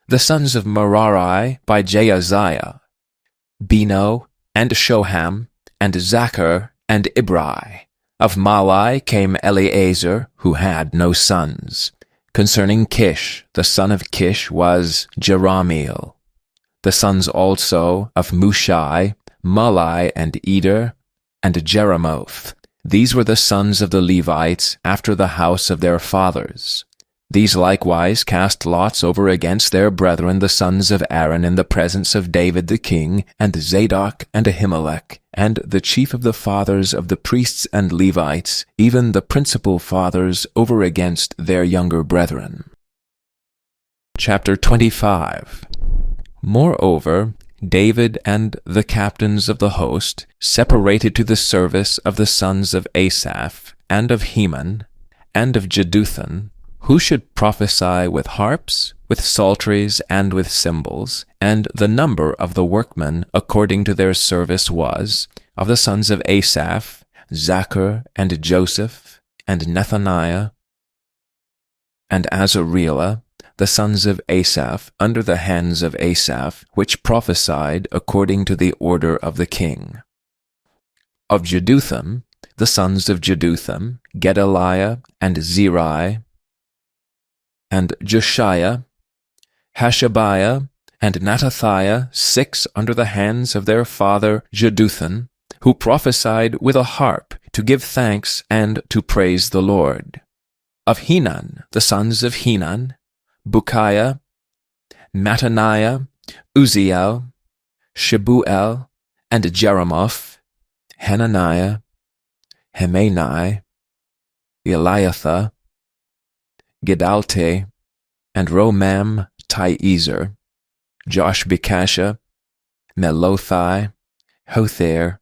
The sons of Merari by Jaaziah, Beno, and Shoham, and Zachar, and Ibri. Of Malai came Eleazar, who had no sons. Concerning Kish, the son of Kish was Jerahmeel. The sons also of Mushai, Malai, and Eder, and Jeremoth. These were the sons of the Levites after the house of their fathers. These likewise cast lots over against their brethren the sons of Aaron in the presence of David the king, and Zadok and Ahimelech, and the chief of the fathers of the priests and Levites, even the principal fathers, over against their younger brethren. Chapter 25. Moreover, David and the captains of the host separated to the service of the sons of Asaph, and of Heman, and of Jeduthun, who should prophesy with harps, with psalteries, and with cymbals. And the number of the workmen according to their service was, of the sons of Asaph, Zachar, and Joseph, and Nethaniah, and Azarela, the sons of Asaph, under the hands of Asaph, which prophesied according to the order of the king. Of Jeduthun, the sons of Jeduthun, Gedaliah, and Zerai, and Josiah, Hashabiah, and Nathathiah, 6 under the hands of their father Jeduthun, who prophesied with a harp to give thanks and to praise the Lord. Of Henan, the sons of Henan, Bukiah, Mattaniah, Uzziel, Shebuel, and Jeremoth, Hananiah, Hemani, Eliathah, Gidalte, and Romam-Tiezer, Joshbekasha, Melothai, Hother,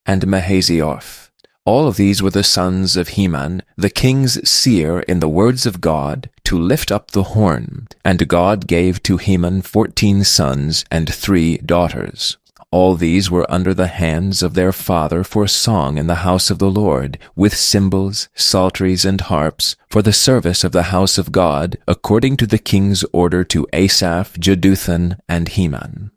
and Mahazioth. All of these were the sons of Heman, the king's seer in the words of God, to lift up the horn. And God gave to Heman 14 sons and 3 daughters. All these were under the hands of their father for song in the house of the Lord, with cymbals, psalteries, and harps, for the service of the house of God, according to the king's order to Asaph, Jeduthun, and Heman.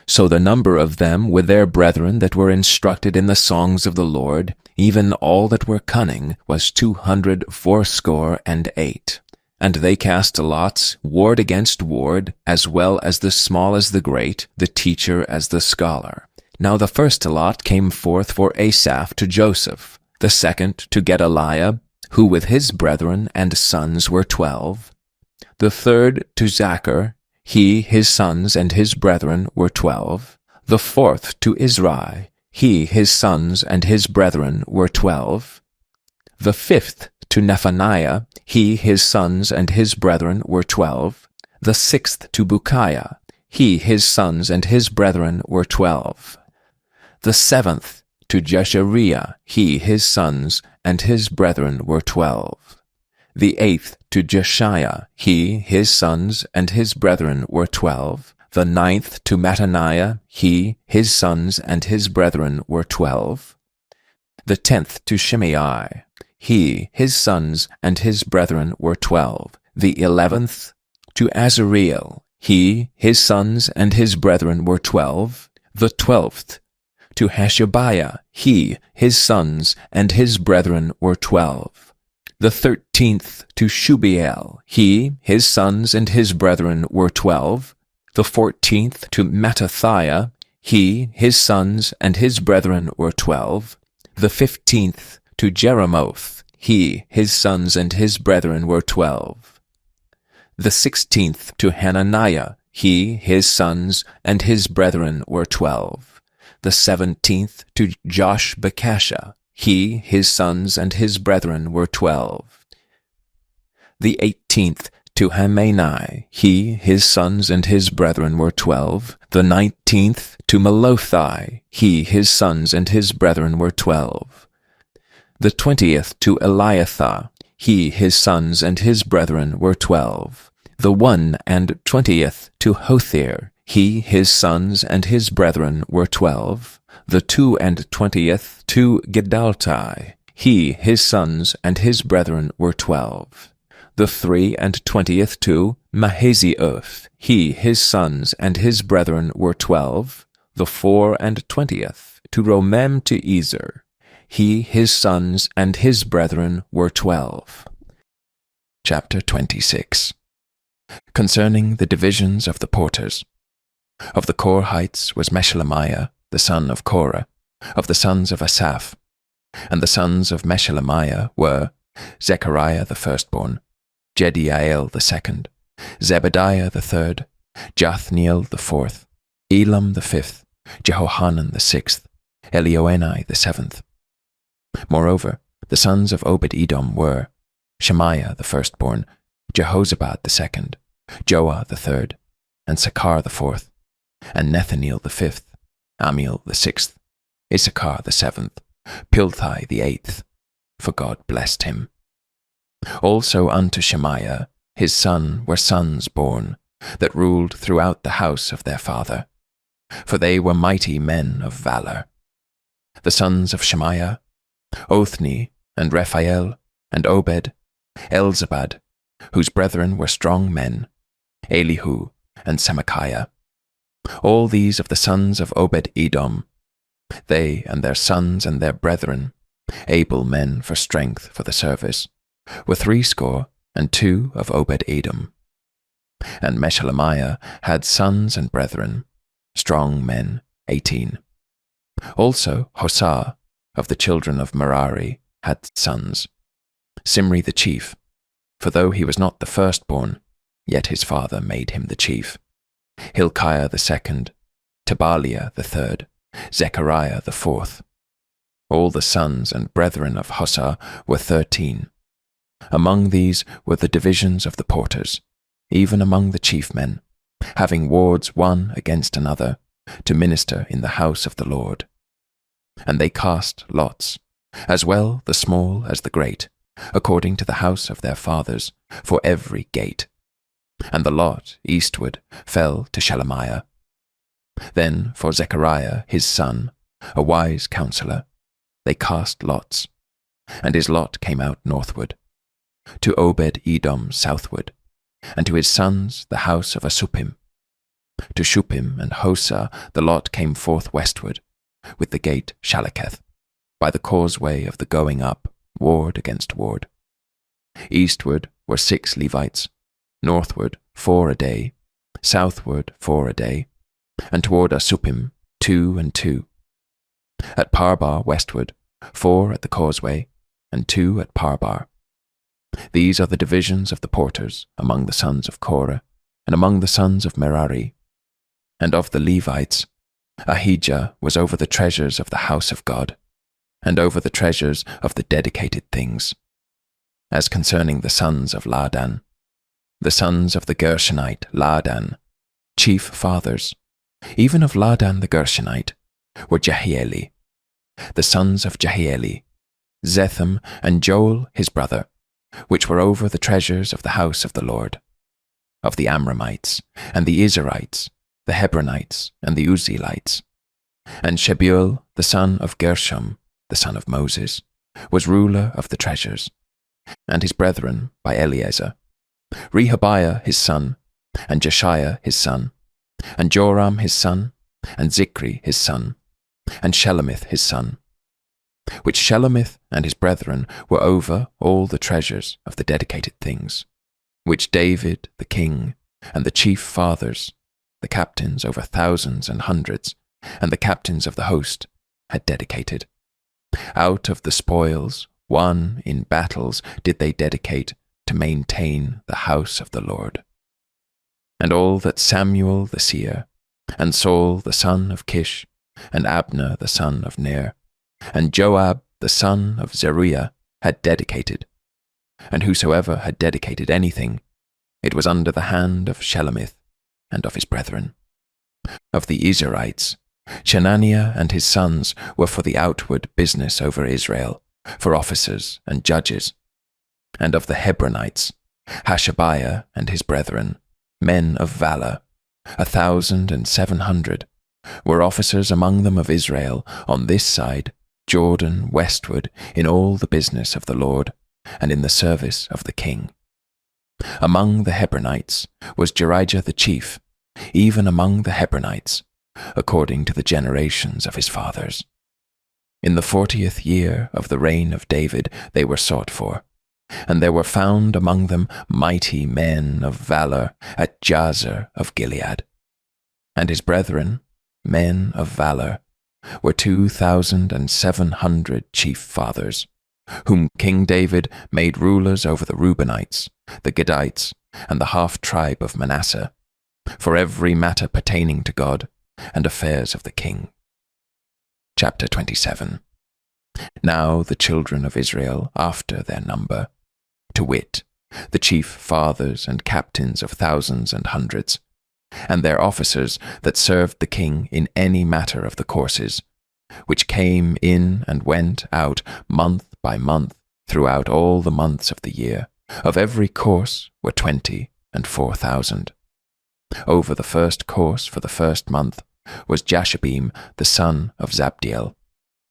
So the number of them with their brethren that were instructed in the songs of the Lord, even all that were cunning, was 268. And they cast lots, ward against ward, as well as the small as the great, the teacher as the scholar. Now the first lot came forth for Asaph to Joseph, the second to Gedaliah, who with his brethren and sons were 12, the third to Zachar, he, his sons, and his brethren were 12, the fourth to Izri, he, his sons, and his brethren were 12, the fifth to Nethaniah, he, his sons, and his brethren were 12, the sixth to Bukiah, he, his sons, and his brethren were 12, the seventh to Jeshariah, he, his sons, and his brethren were 12, the eighth to Jeshaiah, he, his sons, and his brethren were 12, the ninth to Mattaniah, he, his sons, and his brethren were 12, the 10th to Shimei, he, his sons, and his brethren were 12, the 11th to Azareel, he, his sons, and his brethren were 12, the 12th to Hashabiah, he, his sons, and his brethren were 12, the 13th to Shubael, he, his sons, and his brethren were 12, the 14th to Mattathiah, he, his sons, and his brethren were 12, the 15th to Jeremoth, he, his sons, and his brethren were 12, the 16th to Hananiah, he, his sons, and his brethren were 12, the 17th to Joshbekasha, he, his sons, and his brethren were 12, the 18th to Hamani, he, his sons, and his brethren were 12, the 19th to Melothai, he, his sons, and his brethren were 12, the 20th to Eliathah, he, his sons, and his brethren were 12, the 21st to Hother, he, his sons, and his brethren were 12, the 22nd to Giddalti, he, his sons, and his brethren were 12, the 23rd to Mahazioth, he, his sons, and his brethren were 12, the 24th to Romam-Tiezer, he, his sons, and his brethren were 12. Chapter 26. Concerning the divisions of the porters. Of the Korhites was Meshelemiah, the son of Korah, of the sons of Asaph. And the sons of Meshelemiah were Zechariah the firstborn, Jediael the second, Zebediah the third, Jathniel the fourth, Elam the fifth, Jehohanan the sixth, Elioenai the seventh. Moreover, the sons of Obed-Edom were Shemaiah the firstborn, Jehozabad the second, Joah the third, and Sakkar the fourth, and Nethaniel the fifth, Amiel the sixth, Issachar the seventh, Pilthai the eighth, for God blessed him. Also unto Shemaiah his son were sons born, that ruled throughout the house of their father, for they were mighty men of valour. The sons of Shemaiah, Othni, and Rephael, and Obed, Elzabad, whose brethren were strong men, Elihu, and Semachiah. All these of the sons of Obed-Edom, they and their sons and their brethren, able men for strength for the service, were 62 of Obed-Edom. And Meshelemiah had sons and brethren, strong men, 18. Also Hosah, of the children of Merari, had sons, Simri the chief, for though he was not the firstborn, yet his father made him the chief, Hilkiah the second, Tabaliah the third, Zechariah the fourth. All the sons and brethren of Hosah were 13. Among these were the divisions of the porters, even among the chief men, having wards one against another, to minister in the house of the Lord. And they cast lots, as well the small as the great, according to the house of their fathers, for every gate. And the lot eastward fell to Shelemiah. Then for Zechariah his son, a wise counselor, they cast lots, and his lot came out northward, to Obed-Edom southward, and to his sons the house of Asuppim. To Shuppim and Hosah the lot came forth westward, with the gate Shaleketh, by the causeway of the going up, ward against ward. Eastward were 6 Levites, northward 4 a day, southward 4 a day, and toward Asuppim 2 and 2. At Parbar westward 4 at the causeway, and 2 at Parbar. These are the divisions of the porters among the sons of Korah, and among the sons of Merari. And of the Levites, Ahijah was over the treasures of the house of God, and over the treasures of the dedicated things. As concerning the sons of Ladan, the sons of the Gershonite Ladan, chief fathers, even of Ladan the Gershonite, were Jehieli. The sons of Jehieli, Zetham and Joel his brother, which were over the treasures of the house of the Lord. Of the Amramites, and the Izharites, the Hebronites, and the Uzzielites. And Shebuel, the son of Gershom, the son of Moses, was ruler of the treasures, and his brethren by Eleazar, Rehabiah his son, and Jeshiah his son, and Joram his son, and Zichri his son, and Shelomith his son, which Shelomith and his brethren were over all the treasures of the dedicated things, which David the king, and the chief fathers, the captains over thousands and hundreds, and the captains of the host, had dedicated. Out of the spoils, won in battles, did they dedicate to maintain the house of the Lord. And all that Samuel the seer, and Saul the son of Kish, and Abner the son of Ner, and Joab the son of Zeruiah had dedicated. And whosoever had dedicated anything, it was under the hand of Shelomith and of his brethren. Of the Izharites, Shenaniah and his sons were for the outward business over Israel, for officers and judges. And of the Hebronites, Hashabiah and his brethren, men of valour, 1,700, were officers among them of Israel on this side, Jordan westward, in all the business of the Lord, and in the service of the king. Among the Hebronites was Jerijah the chief, even among the Hebronites, according to the generations of his fathers. In the 40th year of the reign of David they were sought for, and there were found among them mighty men of valour at Jazer of Gilead. And his brethren, men of valour, were 2,700 chief fathers, whom King David made rulers over the Reubenites, the Gadites, and the half-tribe of Manasseh, for every matter pertaining to God and affairs of the king. Chapter 27. Now the children of Israel after their number, to wit, the chief fathers and captains of thousands and hundreds, and their officers that served the king in any matter of the courses, which came in and went out month by month throughout all the months of the year, of every course were 24,000. Over the first course for the first month was Jashabim the son of Zabdiel,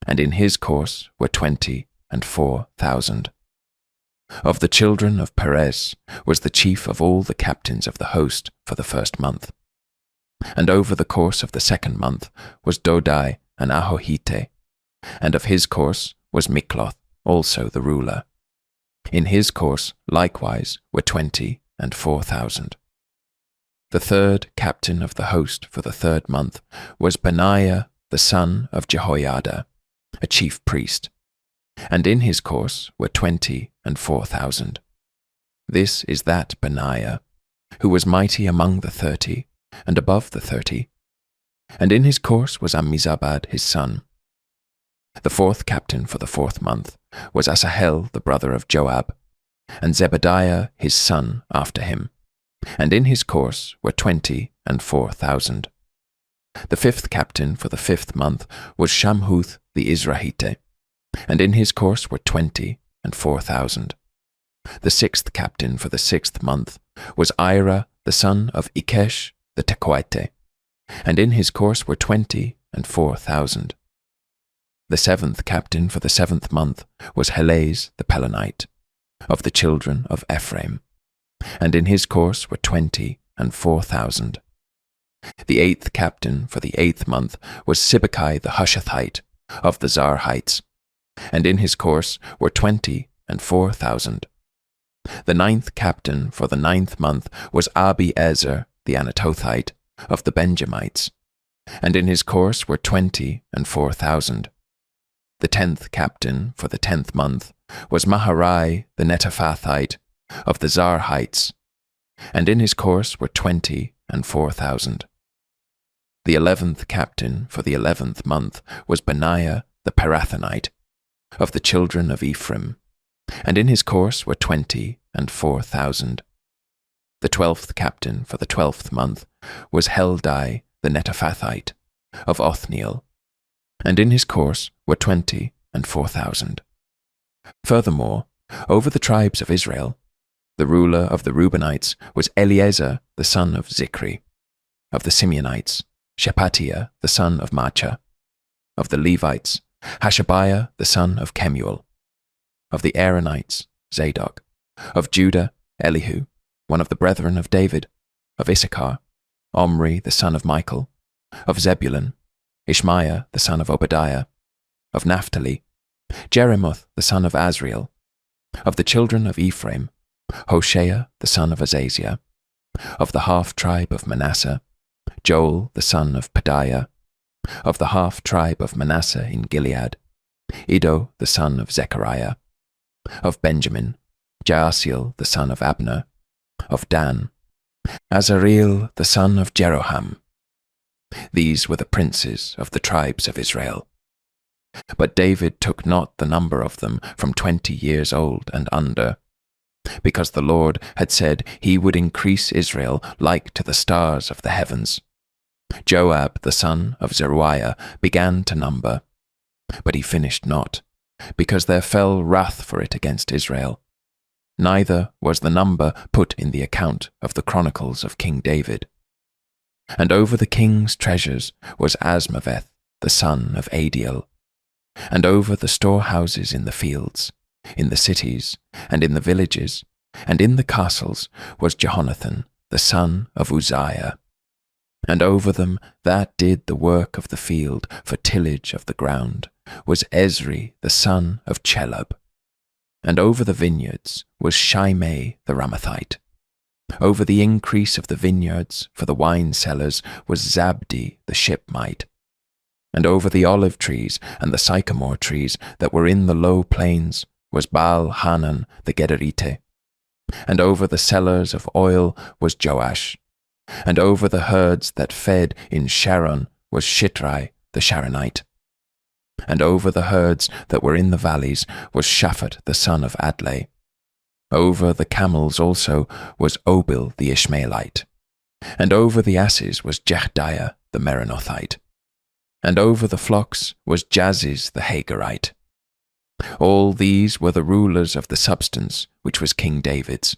and in his course were 24,000. Of the children of Perez was the chief of all the captains of the host for the first month. And over the course of the second month was Dodai and Ahohite, and of his course was Mikloth, also the ruler. In his course likewise were 24,000. The third captain of the host for the third month was Benaiah the son of Jehoiada, a chief priest, and in his course were 24,000. This is that Benaiah, who was mighty among the 30, and above the 30, and in his course was Ammizabad his son. The fourth captain for the fourth month was Asahel the brother of Joab, and Zebadiah his son after him, and in his course were 24,000. The fifth captain for the fifth month was Shamhuth the Israelite, and in his course were 24,000. The sixth captain for the sixth month was Ira the son of Ikesh the Tekoite, and in his course were 24,000. The seventh captain for the seventh month was Helez the Pelonite, of the children of Ephraim, and in his course were 24,000. The eighth captain for the eighth month was Sibbecai the Hushathite, of the Zarhites, and in his course were 24,000. The ninth captain for the ninth month was Abiezer the Anatothite, of the Benjamites, and in his course were 24,000. The 10th captain for the 10th month was Maharai the Netophathite, of the Zarhites, and in his course were 24,000. The 11th captain for the 11th month was Benaiah the Pirathonite, of the children of Ephraim, and in his course were 24,000. The 12th captain for the 12th month was Heldai the Netophathite, of Othniel, and in his course were 24,000. Furthermore, over the tribes of Israel, the ruler of the Reubenites was Eleazar the son of Zikri, of the Simeonites, Shephatiah the son of Macha, of the Levites, Hashabiah the son of Kemuel, of the Aaronites, Zadok, of Judah, Elihu, one of the brethren of David, of Issachar, Omri the son of Michael, of Zebulun, Ishmaiah the son of Obadiah, of Naphtali, Jeremoth the son of Azriel, of the children of Ephraim, Hoshea the son of Azaziah, of the half-tribe of Manasseh, Joel the son of Pedaiah, of the half-tribe of Manasseh in Gilead, Iddo the son of Zechariah, of Benjamin, Jaasiel the son of Abner, of Dan, Azareel the son of Jeroham. These were the princes of the tribes of Israel. But David took not the number of them from 20 years old and under, because the Lord had said he would increase Israel like to the stars of the heavens. Joab the son of Zeruiah began to number, but he finished not, because there fell wrath for it against Israel. Neither was the number put in the account of the Chronicles of King David. And over the king's treasures was Asmaveth the son of Adiel, and over the storehouses in the fields, in the cities, and in the villages, and in the castles was Jehonathan the son of Uzziah. And over them that did the work of the field for tillage of the ground was Ezri the son of Chelub. And over the vineyards was Shimei the Ramathite. Over the increase of the vineyards for the wine cellars was Zabdi the Shipmite. And over the olive trees and the sycamore trees that were in the low plains was Baal-Hanan the Gederite. And over the cellars of oil was Joash. And over the herds that fed in Sharon was Shitrai the Sharonite. And over the herds that were in the valleys was Shaphat the son of Adlai. Over the camels also was Obil the Ishmaelite. And over the asses was Jehdiah the Meronothite. And over the flocks was Jaziz the Hagarite. All these were the rulers of the substance which was King David's.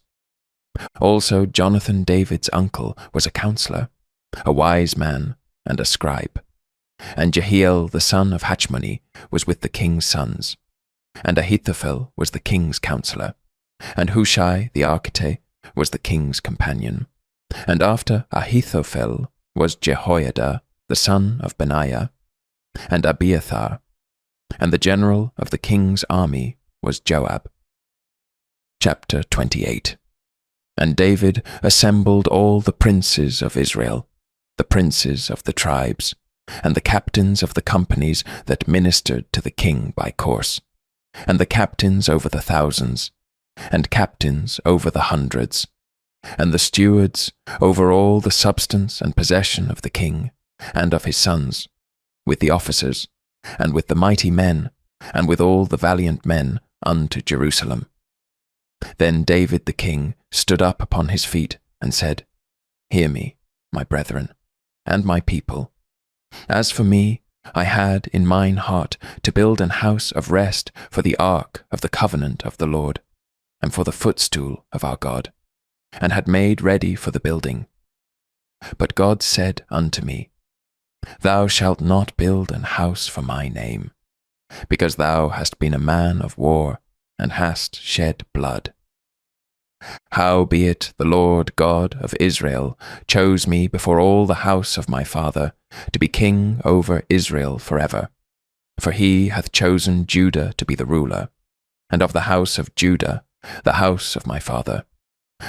Also Jonathan David's uncle was a counselor, a wise man, and a scribe. And Jehiel the son of Hachmoni was with the king's sons. And Ahithophel was the king's counselor. And Hushai the archite was the king's companion. And after Ahithophel was Jehoiada the son of Benaiah, and Abiathar. And the general of the king's army was Joab. Chapter 28. And David assembled all the princes of Israel, the princes of the tribes, and the captains of the companies that ministered to the king by course, and the captains over the thousands, and captains over the hundreds, and the stewards over all the substance and possession of the king, and of his sons, with the officers, and with the mighty men, and with all the valiant men unto Jerusalem. Then David the king stood up upon his feet, and said, Hear me, my brethren, and my people. As for me, I had in mine heart to build an house of rest for the ark of the covenant of the Lord, and for the footstool of our God, and had made ready for the building. But God said unto me, Thou shalt not build an house for my name, because thou hast been a man of war, and hast shed blood. Howbeit the Lord God of Israel chose me before all the house of my father to be king over Israel forever. For he hath chosen Judah to be the ruler, and of the house of Judah the house of my father.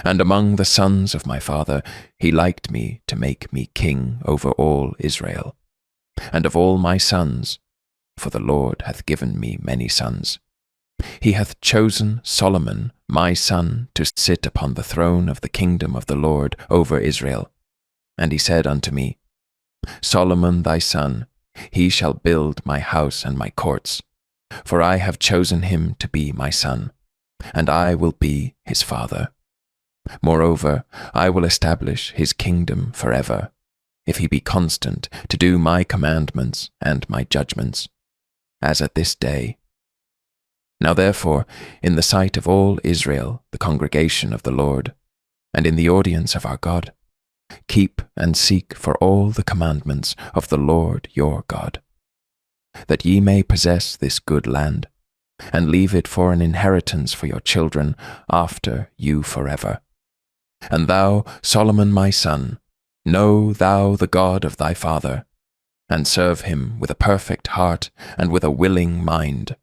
And among the sons of my father he liked me to make me king over all Israel. And of all my sons, for the Lord hath given me many sons, he hath chosen Solomon my son to sit upon the throne of the kingdom of the Lord over Israel. And he said unto me, Solomon thy son, he shall build my house and my courts, for I have chosen him to be my son, and I will be his father. Moreover, I will establish his kingdom forever, if he be constant to do my commandments and my judgments, as at this day. Now therefore, in the sight of all Israel, the congregation of the Lord, and in the audience of our God, keep and seek for all the commandments of the Lord your God, that ye may possess this good land, and leave it for an inheritance for your children after you forever. And thou, Solomon my son, know thou the God of thy father, and serve him with a perfect heart and with a willing mind.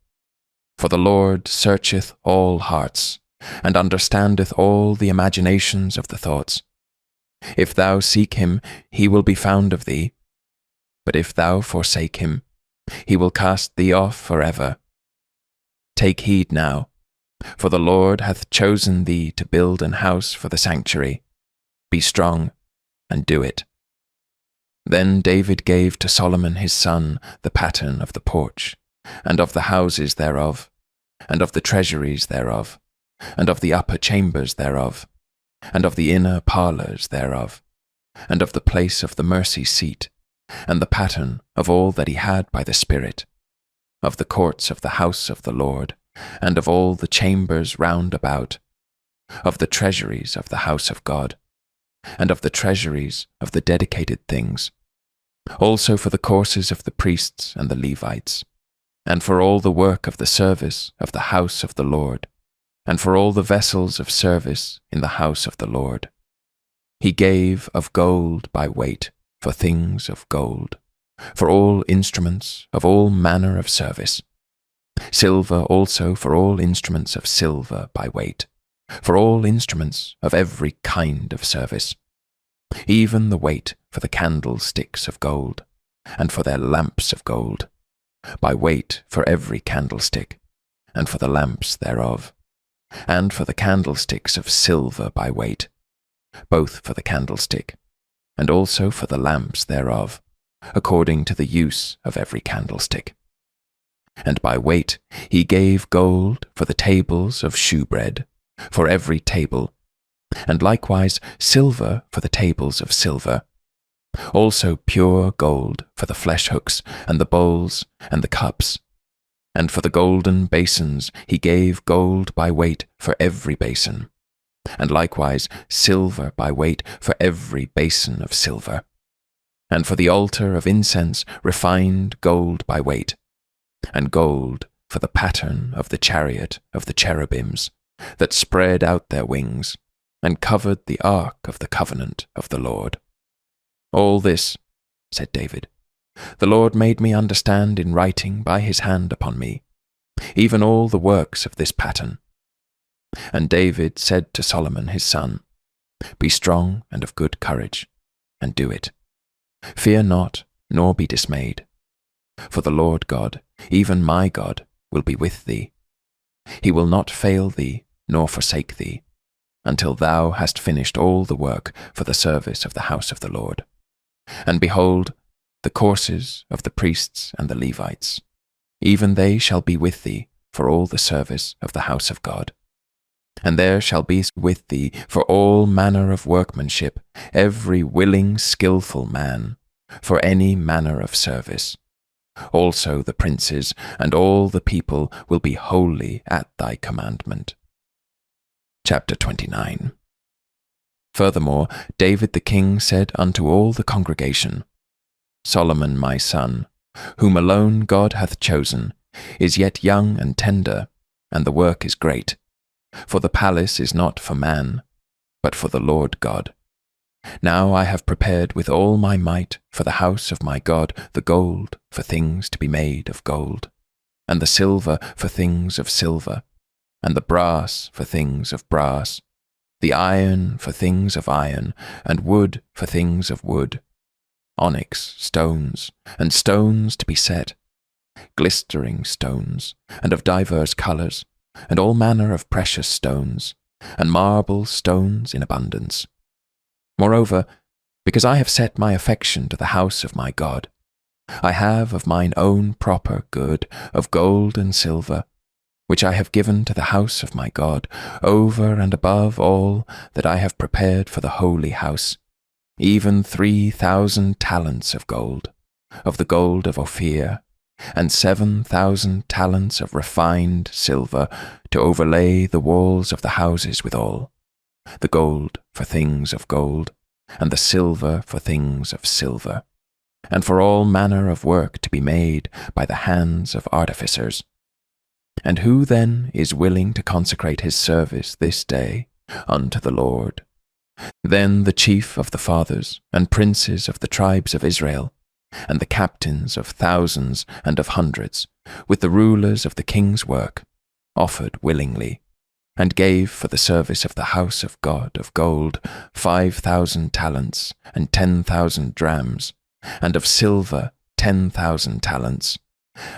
For the Lord searcheth all hearts, and understandeth all the imaginations of the thoughts. If thou seek him, he will be found of thee. But if thou forsake him, he will cast thee off forever. Take heed now, for the Lord hath chosen thee to build an house for the sanctuary. Be strong, and do it. Then David gave to Solomon his son the pattern of the porch, and of the houses thereof, and of the treasuries thereof, and of the upper chambers thereof, and of the inner parlours thereof, and of the place of the mercy seat, and the pattern of all that he had by the Spirit, of the courts of the house of the Lord, and of all the chambers round about, of the treasuries of the house of God, and of the treasuries of the dedicated things, also for the courses of the priests and the Levites, and for all the work of the service of the house of the Lord, and for all the vessels of service in the house of the Lord. He gave of gold by weight for things of gold, for all instruments of all manner of service, silver also for all instruments of silver by weight, for all instruments of every kind of service, even the weight for the candlesticks of gold, and for their lamps of gold, by weight for every candlestick, and for the lamps thereof, and for the candlesticks of silver by weight, both for the candlestick, and also for the lamps thereof, according to the use of every candlestick. And by weight he gave gold for the tables of shewbread, for every table, and likewise silver for the tables of silver, also pure gold for the flesh hooks, and the bowls, and the cups. And for the golden basins he gave gold by weight for every basin, and likewise silver by weight for every basin of silver. And for the altar of incense refined gold by weight, and gold for the pattern of the chariot of the cherubims, that spread out their wings, and covered the ark of the covenant of the Lord. All this, said David, the Lord made me understand in writing by his hand upon me, even all the works of this pattern. And David said to Solomon his son, Be strong and of good courage, and do it. Fear not, nor be dismayed. For the Lord God, even my God, will be with thee. He will not fail thee, nor forsake thee, until thou hast finished all the work for the service of the house of the Lord. And behold, the courses of the priests and the Levites, even they shall be with thee for all the service of the house of God. And there shall be with thee for all manner of workmanship every willing, skillful man, for any manner of service. Also the princes and all the people will be wholly at thy commandment. Chapter 29. Furthermore, David the king said unto all the congregation, Solomon my son, whom alone God hath chosen, is yet young and tender, and the work is great. For the palace is not for man, but for the Lord God. Now I have prepared with all my might for the house of my God the gold for things to be made of gold, and the silver for things of silver, and the brass for things of brass, the iron for things of iron, and wood for things of wood, onyx stones, and stones to be set, glistering stones, and of divers colours, and all manner of precious stones, and marble stones in abundance. Moreover, because I have set my affection to the house of my God, I have of mine own proper good of gold and silver, which I have given to the house of my God, over and above all that I have prepared for the holy house, even 3,000 talents of gold, of the gold of Ophir, and 7,000 talents of refined silver, to overlay the walls of the houses withal, the gold for things of gold, and the silver for things of silver, and for all manner of work to be made by the hands of artificers. And who then is willing to consecrate his service this day unto the Lord? Then the chief of the fathers and princes of the tribes of Israel, and the captains of thousands and of hundreds, with the rulers of the king's work, offered willingly, and gave for the service of the house of God of gold 5,000 talents and 10,000 drams, and of silver 10,000 talents,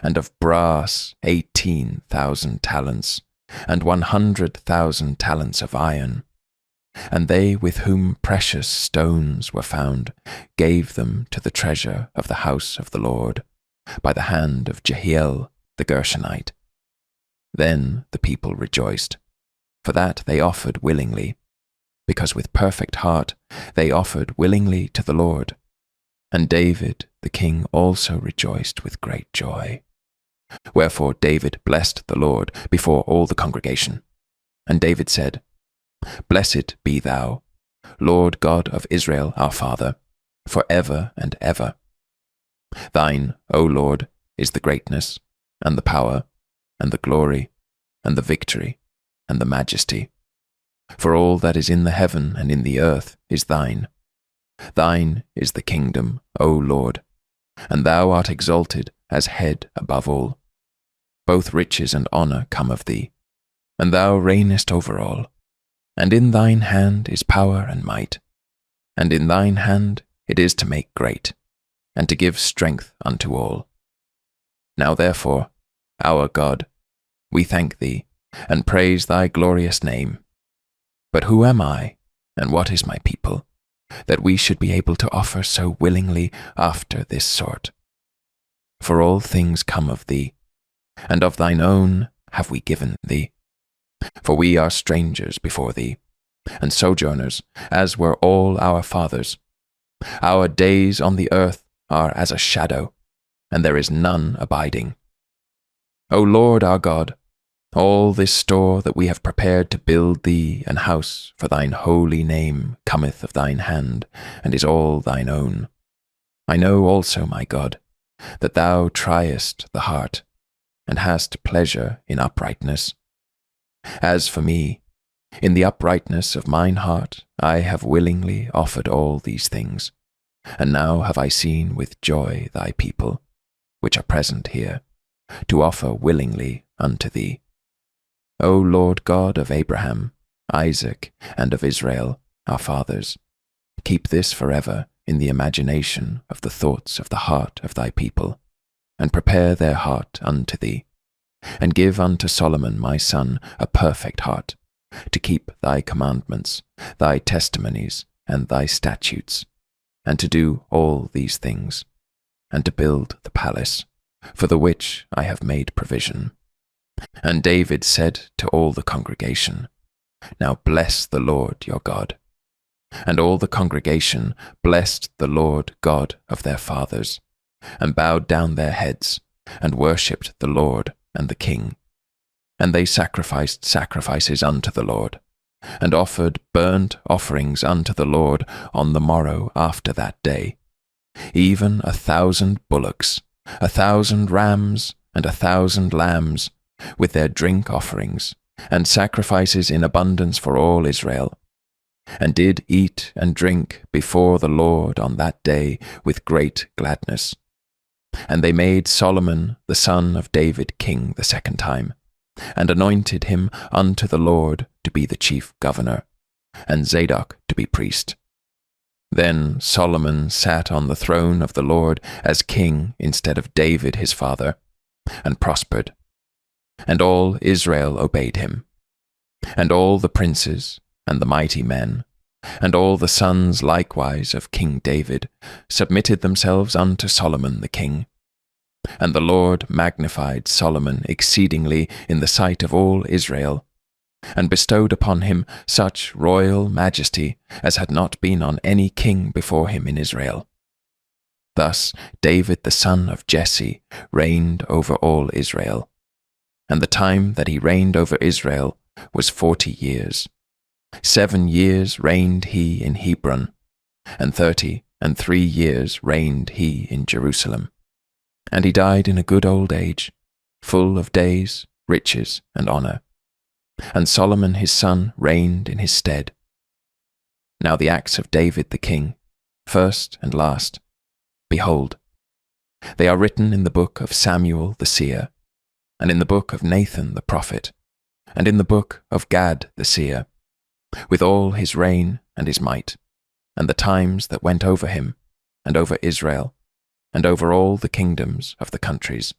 and of brass 18,000 talents, and 100,000 talents of iron. And they with whom precious stones were found gave them to the treasure of the house of the Lord, by the hand of Jehiel the Gershonite. Then the people rejoiced, for that they offered willingly, because with perfect heart they offered willingly to the Lord. And David the king also rejoiced with great joy. Wherefore David blessed the Lord before all the congregation. And David said, Blessed be thou, Lord God of Israel our Father, for ever and ever. Thine, O Lord, is the greatness, and the power, and the glory, and the victory, and the majesty. For all that is in the heaven and in the earth is thine. Thine is the kingdom, O Lord, and thou art exalted as head above all. Both riches and honour come of thee, and thou reignest over all. And in thine hand is power and might, and in thine hand it is to make great, and to give strength unto all. Now therefore, our God, we thank thee, and praise thy glorious name. But who am I, and what is my people, that we should be able to offer so willingly after this sort? For all things come of thee, and of thine own have we given thee. For we are strangers before thee, and sojourners, as were all our fathers. Our days on the earth are as a shadow, and there is none abiding. O Lord our God, all this store that we have prepared to build thee an house for thine holy name cometh of thine hand, and is all thine own. I know also, my God, that thou triest the heart, and hast pleasure in uprightness. As for me, in the uprightness of mine heart I have willingly offered all these things, and now have I seen with joy thy people, which are present here, to offer willingly unto thee. O Lord God of Abraham, Isaac, and of Israel, our fathers, keep this forever in the imagination of the thoughts of the heart of thy people, and prepare their heart unto thee, and give unto Solomon my son a perfect heart, to keep thy commandments, thy testimonies, and thy statutes, and to do all these things, and to build the palace, for the which I have made provision. And David said to all the congregation, Now bless the Lord your God. And all the congregation blessed the Lord God of their fathers, and bowed down their heads, and worshipped the Lord and the king. And they sacrificed sacrifices unto the Lord, and offered burnt offerings unto the Lord on the morrow after that day, even 1,000 bullocks, 1,000 rams, and 1,000 lambs, with their drink offerings, and sacrifices in abundance for all Israel, and did eat and drink before the Lord on that day with great gladness. And they made Solomon the son of David king the second time, and anointed him unto the Lord to be the chief governor, and Zadok to be priest. Then Solomon sat on the throne of the Lord as king instead of David his father, and prospered. And all Israel obeyed him. And all the princes, and the mighty men, and all the sons likewise of King David, submitted themselves unto Solomon the king. And the Lord magnified Solomon exceedingly in the sight of all Israel, and bestowed upon him such royal majesty as had not been on any king before him in Israel. Thus David the son of Jesse reigned over all Israel. And the time that he reigned over Israel was 40 years. 7 years reigned he in Hebron, and 33 years reigned he in Jerusalem. And he died in a good old age, full of days, riches, and honor. And Solomon his son reigned in his stead. Now the acts of David the king, first and last, behold, they are written in the book of Samuel the seer, and in the book of Nathan the prophet, and in the book of Gad the seer, with all his reign and his might, and the times that went over him, and over Israel, and over all the kingdoms of the countries.